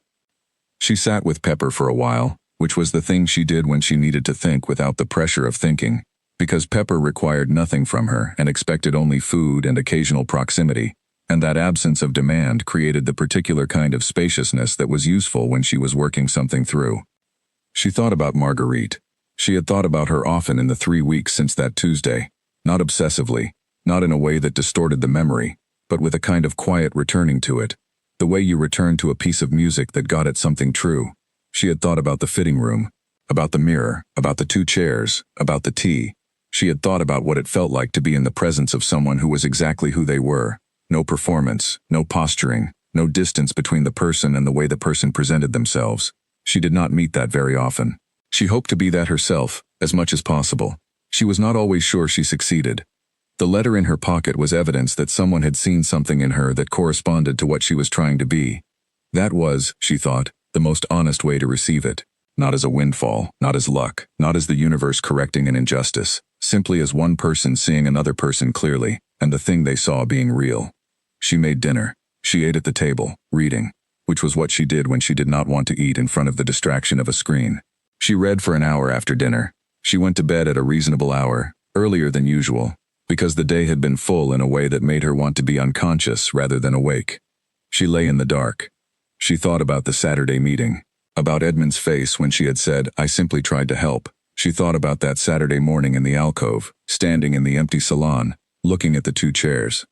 She sat with Pepper for a while, which was the thing she did when she needed to think without the pressure of thinking. Because Pepper required nothing from her and expected only food and occasional proximity, and that absence of demand created the particular kind of spaciousness that was useful when she was working something through. She thought about Marguerite. She had thought about her often in the 3 weeks since that Tuesday, not obsessively, not in a way that distorted the memory, but with a kind of quiet returning to it, the way you return to a piece of music that got at something true. She had thought about the fitting room, about the mirror, about the 2 chairs, about the tea. She had thought about what it felt like to be in the presence of someone who was exactly who they were. No performance, no posturing, no distance between the person and the way the person presented themselves. She did not meet that very often. She hoped to be that herself, as much as possible. She was not always sure she succeeded. The letter in her pocket was evidence that someone had seen something in her that corresponded to what she was trying to be. That was, she thought, the most honest way to receive it. Not as a windfall, not as luck, not as the universe correcting an injustice, simply as one person seeing another person clearly, and the thing they saw being real. She made dinner. She ate at the table, reading, which was what she did when she did not want to eat in front of the distraction of a screen. She read for an hour after dinner. She went to bed at a reasonable hour, earlier than usual, because the day had been full in a way that made her want to be unconscious rather than awake. She lay in the dark. She thought about the Saturday meeting, about Edmund's face when she had said, "I simply tried to help." She thought about that Saturday morning in the alcove, standing in the empty salon, looking at the 2 chairs.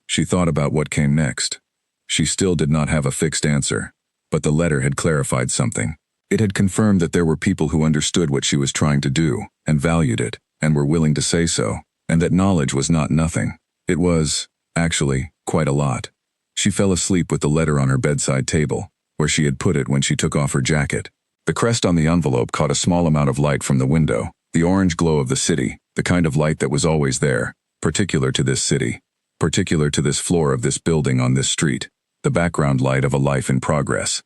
She thought about what came next. She still did not have a fixed answer, but the letter had clarified something. It had confirmed that there were people who understood what she was trying to do, and valued it, and were willing to say so, and that knowledge was not nothing. It was, actually, quite a lot. She fell asleep with the letter on her bedside table, where she had put it when she took off her jacket. The crest on the envelope caught a small amount of light from the window, the orange glow of the city, the kind of light that was always there, particular to this city, particular to this floor of this building on this street, the background light of a life in progress.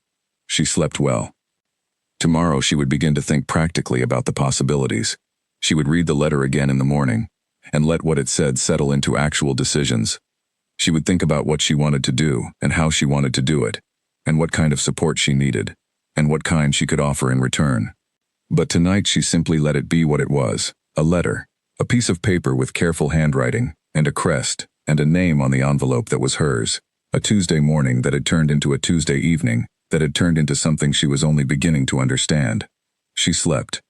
She slept well. Tomorrow she would begin to think practically about the possibilities. She would read the letter again in the morning, and let what it said settle into actual decisions. She would think about what she wanted to do, and how she wanted to do it, and what kind of support she needed, and what kind she could offer in return. But tonight she simply let it be what it was, a letter, a piece of paper with careful handwriting, and a crest, and a name on the envelope that was hers, a Tuesday morning that had turned into a Tuesday evening, that had turned into something she was only beginning to understand. She slept.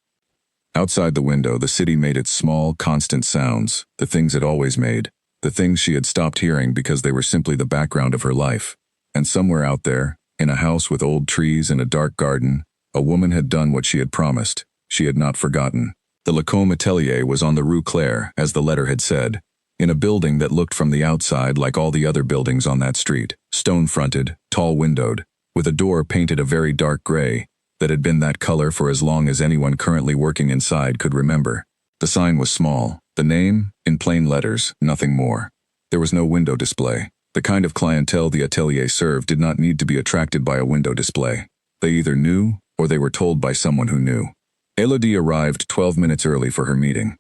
Outside the window, the city made its small, constant sounds, the things it always made, the things she had stopped hearing because they were simply the background of her life. And somewhere out there, in a house with old trees and a dark garden, a woman had done what she had promised. She had not forgotten. The Lacombe Atelier was on the Rue Claire, as the letter had said, in a building that looked from the outside like all the other buildings on that street, stone-fronted, tall-windowed, with a door painted a very dark gray, that had been that color for as long as anyone currently working inside could remember. The sign was small, the name, in plain letters, nothing more. There was no window display. The kind of clientele the atelier served did not need to be attracted by a window display. They either knew, or they were told by someone who knew. Elodie arrived 12 minutes early for her meeting.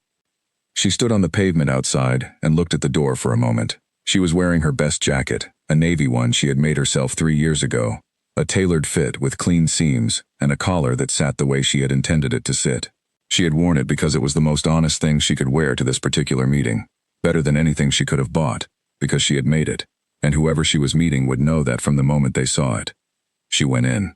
She stood on the pavement outside and looked at the door for a moment. She was wearing her best jacket, a navy one she had made herself 3 years ago, a tailored fit with clean seams and a collar that sat the way she had intended it to sit. She had worn it because it was the most honest thing she could wear to this particular meeting, better than anything she could have bought, because she had made it, and whoever she was meeting would know that from the moment they saw it. She went in.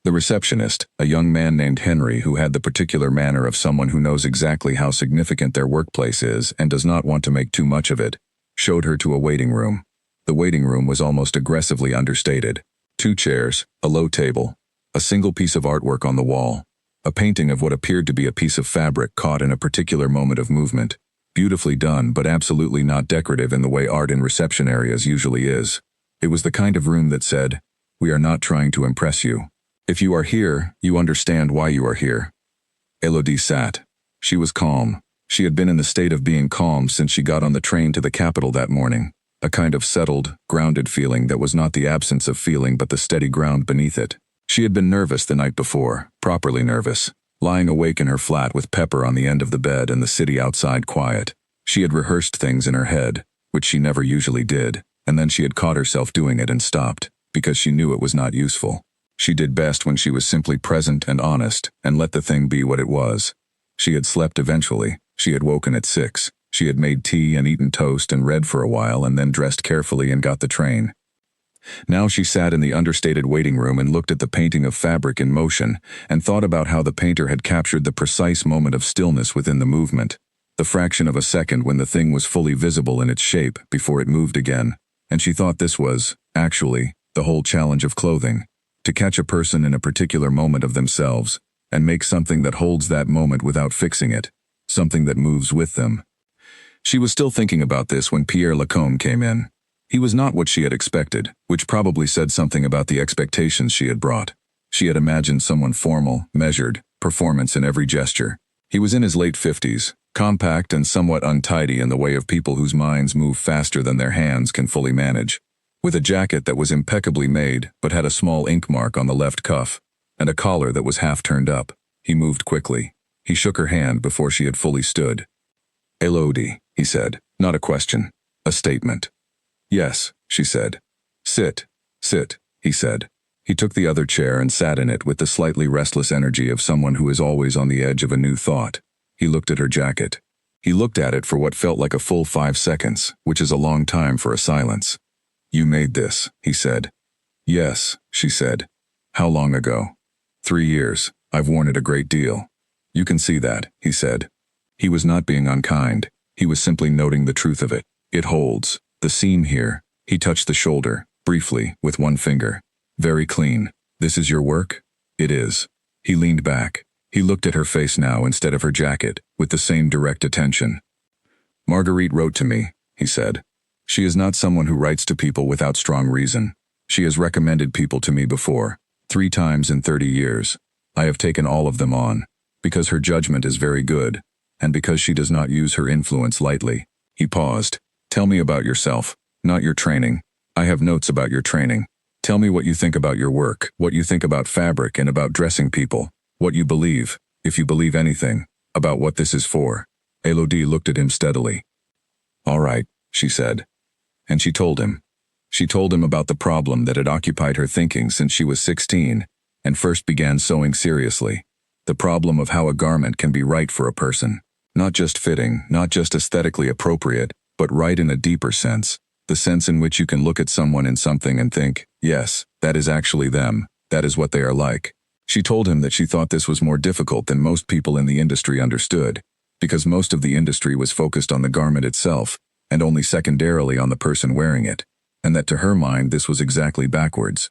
The receptionist, a young man named Henry who had the particular manner of someone who knows exactly how significant their workplace is and does not want to make too much of it, showed her to a waiting room. The waiting room was almost aggressively understated. 2 chairs, a low table, a single piece of artwork on the wall, a painting of what appeared to be a piece of fabric caught in a particular moment of movement, beautifully done but absolutely not decorative in the way art in reception areas usually is. It was the kind of room that said, "We are not trying to impress you. If you are here, you understand why you are here." Elodie sat. She was calm. She had been in the state of being calm since she got on the train to the capital that morning, a kind of settled, grounded feeling that was not the absence of feeling but the steady ground beneath it. She had been nervous the night before, properly nervous, lying awake in her flat with Pepper on the end of the bed and the city outside quiet. She had rehearsed things in her head, which she never usually did, and then she had caught herself doing it and stopped, because she knew it was not useful. She did best when she was simply present and honest, and let the thing be what it was. She had slept eventually. She had woken at 6. She had made tea and eaten toast and read for a while and then dressed carefully and got the train. Now she sat in the understated waiting room and looked at the painting of fabric in motion and thought about how the painter had captured the precise moment of stillness within the movement, the fraction of a second when the thing was fully visible in its shape before it moved again. And she thought this was, actually, the whole challenge of clothing, to catch a person in a particular moment of themselves and make something that holds that moment without fixing it, something that moves with them. She was still thinking about this when Pierre Lacombe came in. He was not what she had expected, which probably said something about the expectations she had brought. She had imagined someone formal, measured, performance in every gesture. He was in his late 50s, compact and somewhat untidy in the way of people whose minds move faster than their hands can fully manage. With a jacket that was impeccably made but had a small ink mark on the left cuff, and a collar that was half turned up, he moved quickly. He shook her hand before she had fully stood. "Elodie," he said, not a question, a statement. "Yes," she said. Sit, he said. He took the other chair and sat in it with the slightly restless energy of someone who is always on the edge of a new thought. He looked at her jacket. He looked at it for what felt like a full 5 seconds, which is a long time for a silence. "You made this," he said. "Yes," she said. "How long ago?" 3 years. I've worn it a great deal." "You can see that," he said. He was not being unkind. He was simply noting the truth of it. "It holds. The seam here." He touched the shoulder, briefly, with one finger. "Very clean. This is your work?" "It is." He leaned back. He looked at her face now instead of her jacket, with the same direct attention. "Marguerite wrote to me," he said. "She is not someone who writes to people without strong reason. She has recommended people to me before, 3 times in 30 years. I have taken all of them on, because her judgment is very good, and because she does not use her influence lightly." He paused. "Tell me about yourself, not your training. I have notes about your training. Tell me what you think about your work, what you think about fabric and about dressing people, what you believe, if you believe anything, about what this is for." Elodie looked at him steadily. "All right," she said. And she told him. She told him about the problem that had occupied her thinking since she was 16 and first began sewing seriously. The problem of how a garment can be right for a person. Not just fitting, not just aesthetically appropriate, but right in a deeper sense. The sense in which you can look at someone in something and think, yes, that is actually them, that is what they are like. She told him that she thought this was more difficult than most people in the industry understood, because most of the industry was focused on the garment itself, and only secondarily on the person wearing it, and that to her mind this was exactly backwards.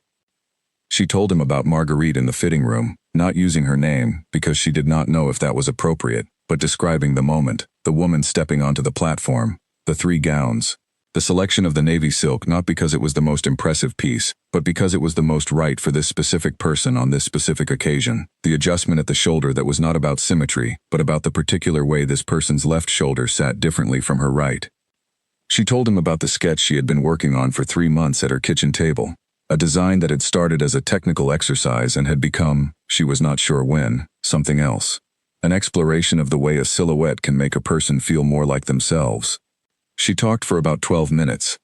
She told him about Marguerite in the fitting room, not using her name because she did not know if that was appropriate, but describing the moment, the woman stepping onto the platform, the 3 gowns, the selection of the navy silk not because it was the most impressive piece, but because it was the most right for this specific person on this specific occasion, the adjustment at the shoulder that was not about symmetry, but about the particular way this person's left shoulder sat differently from her right. She told him about the sketch she had been working on for 3 months at her kitchen table, a design that had started as a technical exercise and had become, she was not sure when, something else. An exploration of the way a silhouette can make a person feel more like themselves. She talked for about 12 minutes.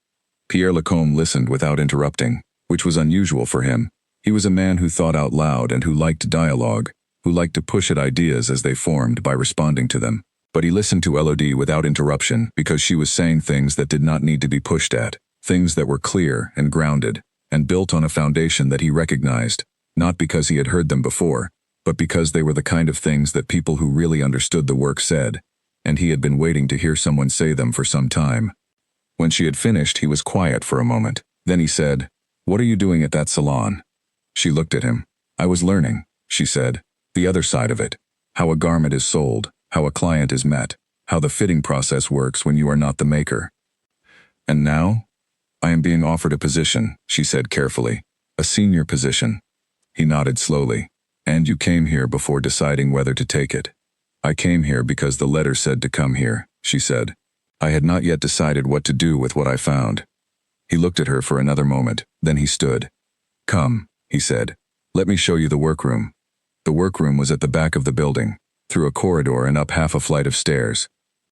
Pierre Lacombe listened without interrupting, which was unusual for him. He was a man who thought out loud and who liked dialogue, who liked to push at ideas as they formed by responding to them. But he listened to Elodie without interruption because she was saying things that did not need to be pushed at, things that were clear and grounded, and built on a foundation that he recognized, not because he had heard them before, but because they were the kind of things that people who really understood the work said, and he had been waiting to hear someone say them for some time. When she had finished, he was quiet for a moment. Then he said, "What are you doing at that salon?" She looked at him. "I was learning," she said, "the other side of it, how a garment is sold, how a client is met, how the fitting process works when you are not the maker." "And now?" "I am being offered a position," she said carefully, "a senior position." He nodded slowly. "And you came here before deciding whether to take it." "I came here because the letter said to come here," she said. "I had not yet decided what to do with what I found." He looked at her for another moment, then he stood. "Come," he said. "Let me show you the workroom." The workroom was at the back of the building, through a corridor and up half a flight of stairs.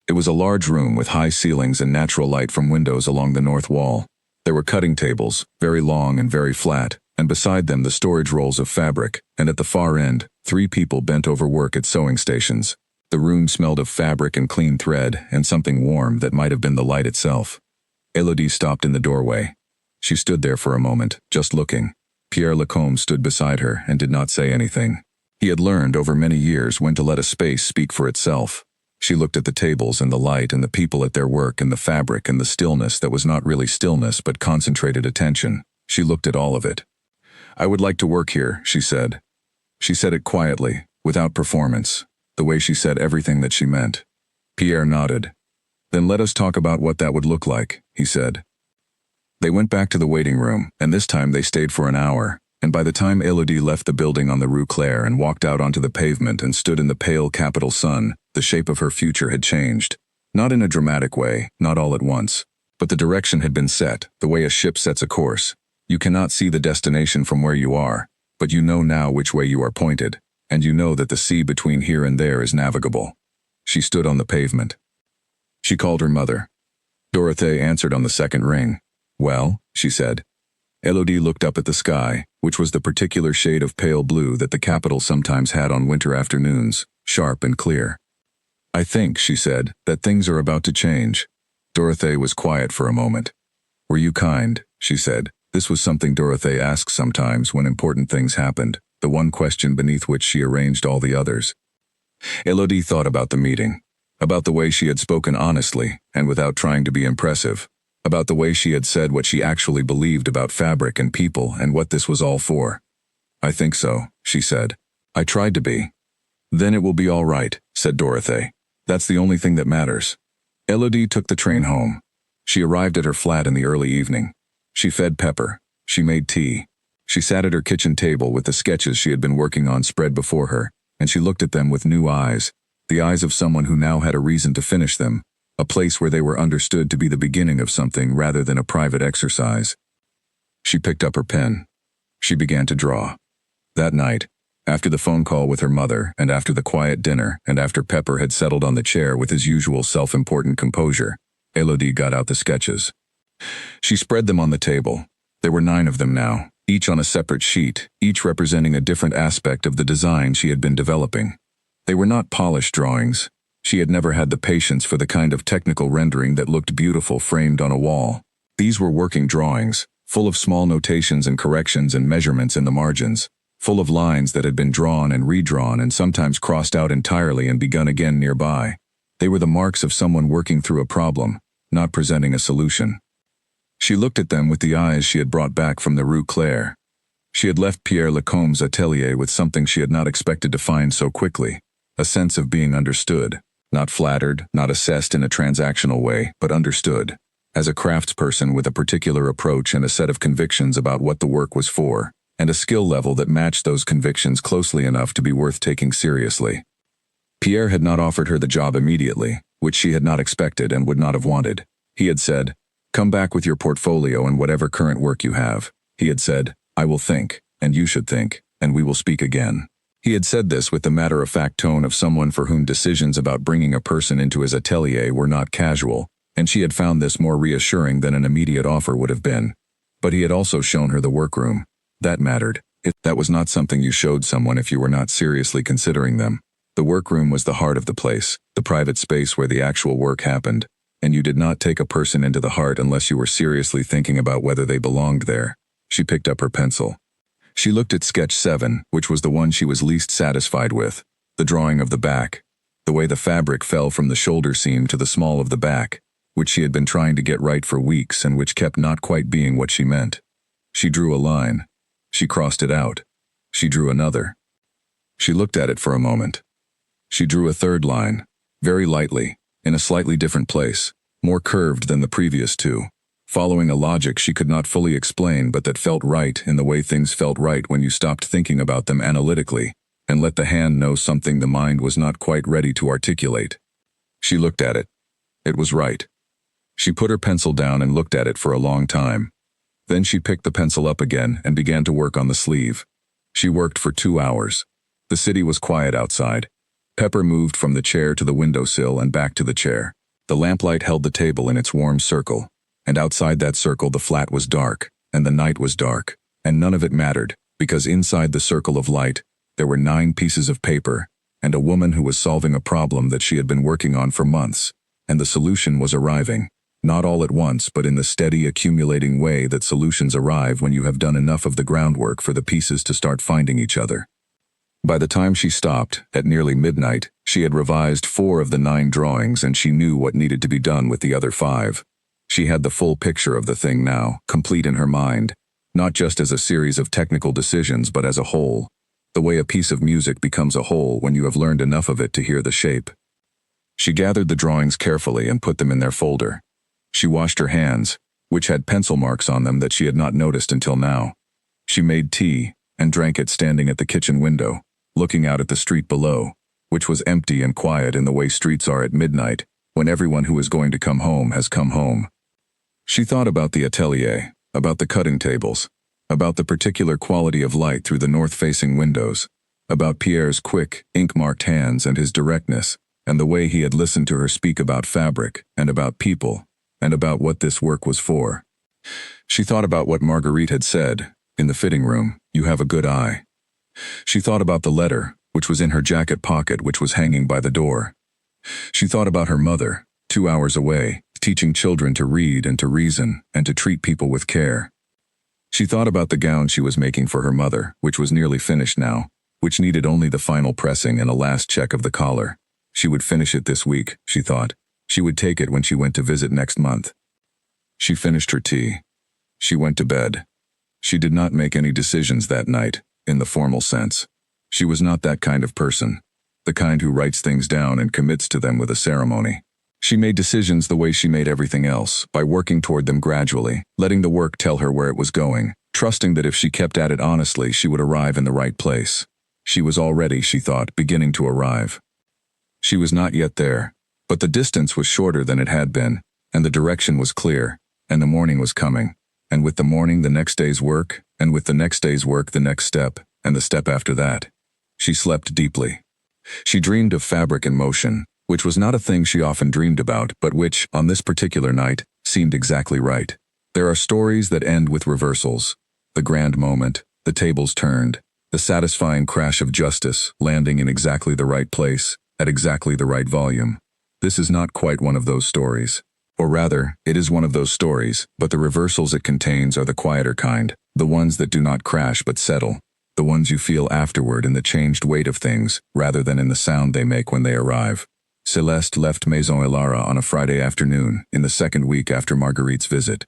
It was a large room with high ceilings and natural light from windows along the north wall. There were cutting tables, very long and very flat, and beside them the storage rolls of fabric, and at the far end, 3 people bent over work at sewing stations. The room smelled of fabric and clean thread, and something warm that might have been the light itself. Elodie stopped in the doorway. She stood there for a moment, just looking. Pierre Lacombe stood beside her and did not say anything. He had learned over many years when to let a space speak for itself. She looked at the tables and the light and the people at their work and the fabric and the stillness that was not really stillness but concentrated attention. She looked at all of it. "I would like to work here," she said. She said it quietly, without performance, the way she said everything that she meant. Pierre nodded. "Then let us talk about what that would look like," he said. They went back to the waiting room, and this time they stayed for an hour, and by the time Elodie left the building on the Rue Claire and walked out onto the pavement and stood in the pale capital sun, the shape of her future had changed. Not in a dramatic way, not all at once, but the direction had been set, the way a ship sets a course. You cannot see the destination from where you are, but you know now which way you are pointed, and you know that the sea between here and there is navigable. She stood on the pavement. She called her mother. Dorothée answered on the second ring. "Well?" she said. Elodie looked up at the sky, which was the particular shade of pale blue that the capital sometimes had on winter afternoons, sharp and clear. "I think," she said, "that things are about to change." Dorothée was quiet for a moment. "Were you kind?" she said. This was something Dorothée asked sometimes when important things happened, the one question beneath which she arranged all the others. Elodie thought about the meeting, about the way she had spoken honestly and without trying to be impressive, about the way she had said what she actually believed about fabric and people and what this was all for. "I think so," she said. "I tried to be." "Then it will be all right," said Dorothée. "That's the only thing that matters." Elodie took the train home. She arrived at her flat in the early evening. She fed Pepper. She made tea. She sat at her kitchen table with the sketches she had been working on spread before her, and she looked at them with new eyes, the eyes of someone who now had a reason to finish them, a place where they were understood to be the beginning of something rather than a private exercise. She picked up her pen. She began to draw. That night, after the phone call with her mother, and after the quiet dinner, and after Pepper had settled on the chair with his usual self-important composure, Elodie got out the sketches. She spread them on the table. There were 9 of them now, each on a separate sheet, each representing a different aspect of the design she had been developing. They were not polished drawings. She had never had the patience for the kind of technical rendering that looked beautiful framed on a wall. These were working drawings, full of small notations and corrections and measurements in the margins, full of lines that had been drawn and redrawn and sometimes crossed out entirely and begun again nearby. They were the marks of someone working through a problem, not presenting a solution. She looked at them with the eyes she had brought back from the Rue Claire. She had left Pierre Lacombe's atelier with something she had not expected to find so quickly, a sense of being understood. Not flattered, not assessed in a transactional way, but understood, as a craftsperson with a particular approach and a set of convictions about what the work was for, and a skill level that matched those convictions closely enough to be worth taking seriously. Pierre had not offered her the job immediately, which she had not expected and would not have wanted. He had said, "Come back with your portfolio and whatever current work you have." He had said, "I will think, and you should think, and we will speak again." He had said this with the matter-of-fact tone of someone for whom decisions about bringing a person into his atelier were not casual, and she had found this more reassuring than an immediate offer would have been. But he had also shown her the workroom. That mattered. That was not something you showed someone if you were not seriously considering them. The workroom was the heart of the place, the private space where the actual work happened, and you did not take a person into the heart unless you were seriously thinking about whether they belonged there. She picked up her pencil. She looked at sketch 7, which was the one she was least satisfied with, the drawing of the back, the way the fabric fell from the shoulder seam to the small of the back, which she had been trying to get right for weeks and which kept not quite being what she meant. She drew a line. She crossed it out. She drew another. She looked at it for a moment. She drew a third line, very lightly, in a slightly different place, more curved than the previous 2. Following a logic she could not fully explain but that felt right in the way things felt right when you stopped thinking about them analytically and let the hand know something the mind was not quite ready to articulate. She looked at it. It was right. She put her pencil down and looked at it for a long time. Then she picked the pencil up again and began to work on the sleeve. She worked for 2 hours. The city was quiet outside. Pepper moved from the chair to the windowsill and back to the chair. The lamplight held the table in its warm circle. And outside that circle the flat was dark, and the night was dark. And none of it mattered, because inside the circle of light, there were 9 pieces of paper, and a woman who was solving a problem that she had been working on for months, and the solution was arriving, not all at once but in the steady accumulating way that solutions arrive when you have done enough of the groundwork for the pieces to start finding each other. By the time she stopped, at nearly midnight, she had revised 4 of the 9 drawings and she knew what needed to be done with the other 5. She had the full picture of the thing now, complete in her mind, not just as a series of technical decisions but as a whole, the way a piece of music becomes a whole when you have learned enough of it to hear the shape. She gathered the drawings carefully and put them in their folder. She washed her hands, which had pencil marks on them that she had not noticed until now. She made tea and drank it standing at the kitchen window, looking out at the street below, which was empty and quiet in the way streets are at midnight, when everyone who is going to come home has come home. She thought about the atelier, about the cutting tables, about the particular quality of light through the north-facing windows, about Pierre's quick, ink-marked hands and his directness, and the way he had listened to her speak about fabric, and about people, and about what this work was for. She thought about what Marguerite had said, in the fitting room, "You have a good eye." She thought about the letter, which was in her jacket pocket which was hanging by the door. She thought about her mother, 2 hours away, teaching children to read and to reason and to treat people with care. She thought about the gown she was making for her mother, which was nearly finished now, which needed only the final pressing and a last check of the collar. She would finish it this week, she thought. She would take it when she went to visit next month. She finished her tea. She went to bed. She did not make any decisions that night, in the formal sense. She was not that kind of person, the kind who writes things down and commits to them with a ceremony. She made decisions the way she made everything else, by working toward them gradually, letting the work tell her where it was going, trusting that if she kept at it honestly she would arrive in the right place. She was already, she thought, beginning to arrive. She was not yet there, but the distance was shorter than it had been, and the direction was clear, and the morning was coming, and with the morning the next day's work, and with the next day's work the next step, and the step after that. She slept deeply. She dreamed of fabric in motion, which was not a thing she often dreamed about, but which, on this particular night, seemed exactly right. There are stories that end with reversals. The grand moment, the tables turned, the satisfying crash of justice, landing in exactly the right place, at exactly the right volume. This is not quite one of those stories. Or rather, it is one of those stories, but the reversals it contains are the quieter kind, the ones that do not crash but settle, the ones you feel afterward in the changed weight of things, rather than in the sound they make when they arrive. Celeste left Maison Elara on a Friday afternoon, in the second week after Marguerite's visit.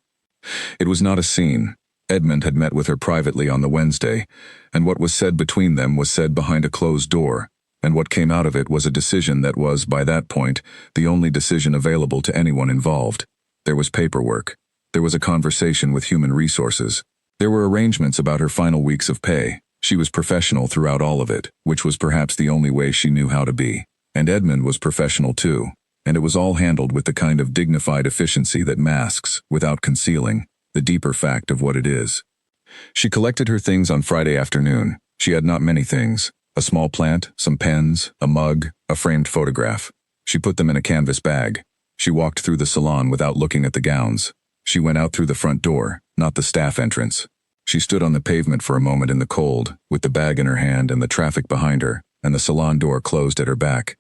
It was not a scene. Edmond had met with her privately on the Wednesday, and what was said between them was said behind a closed door, and what came out of it was a decision that was, by that point, the only decision available to anyone involved. There was paperwork. There was a conversation with human resources. There were arrangements about her final weeks of pay. She was professional throughout all of it, which was perhaps the only way she knew how to be. And Edmond was professional too, and it was all handled with the kind of dignified efficiency that masks, without concealing, the deeper fact of what it is. She collected her things on Friday afternoon. She had not many things. A small plant, some pens, a mug, a framed photograph. She put them in a canvas bag. She walked through the salon without looking at the gowns. She went out through the front door, not the staff entrance. She stood on the pavement for a moment in the cold, with the bag in her hand and the traffic behind her, and the salon door closed at her back.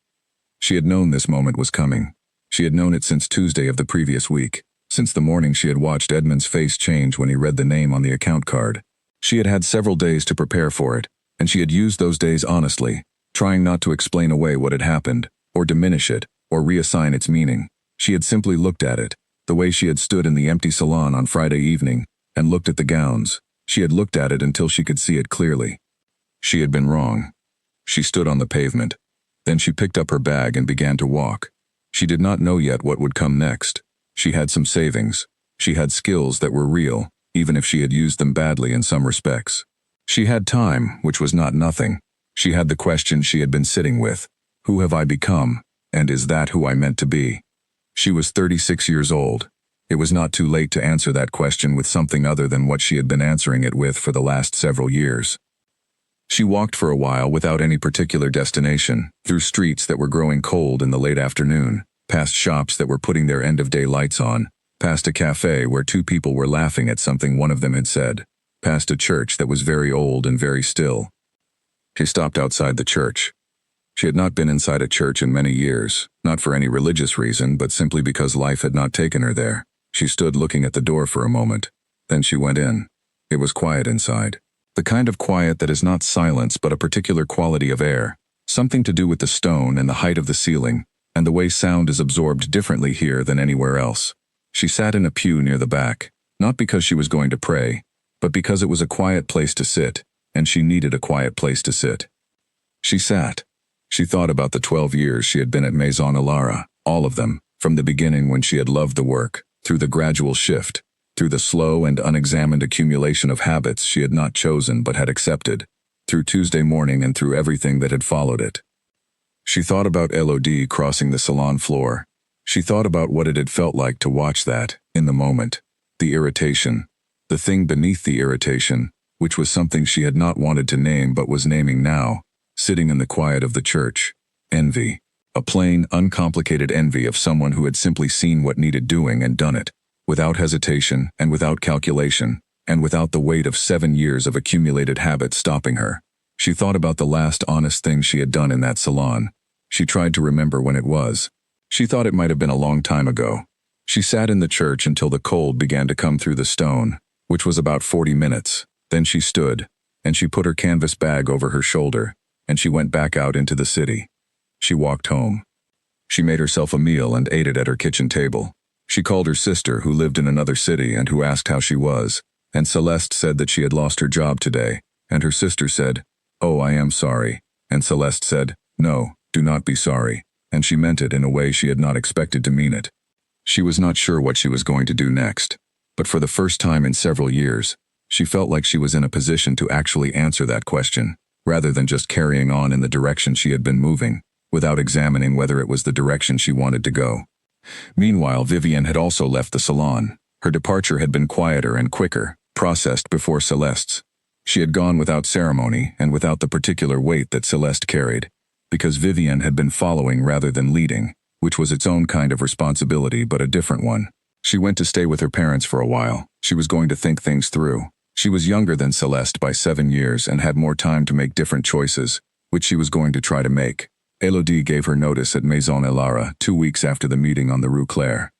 She had known this moment was coming. She had known it since Tuesday of the previous week, since the morning she had watched Edmond's face change when he read the name on the account card. She had had several days to prepare for it, and she had used those days honestly, trying not to explain away what had happened, or diminish it, or reassign its meaning. She had simply looked at it, the way she had stood in the empty salon on Friday evening, and looked at the gowns. She had looked at it until she could see it clearly. She had been wrong. She stood on the pavement. Then she picked up her bag and began to walk. She did not know yet what would come next. She had some savings. She had skills that were real, even if she had used them badly in some respects. She had time, which was not nothing. She had the question she had been sitting with. Who have I become, and is that who I meant to be? She was 36 years old. It was not too late to answer that question with something other than what she had been answering it with for the last several years. She walked for a while without any particular destination, through streets that were growing cold in the late afternoon, past shops that were putting their end-of-day lights on, past a cafe where 2 people were laughing at something one of them had said. past a church that was very old and very still. She stopped outside the church. She had not been inside a church in many years, not for any religious reason, but simply because life had not taken her there. She stood looking at the door for a moment. Then she went in. It was quiet inside. The kind of quiet that is not silence but a particular quality of air, something to do with the stone and the height of the ceiling, and the way sound is absorbed differently here than anywhere else. She sat in a pew near the back, not because she was going to pray, but because it was a quiet place to sit, and she needed a quiet place to sit. She sat. She thought about the 12 years she had been at Maison Alara, all of them, from the beginning when she had loved the work, through the gradual shift, through the slow and unexamined accumulation of habits she had not chosen but had accepted, through Tuesday morning and through everything that had followed it. She thought about Elodie crossing the salon floor. She thought about what it had felt like to watch that, in the moment, the irritation, the thing beneath the irritation, which was something she had not wanted to name but was naming now, sitting in the quiet of the church. Envy. A plain, uncomplicated envy of someone who had simply seen what needed doing and done it, without hesitation and without calculation, and without the weight of 7 years of accumulated habit stopping her. She thought about the last honest thing she had done in that salon. She tried to remember when it was. She thought it might have been a long time ago. She sat in the church until the cold began to come through the stone, which was about 40 minutes. Then she stood, and she put her canvas bag over her shoulder, and she went back out into the city. She walked home. She made herself a meal and ate it at her kitchen table. She called her sister, who lived in another city and who asked how she was, and Celeste said that she had lost her job today, and her sister said, "Oh, I am sorry," and Celeste said, "No, do not be sorry," and she meant it in a way she had not expected to mean it. She was not sure what she was going to do next, but for the first time in several years, she felt like she was in a position to actually answer that question, rather than just carrying on in the direction she had been moving, without examining whether it was the direction she wanted to go. Meanwhile, Vivienne had also left the salon. Her departure had been quieter and quicker, processed before Celeste's. She had gone without ceremony and without the particular weight that Celeste carried, because Vivienne had been following rather than leading, which was its own kind of responsibility but a different one. She went to stay with her parents for a while. She was going to think things through. She was younger than Celeste by 7 years and had more time to make different choices, which she was going to try to make. Elodie gave her notice at Maison Alara 2 weeks after the meeting on the Rue Claire.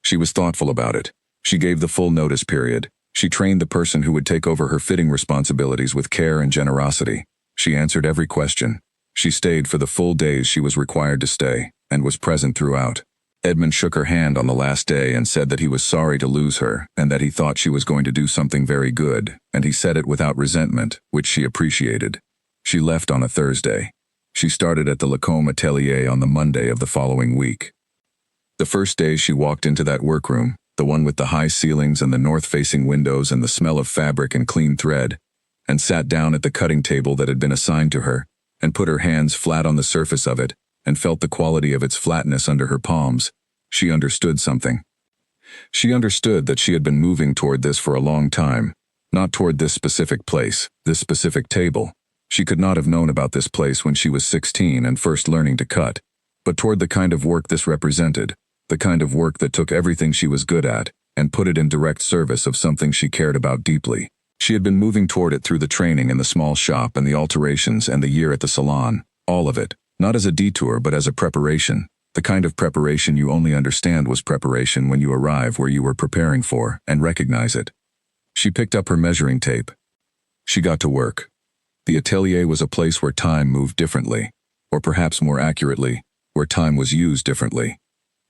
She was thoughtful about it. She gave the full notice period. She trained the person who would take over her fitting responsibilities with care and generosity. She answered every question. She stayed for the full days she was required to stay, and was present throughout. Edmund shook her hand on the last day and said that he was sorry to lose her, and that he thought she was going to do something very good, and he said it without resentment, which she appreciated. She left on a Thursday. She started at the Lacombe atelier on the Monday of the following week. The first day she walked into that workroom, the one with the high ceilings and the north-facing windows and the smell of fabric and clean thread, and sat down at the cutting table that had been assigned to her, and put her hands flat on the surface of it, and felt the quality of its flatness under her palms, she understood something. She understood that she had been moving toward this for a long time, not toward this specific place, this specific table. She could not have known about this place when she was 16 and first learning to cut, but toward the kind of work this represented, the kind of work that took everything she was good at and put it in direct service of something she cared about deeply. She had been moving toward it through the training in the small shop and the alterations and the year at the salon, all of it, not as a detour but as a preparation, the kind of preparation you only understand was preparation when you arrive where you were preparing for and recognize it. She picked up her measuring tape. She got to work. The atelier was a place where time moved differently, or perhaps more accurately, where time was used differently.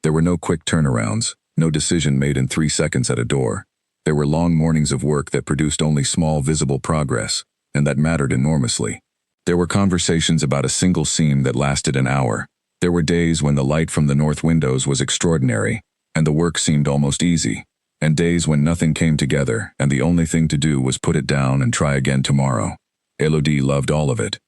There were no quick turnarounds, no decision made in 3 seconds at a door. There were long mornings of work that produced only small visible progress, and that mattered enormously. There were conversations about a single seam that lasted an hour. There were days when the light from the north windows was extraordinary, and the work seemed almost easy, and days when nothing came together and the only thing to do was put it down and try again tomorrow. Elodie loved all of it.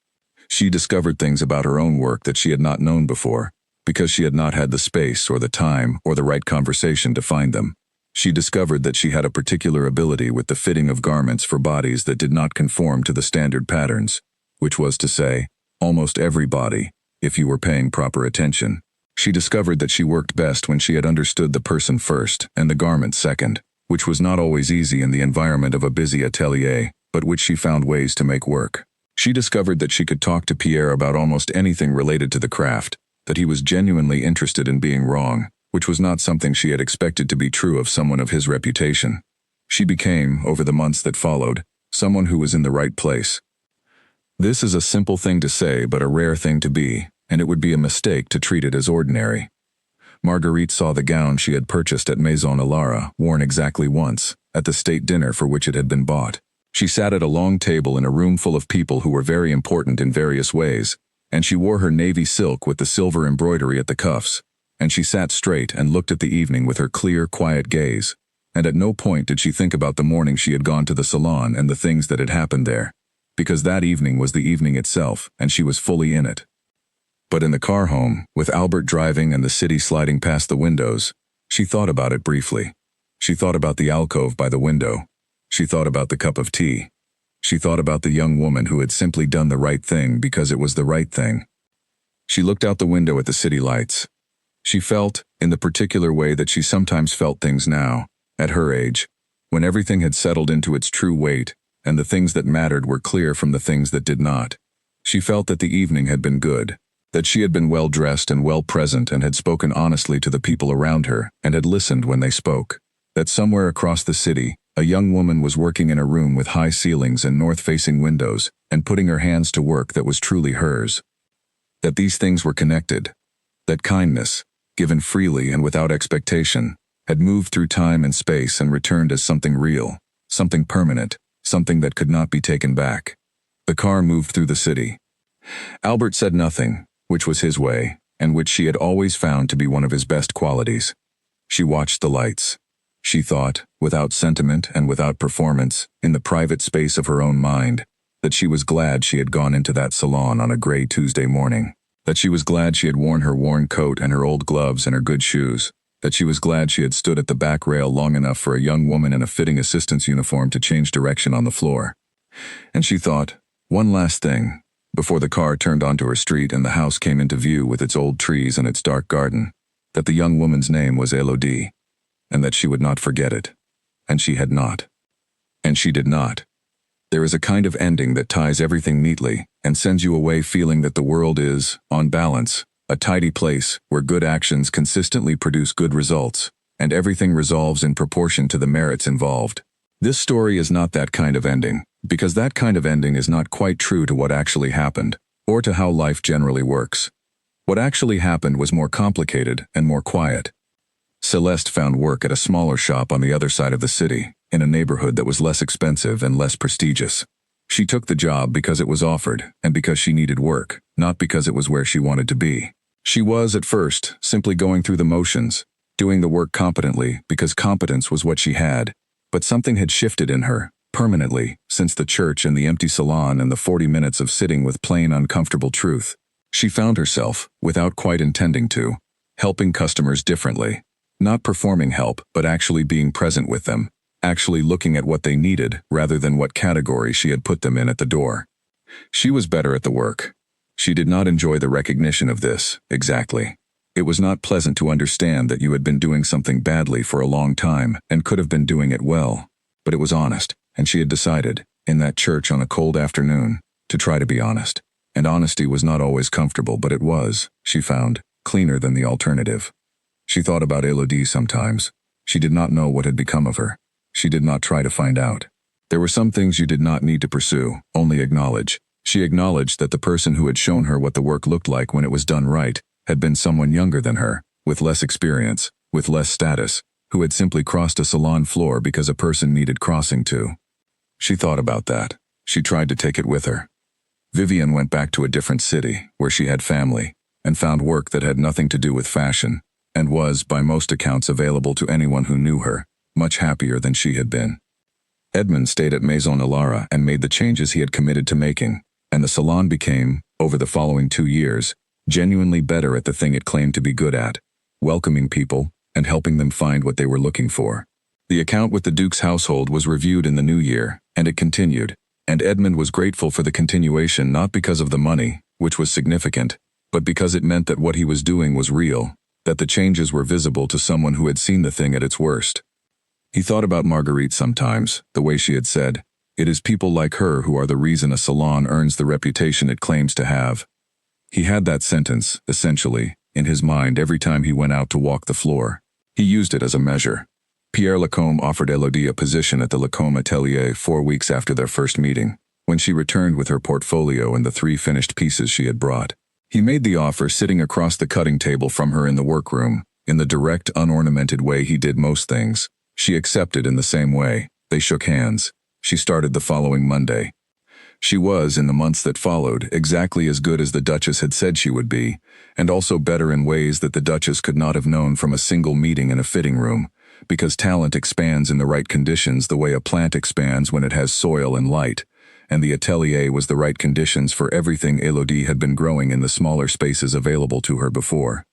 She discovered things about her own work that she had not known before, because she had not had the space or the time or the right conversation to find them. She discovered that she had a particular ability with the fitting of garments for bodies that did not conform to the standard patterns, which was to say, almost every body, if you were paying proper attention. She discovered that she worked best when she had understood the person first and the garment second. which was not always easy in the environment of a busy atelier, but which she found ways to make work. She discovered that she could talk to Pierre about almost anything related to the craft, that he was genuinely interested in being wrong, which was not something she had expected to be true of someone of his reputation. She became, over the months that followed, someone who was in the right place. This is a simple thing to say but a rare thing to be, and it would be a mistake to treat it as ordinary. Marguerite saw the gown she had purchased at Maison Alara worn exactly once, at the state dinner for which it had been bought. She sat at a long table in a room full of people who were very important in various ways, and she wore her navy silk with the silver embroidery at the cuffs, and she sat straight and looked at the evening with her clear, quiet gaze, and at no point did she think about the morning she had gone to the salon and the things that had happened there, because that evening was the evening itself, and she was fully in it. But in the car home, with Albert driving and the city sliding past the windows, she thought about it briefly. She thought about the alcove by the window. She thought about the cup of tea. She thought about the young woman who had simply done the right thing because it was the right thing. She looked out the window at the city lights. She felt, in the particular way that she sometimes felt things now, at her age, when everything had settled into its true weight, and the things that mattered were clear from the things that did not. She felt that the evening had been good, that she had been well dressed and well present and had spoken honestly to the people around her and had listened when they spoke, that somewhere across the city, a young woman was working in a room with high ceilings and north-facing windows and putting her hands to work that was truly hers. That these things were connected. That kindness, given freely and without expectation, had moved through time and space and returned as something real, something permanent, something that could not be taken back. The car moved through the city. Albert said nothing, which was his way, and which she had always found to be one of his best qualities. She watched the lights. She thought, without sentiment and without performance, in the private space of her own mind, that she was glad she had gone into that salon on a gray Tuesday morning, that she was glad she had worn her worn coat and her old gloves and her good shoes, that she was glad she had stood at the back rail long enough for a young woman in a fitting assistant's uniform to change direction on the floor. And she thought, one last thing, before the car turned onto her street and the house came into view with its old trees and its dark garden, that the young woman's name was Elodie, and that she would not forget it. And she had not. And she did not. There is a kind of ending that ties everything neatly and sends you away feeling that the world is, on balance, a tidy place where good actions consistently produce good results, and everything resolves in proportion to the merits involved. This story is not that kind of ending, because that kind of ending is not quite true to what actually happened, or to how life generally works. What actually happened was more complicated and more quiet. Celeste found work at a smaller shop on the other side of the city, in a neighborhood that was less expensive and less prestigious. She took the job because it was offered, and because she needed work, not because it was where she wanted to be. She was, at first, simply going through the motions, doing the work competently because competence was what she had, but something had shifted in her, permanently, since the church and the empty salon and the 40 minutes of sitting with plain, uncomfortable truth. She found herself, without quite intending to, helping customers differently. Not performing help, but actually being present with them, actually looking at what they needed rather than what category she had put them in at the door. She was better at the work. She did not enjoy the recognition of this, exactly. It was not pleasant to understand that you had been doing something badly for a long time and could have been doing it well, but it was honest, and she had decided, in that church on a cold afternoon, to try to be honest. And honesty was not always comfortable, but it was, she found, cleaner than the alternative. She thought about Elodie sometimes. She did not know what had become of her. She did not try to find out. There were some things you did not need to pursue, only acknowledge. She acknowledged that the person who had shown her what the work looked like when it was done right had been someone younger than her, with less experience, with less status, who had simply crossed a salon floor because a person needed crossing to. She thought about that. She tried to take it with her. Vivian went back to a different city, where she had family, and found work that had nothing to do with fashion, and was, by most accounts, available to anyone who knew her, much happier than she had been. Edmund stayed at Maison Alara and made the changes he had committed to making, and the salon became, over the following 2 years, genuinely better at the thing it claimed to be good at, welcoming people and helping them find what they were looking for. The account with the Duke's household was reviewed in the new year, and it continued, and Edmund was grateful for the continuation not because of the money, which was significant, but because it meant that what he was doing was real, that the changes were visible to someone who had seen the thing at its worst. He thought about Marguerite sometimes, the way she had said, "It is people like her who are the reason a salon earns the reputation it claims to have." He had that sentence, essentially, in his mind every time he went out to walk the floor. He used it as a measure. Pierre Lacombe offered Elodie a position at the Lacombe atelier 4 weeks after their first meeting, when she returned with her portfolio and the 3 finished pieces she had brought. He made the offer sitting across the cutting table from her in the workroom, in the direct, unornamented way he did most things. She accepted in the same way. They shook hands. She started the following Monday. She was, in the months that followed, exactly as good as the Duchess had said she would be, and also better in ways that the Duchess could not have known from a single meeting in a fitting room, because talent expands in the right conditions the way a plant expands when it has soil and light, and the atelier was the right conditions for everything Elodie had been growing in the smaller spaces available to her before.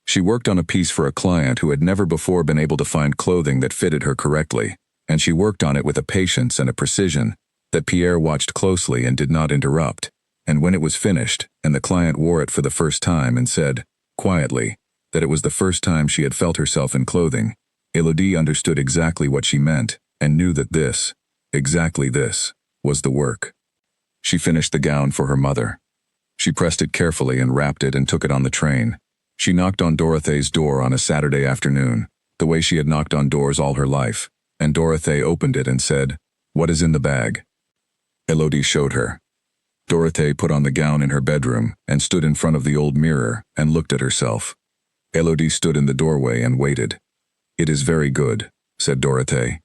She worked on a piece for a client who had never before been able to find clothing that fitted her correctly, and she worked on it with a patience and a precision that Pierre watched closely and did not interrupt, and when it was finished, and the client wore it for the first time and said, quietly, that it was the first time she had felt herself in clothing, Elodie understood exactly what she meant, and knew that this, exactly this, was the work. She finished the gown for her mother. She pressed it carefully and wrapped it and took it on the train. She knocked on Dorothee's door on a Saturday afternoon, the way she had knocked on doors all her life, and Dorothée opened it and said, "What is in the bag?" Elodie showed her. Dorothée put on the gown in her bedroom and stood in front of the old mirror and looked at herself. Elodie stood in the doorway and waited. "It is very good," said Dorothée.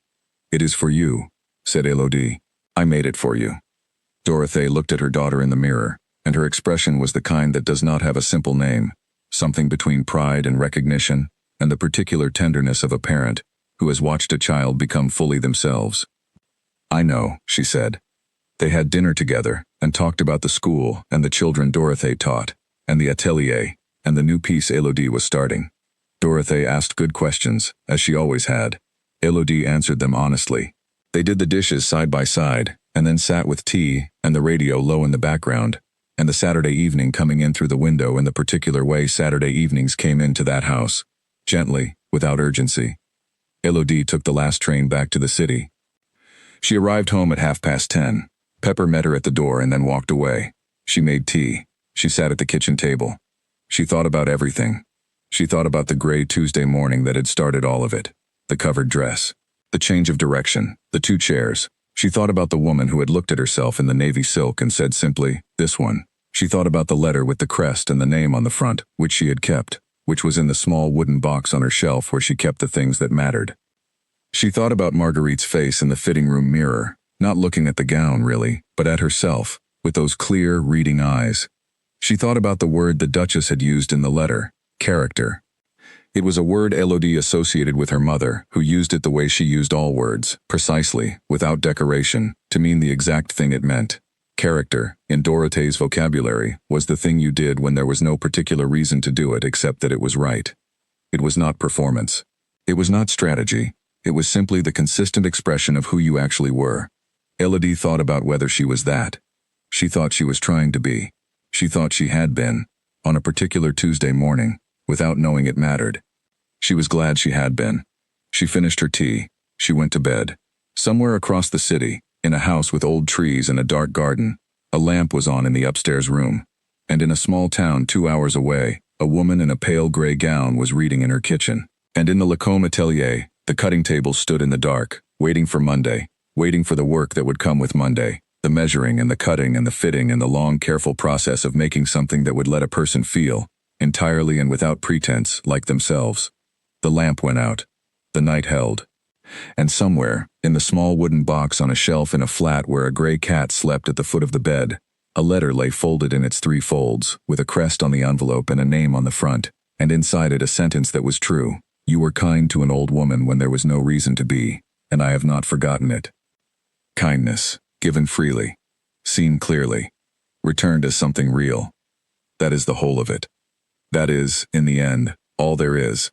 "It is for you," said Elodie. "I made it for you." Dorothée looked at her daughter in the mirror, and her expression was the kind that does not have a simple name, something between pride and recognition, and the particular tenderness of a parent who has watched a child become fully themselves. "I know," she said. They had dinner together and talked about the school and the children Dorothée taught, and the atelier, and the new piece Elodie was starting. Dorothée asked good questions, as she always had. Elodie answered them honestly. They did the dishes side by side, and then sat with tea and the radio low in the background, and the Saturday evening coming in through the window in the particular way Saturday evenings came into that house, gently, without urgency. Elodie took the last train back to the city. She arrived home at 10:30. Pepper met her at the door and then walked away. She made tea. She sat at the kitchen table. She thought about everything. She thought about the gray Tuesday morning that had started all of it, the covered dress, the change of direction, the 2 chairs. She thought about the woman who had looked at herself in the navy silk and said simply, "This one." She thought about the letter with the crest and the name on the front, which she had kept, which was in the small wooden box on her shelf where she kept the things that mattered. She thought about Marguerite's face in the fitting room mirror, not looking at the gown really, but at herself, with those clear, reading eyes. She thought about the word the Duchess had used in the letter, character. It was a word Elodie associated with her mother, who used it the way she used all words, precisely, without decoration, to mean the exact thing it meant. Character, in Dorothee's vocabulary, was the thing you did when there was no particular reason to do it except that it was right. It was not performance. It was not strategy. It was simply the consistent expression of who you actually were. Elodie thought about whether she was that. She thought she was trying to be. She thought she had been, on a particular Tuesday morning, without knowing it mattered. She was glad she had been. She finished her tea. She went to bed. Somewhere across the city, in a house with old trees and a dark garden, a lamp was on in the upstairs room, and in a small town 2 hours away, a woman in a pale gray gown was reading in her kitchen. And in the Lacombe atelier, the cutting table stood in the dark, waiting for Monday, waiting for the work that would come with Monday, the measuring and the cutting and the fitting and the long, careful process of making something that would let a person feel, entirely and without pretense, like themselves. The lamp went out. The night held. And somewhere, in the small wooden box on a shelf in a flat where a gray cat slept at the foot of the bed, a letter lay folded in its 3 folds, with a crest on the envelope and a name on the front, and inside it a sentence that was true. "You were kind to an old woman when there was no reason to be, and I have not forgotten it." Kindness, given freely, seen clearly, returned as something real. That is the whole of it. That is, in the end, all there is.